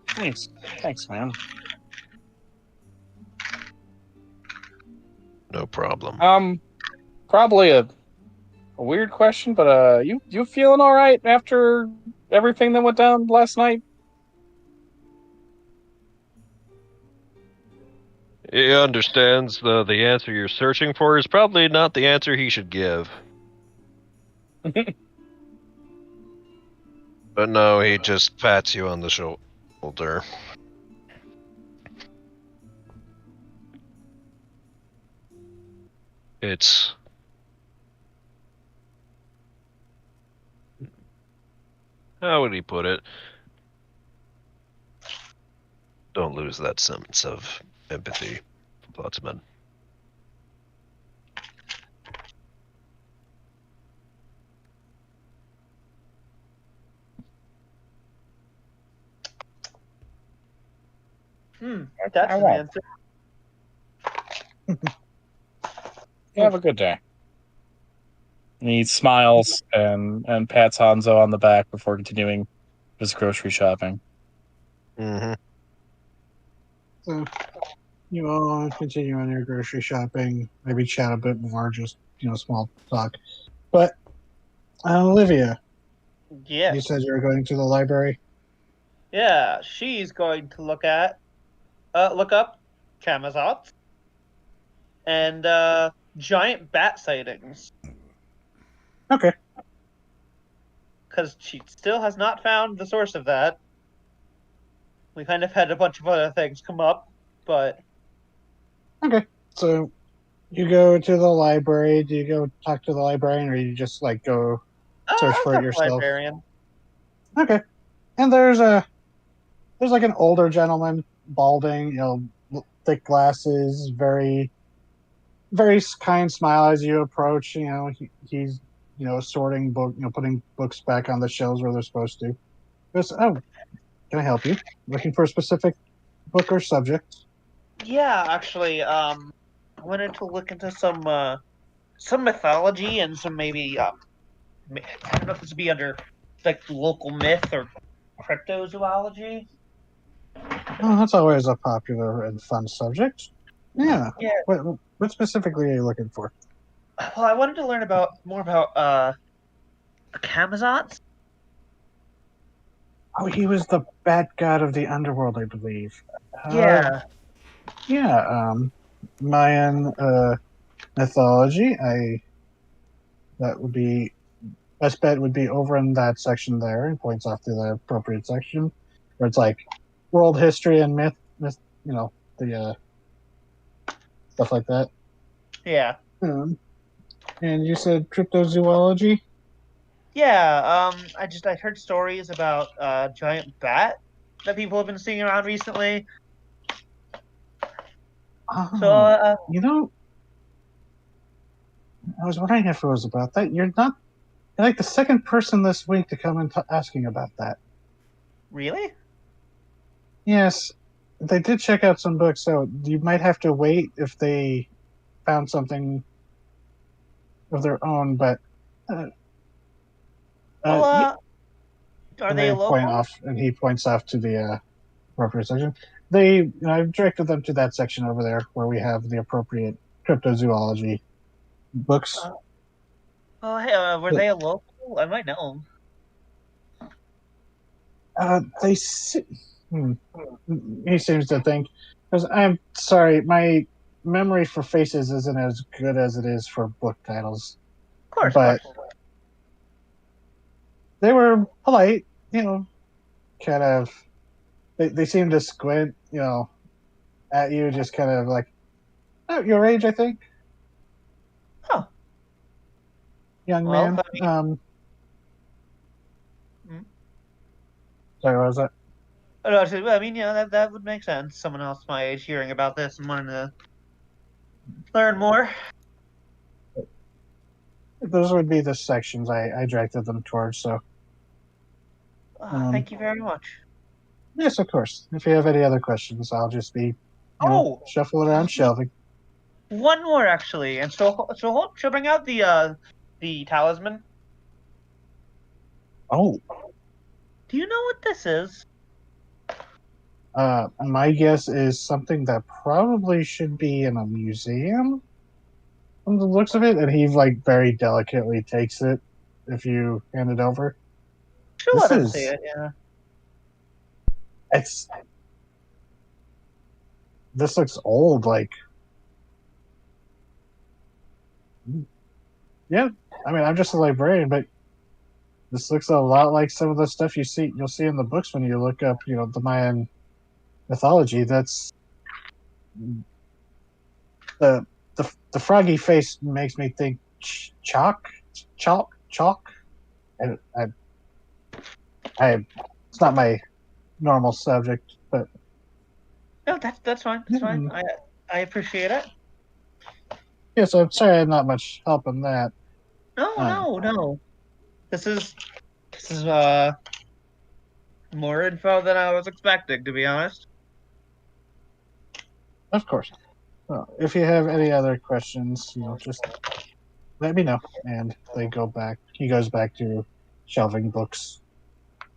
Thanks, man. No problem. Probably a weird question, but you feeling all right after everything that went down last night? He understands the answer you're searching for is probably not the answer he should give. But no, he just pats you on the shoulder. It's... How would he put it? Don't lose that sense of empathy, Plotsman. That's I an won't. answer. You have a good day. And he smiles and pats Hanzo on the back before continuing his grocery shopping. Mm-hmm. So you all continue on your grocery shopping, maybe chat a bit more, just small talk. But Olivia, Yes. you said you were going to the library. Yeah, she's going to look up Camazotz and giant bat sightings Okay. because she still has not found the source of that. We kind of had a bunch of other things come up, but Okay. So you go to the library. Do you go talk to the librarian, or you just like go search I'll for it talk to the yourself? librarian. Okay. And there's like an older gentleman, balding, thick glasses, very very kind smile as you approach. He's sorting putting books back on the shelves where they're supposed to. Goes, oh, can I help you? Looking for a specific book or subject? Yeah, actually, I wanted to look into some mythology and some maybe I don't know if this would be under like local myth or cryptozoology. Oh, that's always a popular and fun subject. Yeah. Yeah. What specifically are you looking for? Well, I wanted to learn more about Camazotz. Oh, he was the bad god of the underworld, I believe. Yeah. Yeah. Mayan mythology. That would be best bet would be over in that section there, and points off to the appropriate section where it's like world history and myth, the stuff like that. Yeah. And you said cryptozoology? Yeah. I heard stories about giant bat that people have been seeing around recently. So Oh, I was wondering if it was about that. You're like the second person this week to come and asking about that. really? Yes, they did check out some books, so you might have to wait if they found something of their own. But Well, yeah, are and they they a point local? off, and he points off to the appropriate section. I've directed them to that section over there where we have the appropriate cryptozoology books. Oh, hey, were they a local? I might know 'em. They. He seems to think, because I'm sorry, my memory for faces isn't as good as it is for book titles. Of course, of But course. they were polite, kind of. They seemed to squint, at you, just kind of like, oh, your age, I think, Huh. young Well, man. I mean, Sorry, what was that? I mean, yeah, that would make sense. Someone else my age hearing about this and wanting to learn more. Those would be the sections I directed them towards. So, Thank you very much. yes, of course. If you have any other questions, I'll just be, Oh, shuffle around shelving. one more actually, and she'll bring out the talisman. Oh, Do you know what this is? my guess is something that probably should be in a museum from the looks of it, and he like very delicately takes it if you hand it over. She'll This let him see is it. Yeah. it's this looks old, like yeah. I mean, I'm just a librarian, but this looks a lot like some of the stuff you'll see in the books when you look up, the Mayan mythology. That's the the froggy face makes me think chalk, and I it's not my normal subject, but No, that's fine. That's fine. I appreciate it. yeah. So I'm sorry I'm not much help in that. No. This is more info than I was expecting, to be honest. Of course. Well, if you have any other questions, just let me know. And they go back. He goes back to shelving books.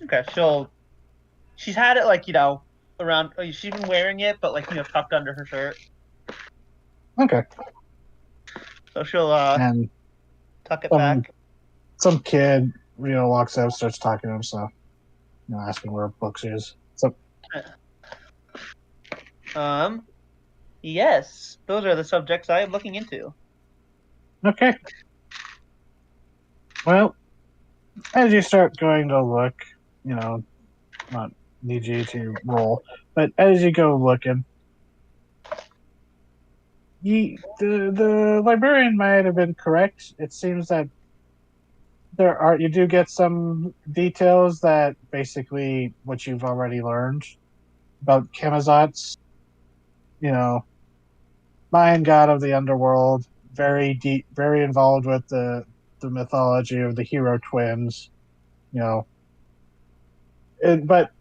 Okay, she's had it around. She's been wearing it, but tucked under her shirt. Okay. So she'll And tuck it some back. some kid, walks up, starts talking to him, so asking where books is. So Yes, those are the subjects I am looking into. okay. Well, as you start going to look, not need you to roll, but as you go looking, the librarian might have been correct. It seems that you do get some details that basically what you've already learned about Kamazots, Mayan god of the underworld, very deep, very involved with the mythology of the hero twins, but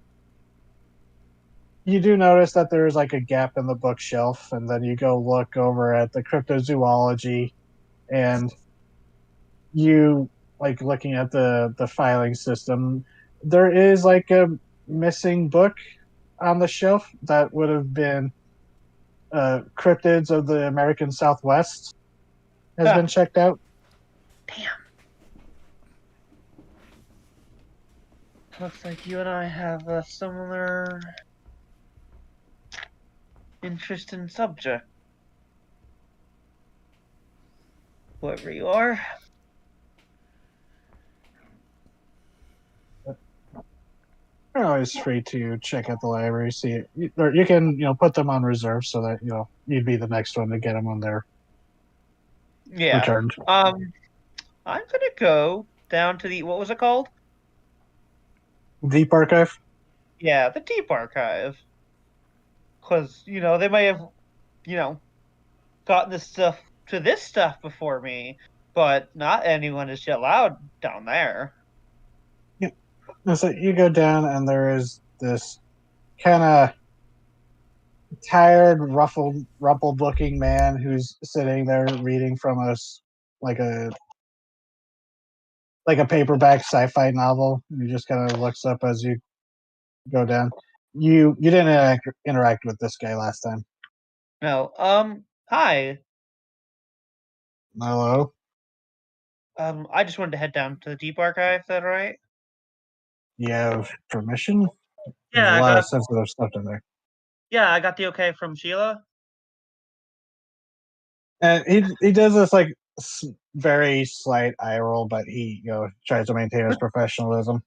you do notice that there's like a gap in the bookshelf, and then you go look over at the cryptozoology, and you like looking at the filing system. There is like a missing book on the shelf that would have been cryptids of the American Southwest has been checked out. Damn. Looks like you and I have a similar interest in subject. Whoever you are. You're always free to check out the library, see it, or you can put them on reserve so that you'd be the next one to get them when they're Yeah. returned. I'm gonna go down to the what was it called? Deep Archive. Yeah, the Deep Archive. Because they might have gotten this stuff before me, but not anyone is allowed down there. Yep. So you go down, and there is this kind of tired, rumpled-looking man who's sitting there reading from like a like a paperback sci-fi novel. And he just kind of looks up as you go down. You didn't interact with this guy last time. No. Hi. Hello. I just wanted to head down to the Deep Archive. Is that right? You have permission? There's Yeah, a I lot got. of sensitive stuff in there. Yeah, I got the okay from Sheila. And he does this like very slight eye roll, but he tries to maintain his professionalism.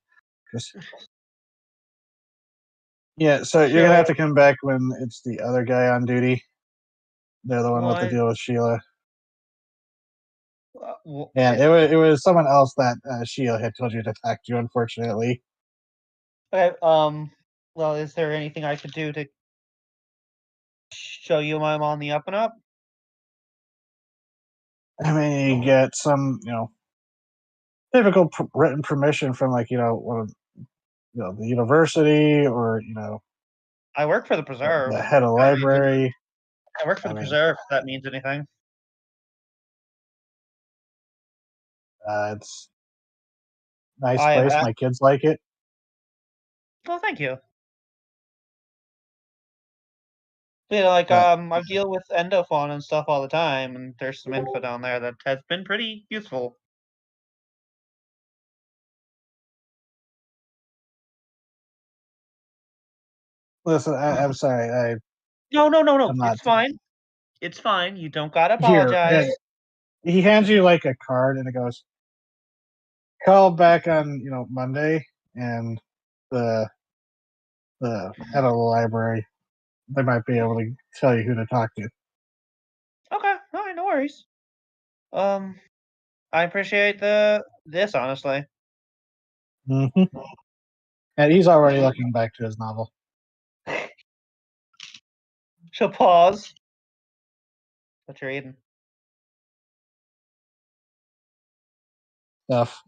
Yeah, so you're gonna have to come back when it's the other guy on duty. They're the one with the deal with Sheila. And it was someone else that Sheila had told you to talk to, unfortunately. Okay. Well, is there anything I could do to show you I'm on the up and up? I mean, you get some, typical written permission from like one of the university or I work for the preserve. the head of the library. I work for the preserve. If that means anything. It's a nice place. My kids like it. Well, thank you. I deal with endofawn and stuff all the time, and there's some info down there that has been pretty useful. Listen, I'm sorry. No. I'm not It's fine. It's fine. You don't gotta here. apologize. He hands you like a card, and it goes, "Call back on Monday, and the head of the library. They might be able to tell you who to talk to." Okay, all right, no worries. I appreciate this honestly. Mm-hmm. And he's already looking back to his novel. She'll pause. What you're reading? Stuff.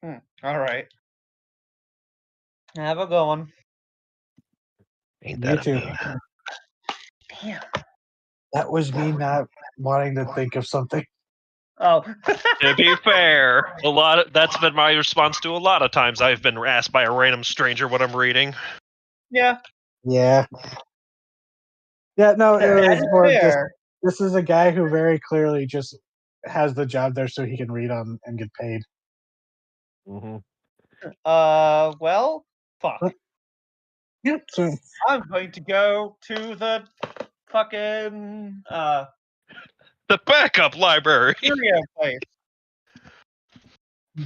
All right. Have a good one. Ain't You that too. a mood? Damn. That was me not wanting to think of something. Oh. To be fair, that's been my response to a lot of times I've been asked by a random stranger what I'm reading. Yeah. Yeah. Yeah, no, it That was is more just fair. this is a guy who very clearly just has the job there so he can read on and get paid. Mm-hmm. Well, fuck. What? Yeah, so I'm going to go to the fucking The backup library. curio place.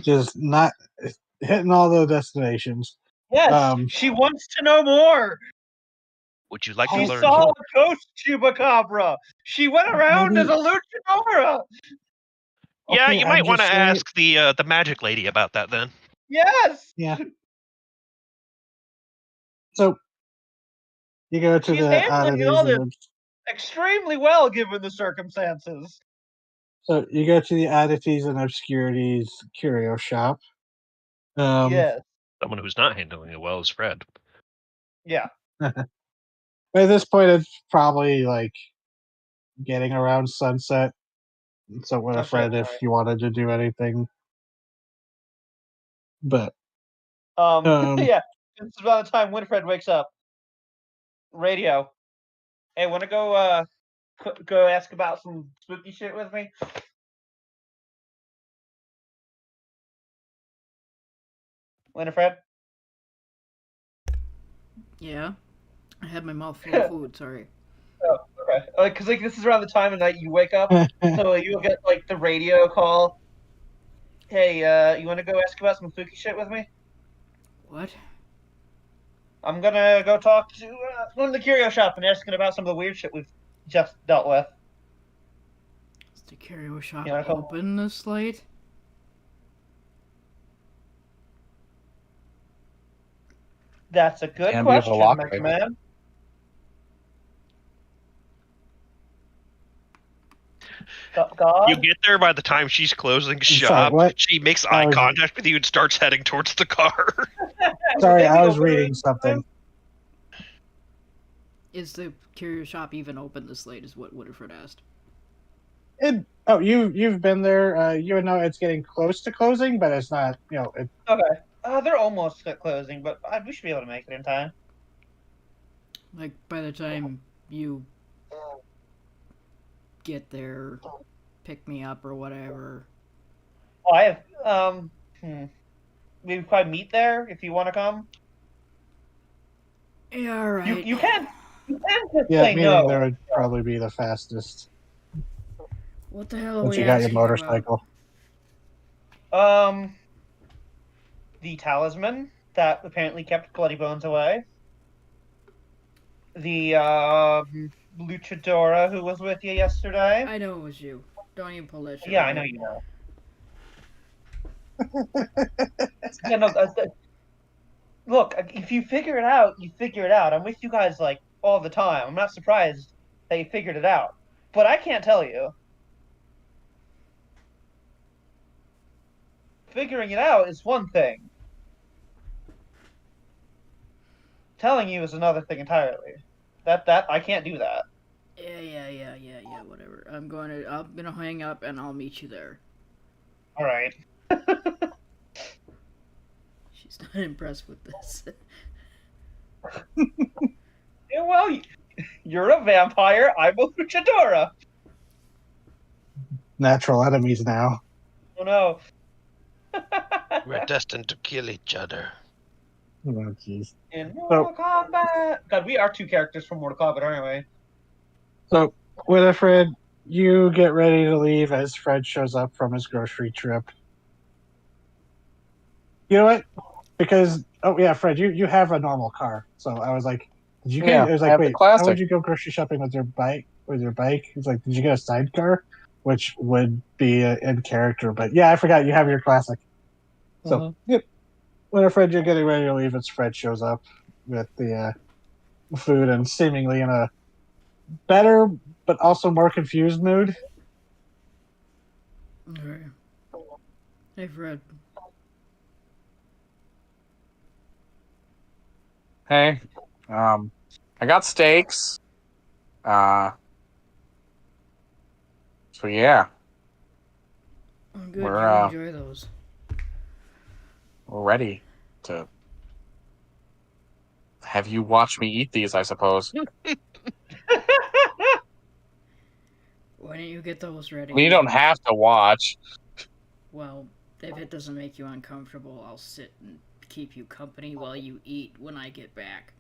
just not hitting all the destinations. Yes, she wants to know more. Would you like Oh, to She learn saw more? a ghost chupacabra. She went around as maybe a luchadora. Yeah, okay, you I'm might want to just saying. ask the magic lady about that then. Yes. Yeah. So you go to She's the handling oddities all and this extremely well given the circumstances. so you go to the oddities and obscurities curio shop. Yes. Someone who's not handling it well is Fred. Yeah. At this point, it's probably like getting around sunset. So with a Okay, friend, if you wanted to do anything, but yeah. This is about the time Winifred wakes up. Radio. Hey, wanna go go ask about some spooky shit with me? Winifred? Yeah. I had my mouth full of food, sorry. Oh, okay. Because like this is around the time of night you wake up, so you'll get like the radio call. Hey, you want to go ask about some spooky shit with me? What? I'm gonna go talk to go to the curio shop and asking about some of the weird shit we've just dealt with. Is the curio shop You wanna come? open this late? That's a good And we have a question, lockpick. McMahon. God? You get there by the time she's closing sorry, shop. what? She makes I eye was- contact with you and starts heading towards the car. Sorry, Maybe I was open reading it. something. Is the curio shop even open this late? Is what Winifred asked. You've been there. You would know it's getting close to closing, but it's not. Okay. They're almost at closing, but we should be able to make it in time. Like, by the time you get there, pick me up or whatever. Oh, I have we could probably meet there if you want to come. Yeah, alright. You can just Yeah, say meaning no. there would probably be the fastest What the hell are once we you got your asking motorcycle. The talisman that apparently kept Bloody Bones away. The luchadora who was with you yesterday. I know it was you. Don't even pull that shit. Yeah, with I know me. you know. Yeah, no, look, if you figure it out, you figure it out. I'm with you guys like all the time. I'm not surprised that you figured it out, but I can't tell you. Figuring it out is one thing. Telling you is another thing entirely. That I can't do that. Yeah, whatever. I'm gonna hang up and I'll meet you there. All right. She's not impressed with this. Yeah, well, you're a vampire. I'm a luchadora. Natural enemies now. Oh no. We're destined to kill each other. Oh, jeez. In Mortal Kombat. God, we are two characters from Mortal Kombat, aren't we? So, Winifred, you get ready to leave as Fred shows up from his grocery trip. You know what? Because Fred, you have a normal car. So I was like, did you get? Yeah, I was I like, have the wait, how classic. would you go grocery shopping with your bike? He's like, did you get a sidecar? Which would be in character, but yeah, I forgot you have your classic. So, yep. Winifred, you're getting ready to leave as Fred shows up with the food and seemingly in a better but also more confused mood. Alright. Hey, Fred. Hey, I got steaks. So yeah, Oh, good. We're, You uh, enjoy those. we're ready to have you watch me eat these, I suppose. Why don't you get those ready? I mean, you don't have to watch. Well, if it doesn't make you uncomfortable, I'll sit and keep you company while you eat when I get back.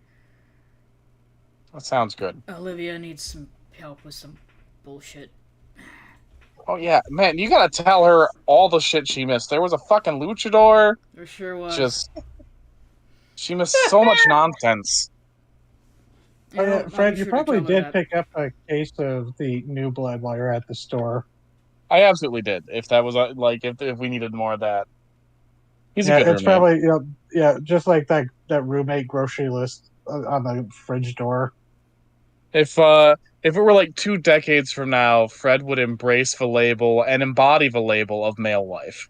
That sounds good. Olivia needs some help with some bullshit. Oh yeah, man, you gotta tell her all the shit she missed. There was a fucking luchador. There sure was. Just she missed so much nonsense. Yeah, Oh, yeah, I'll Fred, be you sure to probably tell her did that. pick up a case of the new blood while you're at the store. I absolutely did. If that was if we needed more of that, he's a Yeah, good it's roommate. probably just like that roommate grocery list on the fridge door. If it were like 2 decades from now, Fred would embrace the label and embody the label of male life.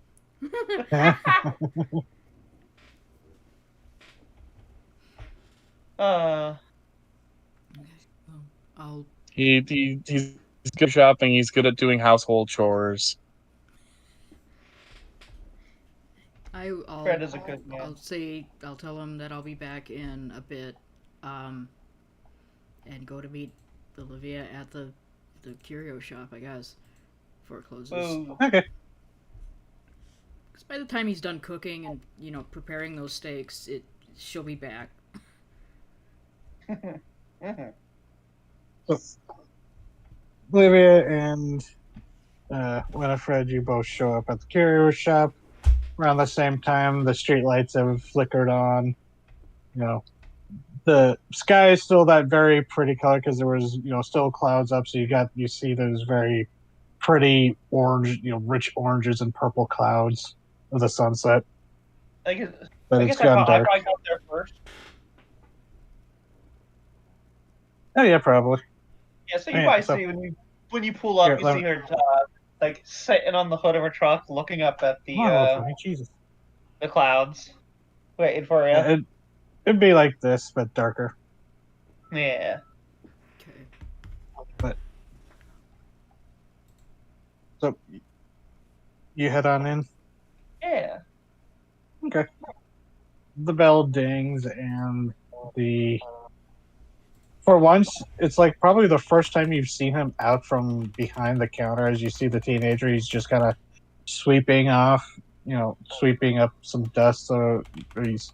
Uh, I'll He's good at shopping. He's good at doing household chores. Fred is a good I'll man. I'll tell him that I'll be back in a bit, and go to meet Olivia at the curio shop, I guess, before it closes. Boo. Okay. Because by the time he's done cooking and preparing those steaks, she'll be back. Mhm. So, Olivia and Winifred, you both show up at the curio shop around the same time. The street lights have flickered on. The sky is still that very pretty color because there was still clouds up, so you see those very pretty orange, rich oranges and purple clouds of the sunset. I guess, But I it's guess gone I dark. probably got there first. Oh yeah, probably. Yeah, so you Yeah, probably so- see when you pull up, Here, you let see me- her like sitting on the hood of her truck, looking up at Come on, little Tony, Jesus. the clouds, waiting for you. Yeah, it'd be like this, but darker. Yeah. Okay. So you head on in. Yeah. Okay. The bell dings, and for once, it's like probably the first time you've seen him out from behind the counter. As you see the teenager, he's just kind of sweeping up some dust. So he's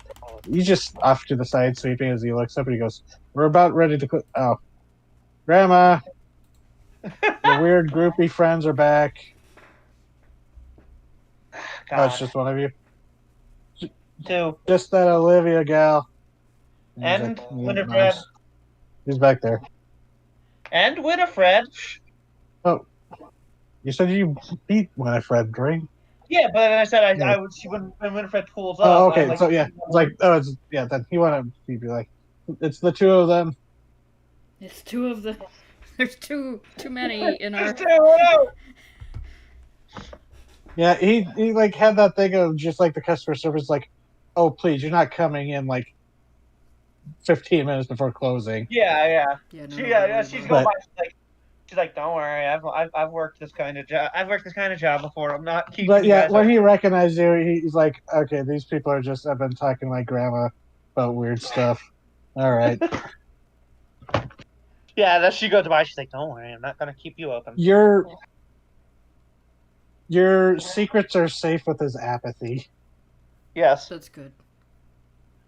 just off to the side sweeping. As he looks up, and he goes, "We're about ready to cook." Oh, Grandma, your weird groupie friends are back. Oh, it's God. just one of you. Two. Just that Olivia gal. he's And like, Winifred. "Nice." He's back there. And Winifred. Oh, you said you beat Winifred, right? Yeah, but then I said Yeah. I would. When Winifred pulls up. Oh, I okay. was So yeah, it's like then he wanted to be like, it's the two of them. It's two of the. There's too many in our. Yeah, he like had that thing of just like the customer service, like, oh please, you're not coming in like 15 minutes before closing. Yeah. Yeah, no, She's But- going by. She's like, don't worry, I've worked this kind of job. I've worked this kind of job before. I'm not keeping. But you yeah, guys when up." he recognized you, he's like, okay, these people are just, I've been talking to my grandma about weird stuff. All right. Yeah, then she goes by. She's like, don't worry, I'm not gonna keep you open. Your secrets are safe with his apathy. Yes. That's good.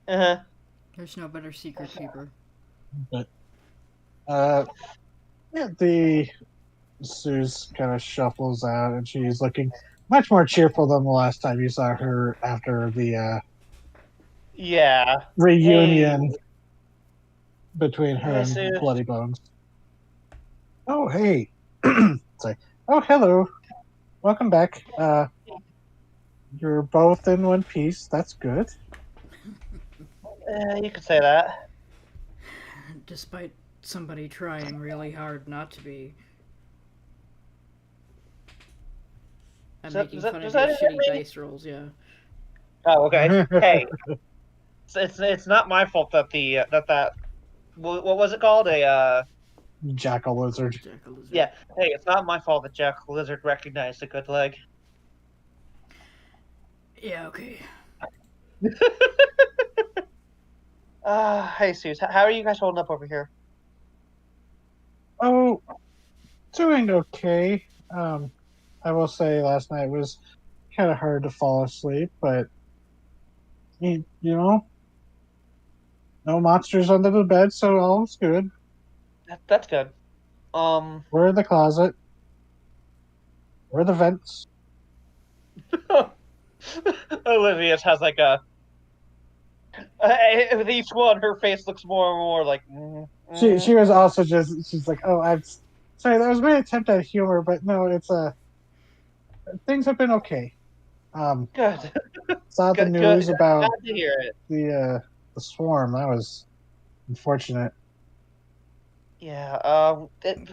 Uh-huh. There's no better secret keeper. But the Suze kind of shuffles out, and she's looking much more cheerful than the last time you saw her after the Yeah. reunion between her Hey, and Sue. Bloody Bones. Oh, hey. Sorry. Oh, hello. Welcome back. You're both in one piece. That's good. You could say that. Despite somebody trying really hard not to be. I'm Is that- making is that- fun is of your that shitty it, dice rolls, yeah. Oh, okay. Hey, it's not my fault that what was it called? Jackal lizard. Jackal lizard. Yeah. Hey, it's not my fault that Jack Lizard recognized a good leg. Yeah, okay. Hey, Suze, how are you guys holding up over here? Oh, doing okay. I will say last night was kind of hard to fall asleep, but you know, no monsters under the bed, so all's good. That's good. We're in the closet. We're in the vents. Olivia has like a. With each one, her face looks more and more like. She was also she's like, oh, I'm sorry. That was my attempt at humor, but no, it's things have been okay. Good. Saw the Good. news about Glad to hear it. the swarm. That was unfortunate. Yeah. It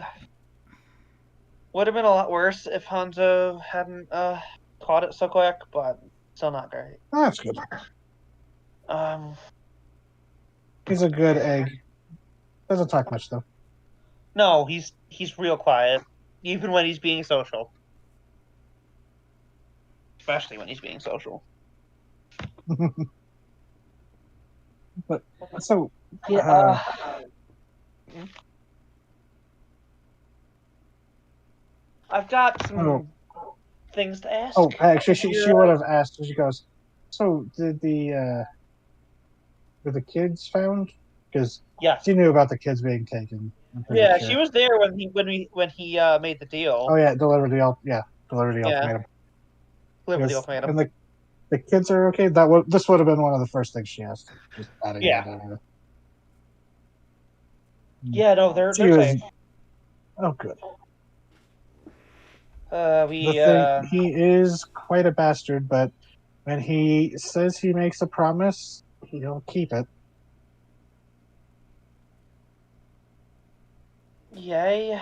would have been a lot worse if Hanzo hadn't caught it so quick, but still not great. Oh, that's good. Um. He's a good egg. Doesn't talk much though. No, he's real quiet, even when he's being social. Especially when he's being social. But so Yeah. I've got some things to ask. Oh, actually, she would have asked. She goes, "So did were the kids found? Because Yes. she knew about the kids being taken. I'm pretty Yeah, sure. she was there when he made the deal. Oh yeah, deliver the ultimatum. Deliver the Yes, ultimatum. and the kids are okay. This would have been one of the first things she asked. Just adding that in. Yeah, no, they're She was. safe. Oh, good. He is quite a bastard, but when he says he makes a promise, he'll keep it. Yay.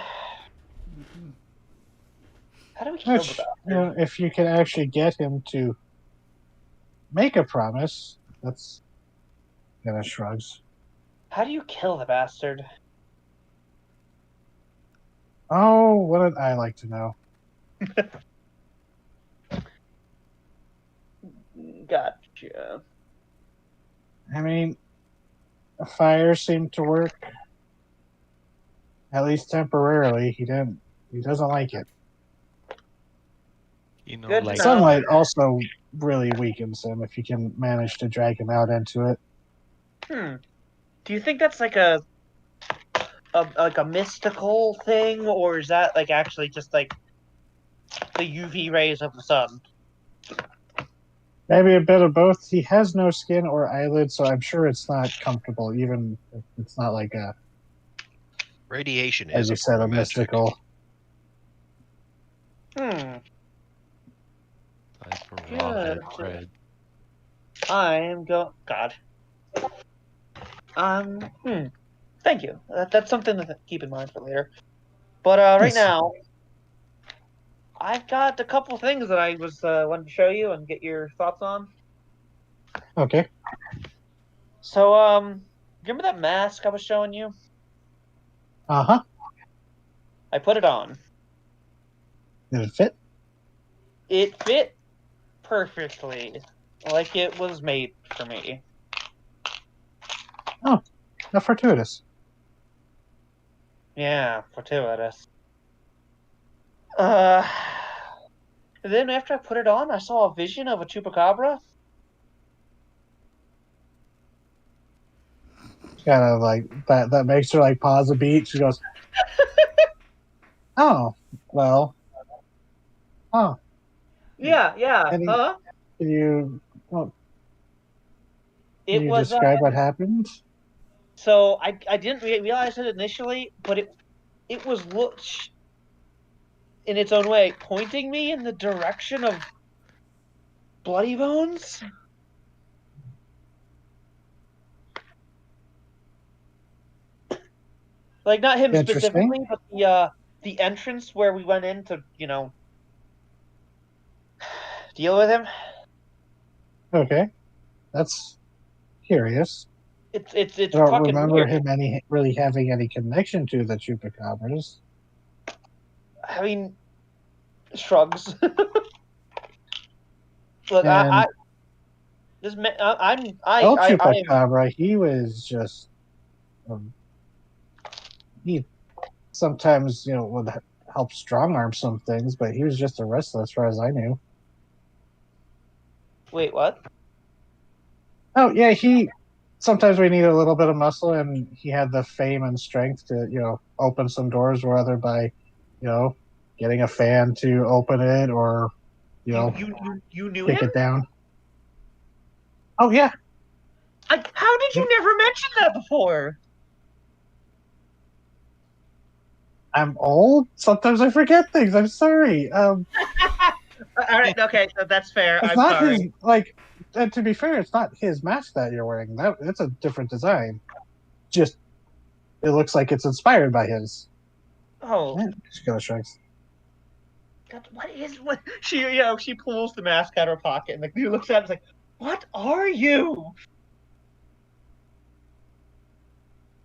How do we kill the Which, bastard? if you can actually get him to make a promise, that's gonna shrugs. How do you kill the bastard? Oh, what would I like to know? Gotcha. I mean, fire seemed to work, at least temporarily. He doesn't like it. Good to know. Sunlight also really weakens him if you can manage to drag him out into it. Do you think that's like a mystical thing, or is that like actually just like the UV rays of the sun? Maybe a bit of both. He has no skin or eyelids, so I'm sure it's not comfortable, even if it's not like a Radiation as is you said, a magic. mystical. Time for rawhead bread. I'm go. God. Thank you. That's something to keep in mind for later. But right now, I've got a couple things that I was wanted to show you and get your thoughts on. Okay. So, remember that mask I was showing you? Uh-huh. I put it on. Did it fit? It fit perfectly, like it was made for me. Oh, not fortuitous. Yeah, fortuitous. Then after I put it on, I saw a vision of a chupacabra. Kind of like that makes her like pause a beat. She goes, "Oh, well, oh." Yeah. Can you It was describe what happened? So I didn't realize it initially, but it was in its own way pointing me in the direction of Bloody Bones. Like not him specifically, but the entrance where we went in to deal with him. Okay, that's curious. I It's don't fucking remember weird. him really having any connection to the chupacabras. I mean, shrugs. Look, And this man, I, El I am. Chupacabra, he was just um, he sometimes would help strong arm some things, but he was just a wrestler as far as I knew. Wait, what? Oh yeah, he sometimes we need a little bit of muscle, and he had the fame and strength to open some doors, whether by getting a fan to open it or you You know you you you knew kick him? it down. Oh yeah, How did you never mention that before? I'm old. Sometimes I forget things. I'm sorry. All right, okay, so that's fair. It's I'm not sorry. his and to be fair, it's not his mask that you're wearing. It's a different design. Just it looks like it's inspired by his. Oh, Just gonna shrugs. God, what? She pulls the mask out of her pocket and the dude looks at it and is like, "What are you?"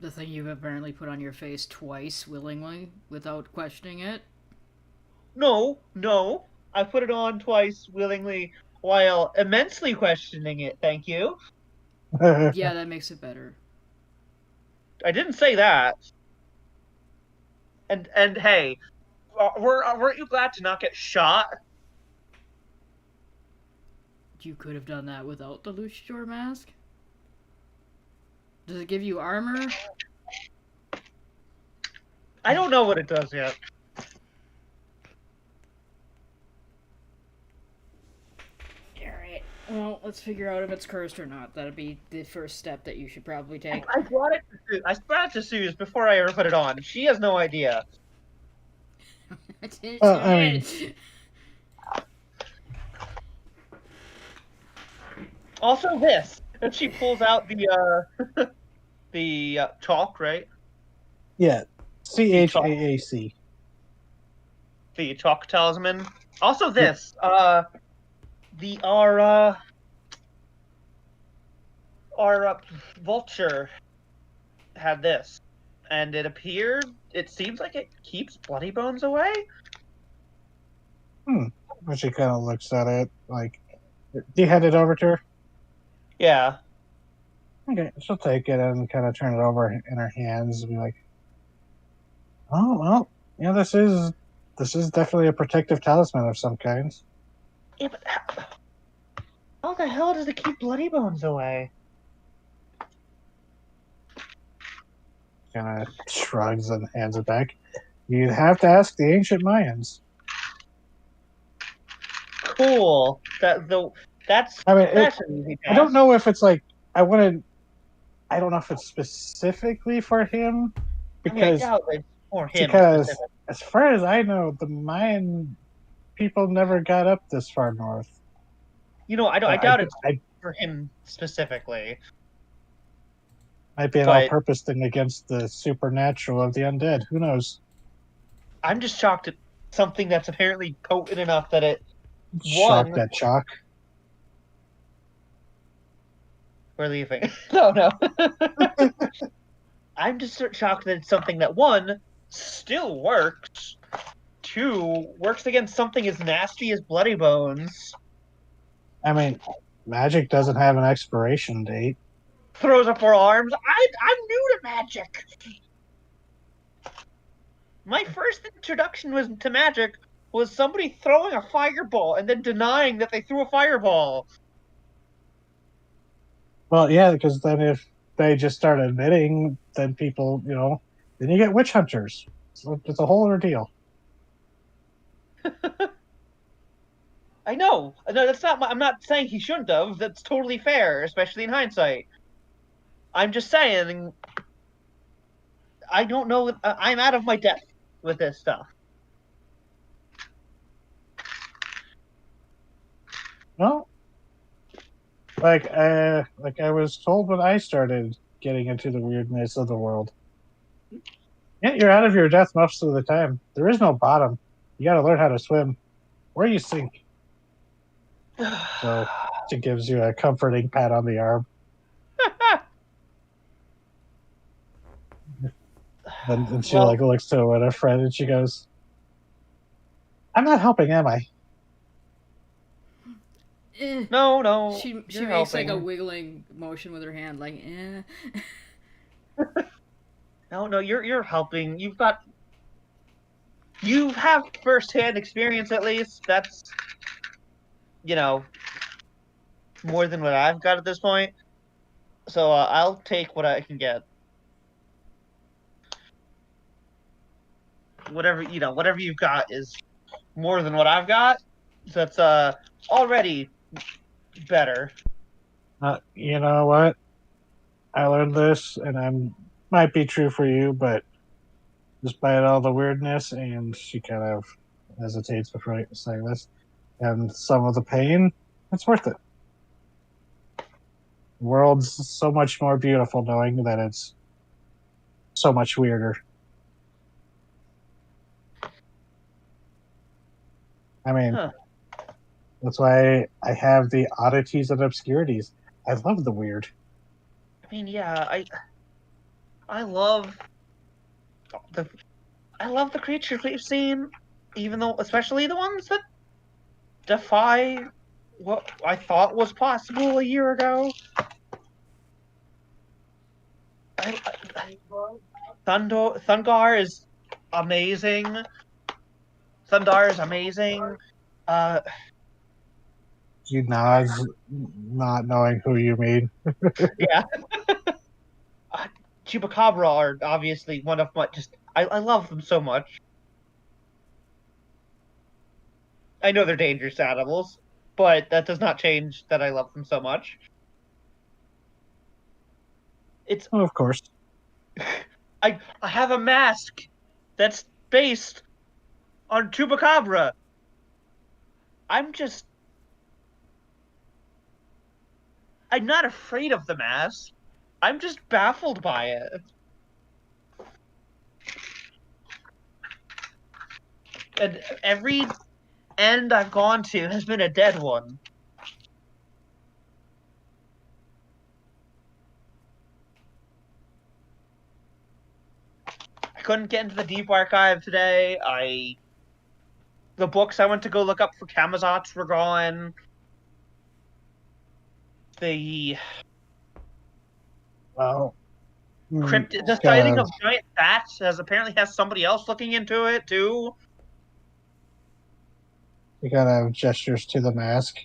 The thing you've apparently put on your face twice willingly without questioning it. No, I put it on twice willingly while immensely questioning it. Thank you. Yeah, that makes it better. I didn't say that. And hey, weren't you glad to not get shot? You could have done that without the luchador mask. Does it give you armor? I don't know what it does yet. Alright. Well, let's figure out if it's cursed or not. That'd be the first step that you should probably take. I brought it to Suze before I ever put it on. She has no idea. I mean, Also, this. And she pulls out the chalk, right? yeah, CHAAC. The chalk talisman. Also, this. Our vulture had this, and it appeared. It seems like it keeps bloody bones away. When she kind of looks at it, like, do you hand it over to her? Yeah. Okay, she'll take it and kind of turn it over in her hands and be like, "Oh well, this is definitely a protective talisman of some kind." Yeah, but how the hell does it keep bloody bones away? Kind of shrugs and hands it back. You'd have to ask the ancient Mayans. Cool. That's I mean, an easy I don't task. know if it's like I don't know if it's specifically for him because I doubt it's for him because specifically. as far as I know, the Mayan people never got up this far north. I doubt it's for him specifically. Might be an But- all-purpose thing against the supernatural of the undead. Who knows? I'm just shocked at something that's apparently potent enough that it. Shocked at chalk. We're leaving. No. I'm just shocked that it's something that, one, still works, two, works against something as nasty as bloody bones, I mean, magic doesn't have an expiration date. throws up her arms. I'm new to magic. My first introduction to magic was somebody throwing a fireball and then denying that they threw a fireball. Well, yeah, because then if they just start admitting, then people, then you get witch hunters. So it's a whole ordeal. I know. No, that's not. I'm not saying he shouldn't have. That's totally fair, especially in hindsight. I'm just saying. I don't know. I'm out of my depth with this stuff. No, like I was told when I started getting into the weirdness of the world. Yeah, you're out of your depth most of the time. There is no bottom. You got to learn how to swim, or you sink. So it gives you a comforting pat on the arm. And she Well- like looks to a friend and she goes, "I'm not helping, am I?" Eh. No, She you're makes like a helping. wiggling motion with her hand, like eh. No, you're helping. You have first-hand experience at least. That's more than what I've got at this point. So I'll take what I can get. Whatever you've got is more than what I've got. So that's already better. You know what? I learned this, and might be true for you, but despite all the weirdness, and she kind of hesitates before saying this, and some of the pain, it's worth it. The world's so much more beautiful knowing that it's so much weirder. I mean, Huh. that's why I have the oddities and obscurities. I love the weird. I mean, yeah, I love the creatures we've seen, even though especially the ones that defy what I thought was possible a year ago. Thungar is amazing. Thundar is amazing. Uh, She nods, not knowing who you mean. yeah. Chupacabra are obviously one of my I love them so much. I know they're dangerous animals, but that does not change that I love them so much. It's Oh, of course. I have a mask that's based on Chupacabra. I'm not afraid of the mask. I'm just baffled by it. And every end I've gone to has been a dead one. I couldn't get into the deep archive today. The books I went to go look up for Camazotz were gone. The Well, the sighting of giant bats apparently has somebody else looking into it too. he kind of gestures to the mask.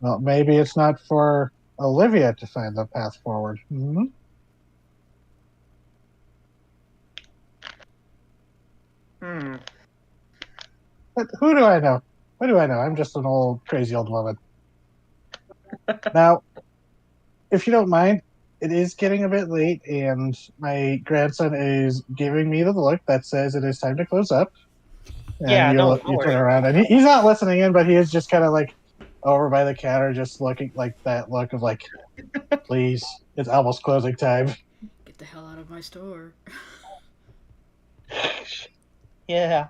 Well, maybe it's not for Olivia to find the path forward. Mm-hmm. But who do I know? What do I know? I'm just an crazy old woman. Now, if you don't mind, it is getting a bit late, and my grandson is giving me the look that says it is time to close up. And Yeah, no you turn worries. around, and he's not listening in, but he is just kind of like over by the counter, just looking like that look of like, please, it's almost closing time. Get the hell out of my store. Yeah,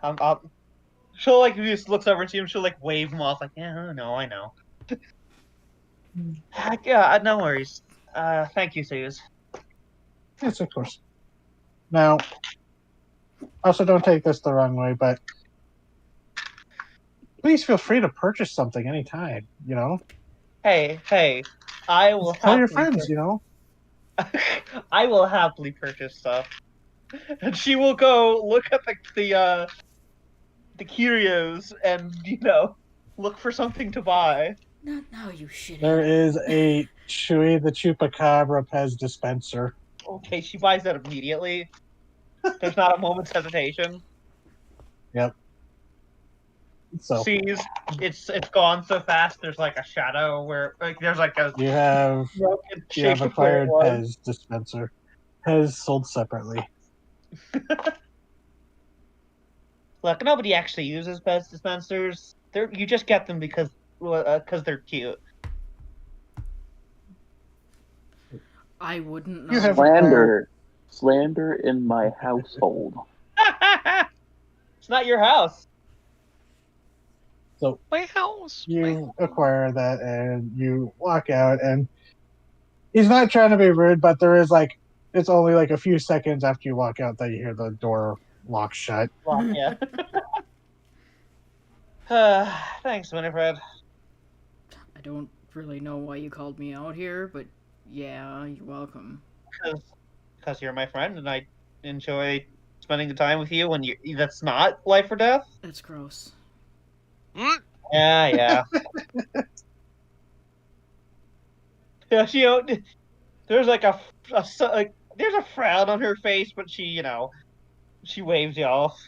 she'll like just looks over to him. She'll like wave him off, like, yeah, I know. Yeah, no worries. Thank you, Suze. Yes, of course. Now, also don't take this the wrong way, but please feel free to purchase something anytime. Hey, I will Tell your happily friends. I will happily purchase stuff, and she will go look at the curios and look for something to buy. Not now, you shitty. There is a Chewy the Chupacabra Pez dispenser. Okay, she buys that immediately. There's not a moment's hesitation. Yep. So Sees it's gone so fast. There's like a shadow where there's like a you have shape of where it acquired was. Pez dispenser. Pez sold separately. Look, nobody actually uses Pez dispensers. You just get them because they're cute. I wouldn't know. You have Slander in my household. It's not your house. So My house. you acquire that and you walk out, and he's not trying to be rude, but there is like it's only like a few seconds after you walk out that you hear the door lock shut. Well, yeah. Thanks, Winifred. I don't really know why you called me out here, but yeah, you're welcome. Because you're my friend, and I enjoy spending the time with you when that's not life or death. That's gross. Yeah. Yeah, there's like there's a frown on her face, but she waves you off.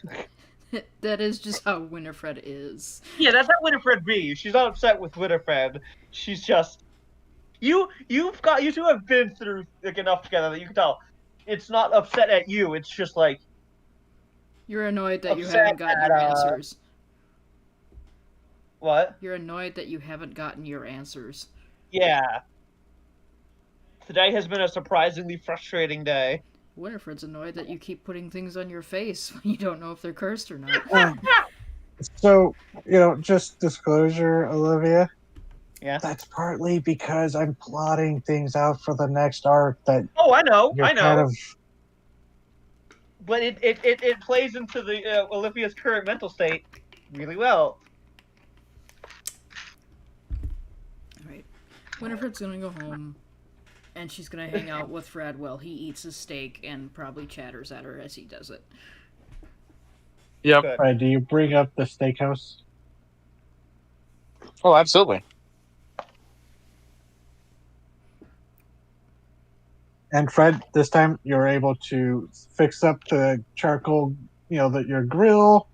That is just how Winifred is. Yeah, that's how Winifred be. She's not upset with Winifred. She's just you two have been through like enough together that you can tell it's not upset at you. It's just like You're annoyed that you upset haven't gotten at, your answers. what? You're annoyed that you haven't gotten your answers. Yeah. Today has been a surprisingly frustrating day. Winifred's annoyed that you keep putting things on your face when you don't know if they're cursed or not. So, just disclosure, Olivia. Yeah. That's partly because I'm plotting things out for the next arc that Oh, I know. you're kind of. But it plays into the Olivia's current mental state really well. Alright. Winifred's gonna go home, and she's gonna hang out with Fred while he eats his steak and probably chatters at her as he does it. Yep. Good. Right, do you bring up the steakhouse? Oh, absolutely. And Fred, this time you're able to fix up the charcoal, your grill,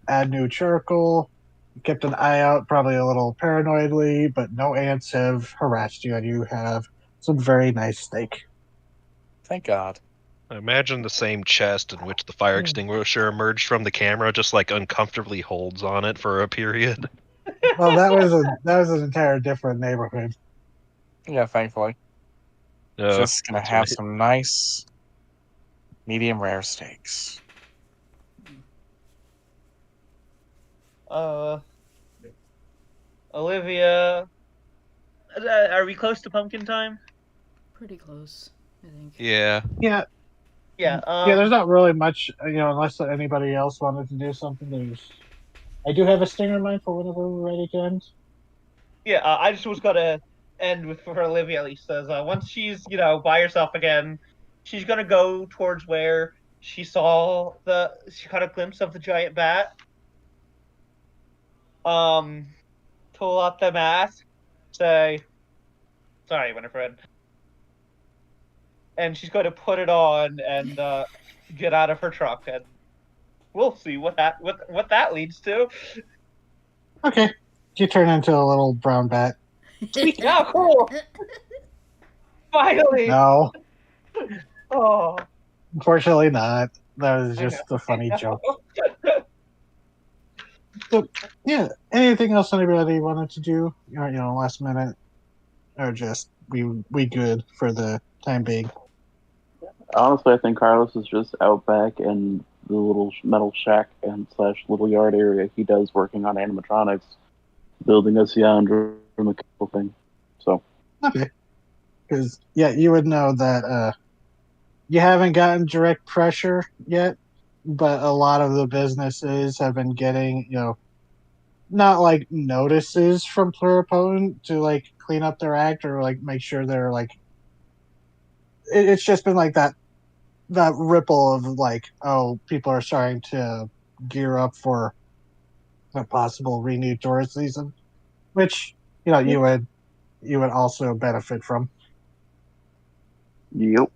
add new charcoal. You kept an eye out, probably a little paranoidly, but no ants have harassed you, and you have some very nice steak. Thank God. I imagine the same chest in which the fire extinguisher emerged from the camera just like uncomfortably holds on it for a period. Well, that was an entire different neighborhood. Yeah, thankfully. Just gonna have some nice medium rare steaks. Olivia, are we close to pumpkin time? Pretty close, I think. Yeah. Yeah, Yeah. there's not really much, unless anybody else wanted to do something. I do have a stinger in mind for whenever we're ready to end. Yeah, I just was gonna end with for Olivia at least says once she's by herself again, she's gonna go towards where she caught a glimpse of the giant bat. Pull out the mask, say, "Sorry, Winifred," and she's going to put it on and get out of her truck, and we'll see what that leads to. Okay, you turn into a little brown bat. Yeah, cool. Finally. No, Oh. unfortunately not. That was just a funny joke. So, yeah, anything else anybody wanted to do? Last minute, or just we good for the time being? Honestly, I think Carlos is just out back in the little metal shack and / little yard area he does working on animatronics, building us the mechanical thing. So Okay, because you would know that you haven't gotten direct pressure yet, but a lot of the businesses have been getting not like notices from pluripotent to like clean up their act or like make sure they're like. It's just been like that ripple of like, oh, people are starting to gear up for a possible renewed tourist season, which you would also benefit from. yep.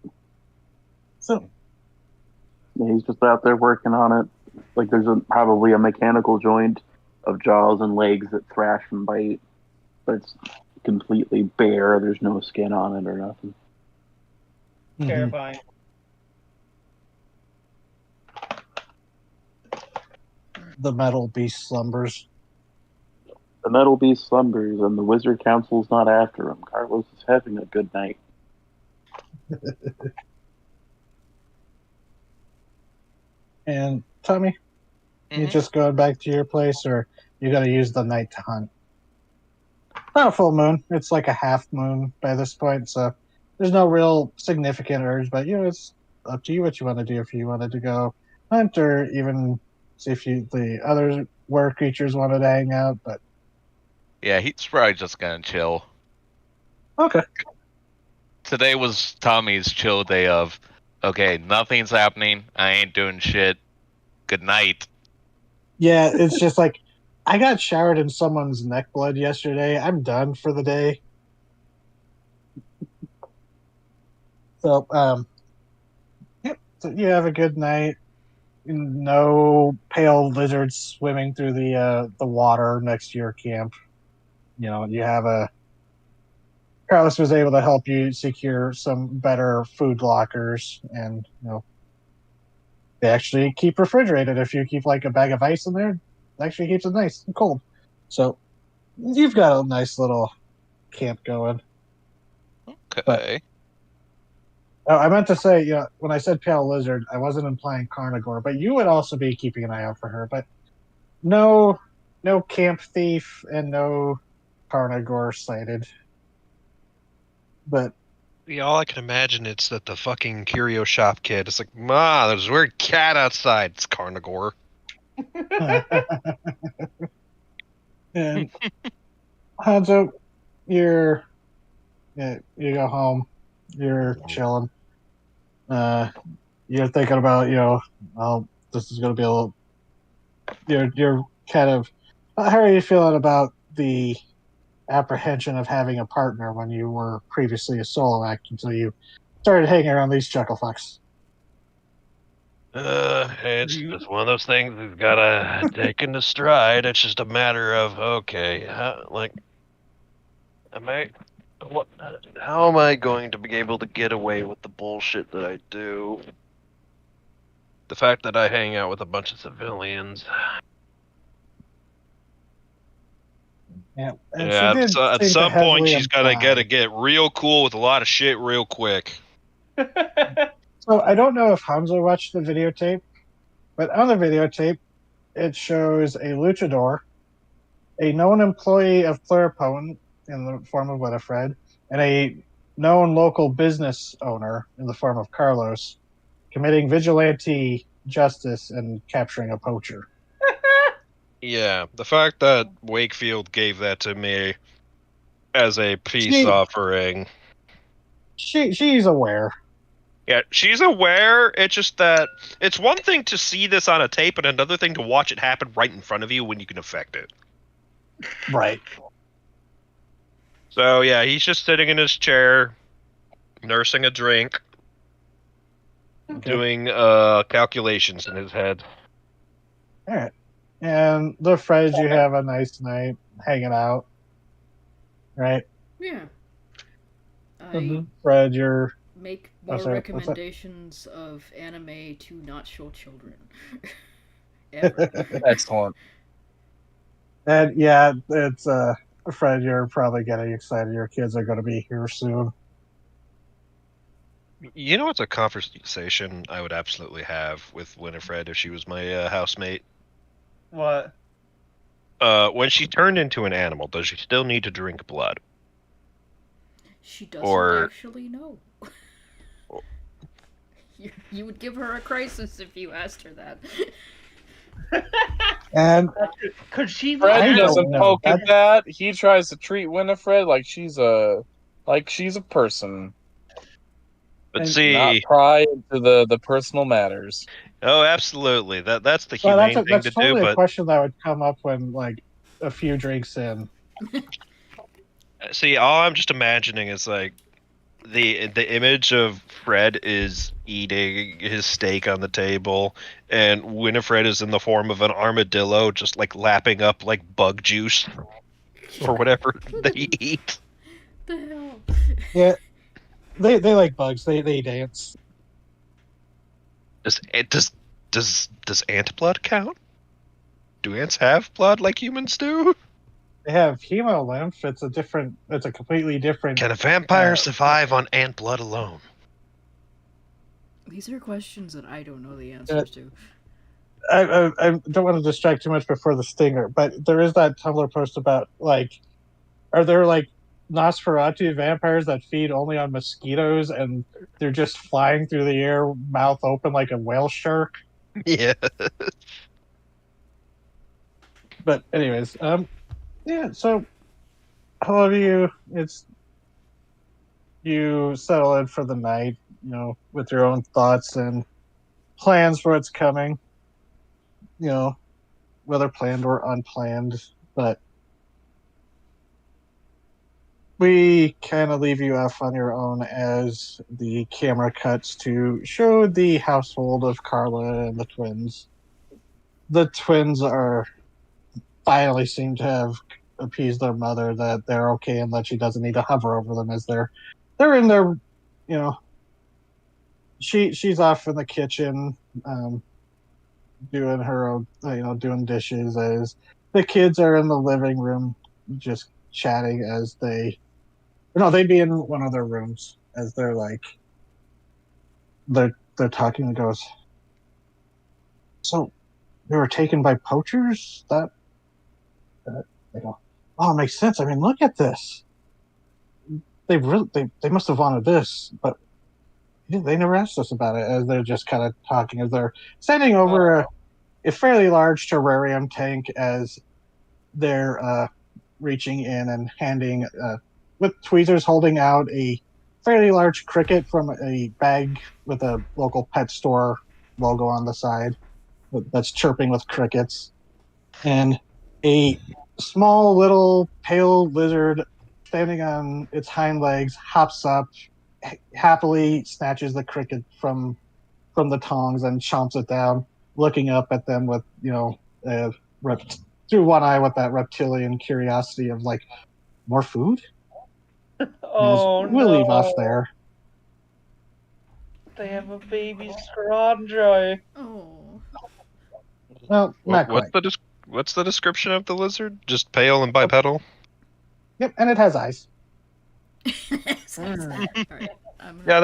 So He's just out there working on it. Like there's probably a mechanical joint of jaws and legs that thrash and bite, but it's completely bare. There's no skin on it or nothing. Terrifying. The metal beast slumbers. The metal beast slumbers, and the wizard council's not after him. Carlos is having a good night. And Tommy, you just going back to your place, or you got to use the night to hunt? Not a full moon. It's like a half moon by this point, so there's no real significant urge, but it's up to you what you want to do. If you wanted to go hunt, or even see if the other were creatures wanted to hang out. But Yeah, he's probably just gonna chill. okay, Today was Tommy's chill day of, okay, nothing's happening. I ain't doing shit. Good night. yeah, it's just like I got showered in someone's neck blood yesterday. I'm done for the day. So, yep. So you have a good night. No pale lizards swimming through the water next to your camp. You have Carlos was able to help you secure some better food lockers, and they actually keep refrigerated. If you keep like a bag of ice in there, it actually keeps it nice and cold. So you've got a nice little camp going. Okay. Oh, I meant to say, when I said pale lizard, I wasn't implying carnivore, but you would also be keeping an eye out for her. But no camp thief and no carnivore sighted. But Yeah, all I can imagine it's that the fucking curio shop kid. It's like, Ma, there's a weird cat outside. It's carnivore. and Hanzo, you go home. You're chilling. You're thinking about, well, this is going to be a little. You're kind of. How are you feeling about the apprehension of having a partner when you were previously a solo act until you started hanging around these chucklefucks? It's just one of those things we've got to take into stride. It's just a matter of, okay, how am I going to be able to get away with the bullshit that I do? The fact that I hang out with a bunch of civilians. Yeah, and Yeah, she did at seem to some point heavily she's gotta imply. get real cool with a lot of shit real quick. So I don't know if Hanzo watched the videotape, but on the videotape, it shows a luchador, a known employee of Pluripotent in the form of Winifred, and a known local business owner in the form of Carlos, committing vigilante justice and capturing a poacher. Yeah, the fact that Wakefield gave that to me as a peace She- offering. She's aware. Yeah, she's aware. It's just that it's one thing to see this on a tape, and another thing to watch it happen right in front of you when you can affect it. Right. So yeah, he's just sitting in his chair, nursing a drink, doing calculations in his head. All right. And the Freds, you have a nice night hanging out, right? Yeah. I Fred, you're make more sorry, what's that? recommendations of anime to not show children. Ever. Excellent. And yeah, it's Fred, you're probably getting excited. Your kids are going to be here soon. You know what's a conversation I would absolutely have with Winifred if she was my housemate? What? When she turned into an animal, does she still need to drink blood? She doesn't actually know. You would give her a crisis if you asked her that. And could she? Fred I doesn't don't know. poke at that. He tries to treat Winifred like she's a person, But And see, not pry into the personal matters. oh, absolutely. That's the well, humane thing that's to totally do. a But question that would come up when like a few drinks in. see, all I'm just imagining is like the image of Fred is eating his steak on the table, and Winifred is in the form of an armadillo, just like lapping up like bug juice or whatever they eat. The hell? Yeah, they like bugs. They dance. Does ant blood count? Do ants have blood like humans do? They have hemolymph. It's a completely different. Can a vampire survive on ant blood alone? These are questions that I don't know the answers to. I don't want to distract too much before the stinger, but there is that Tumblr post about like, are there like Nosferatu vampires that feed only on mosquitoes, and they're just flying through the air, mouth open like a whale shark. Yeah. But anyways, yeah. So all of you, it's you settle in for the night, with your own thoughts and plans for what's coming. Whether planned or unplanned, but we kind of leave you off on your own as the camera cuts to show the household of Carla and the twins. The twins are finally seem to have appeased their mother that they're okay and that she doesn't need to hover over them as they're in their, you know, she's off in the kitchen, doing her own, doing dishes as the kids are in the living room just chatting as they'd be in one of their rooms as they're talking and goes, so they were taken by poachers? They go, oh, it makes sense. I mean, look at this. They must have wanted this, but they never asked us about it. As they're just kind of talking, as they're standing over a fairly large terrarium tank, as they're reaching in and handing, with tweezers holding out a fairly large cricket from a bag with a local pet store logo on the side that's chirping with crickets, and a small little pale lizard standing on its hind legs hops up, happily snatches the cricket from the tongs and chomps it down, looking up at them with through one eye with that reptilian curiosity of like, more food. Oh We'll no! leave off there. They have a baby Scrandroy. Oh. Well, not quite. What's the description of the lizard? Just pale and bipedal? Yep, and it has eyes. All right. Yeah,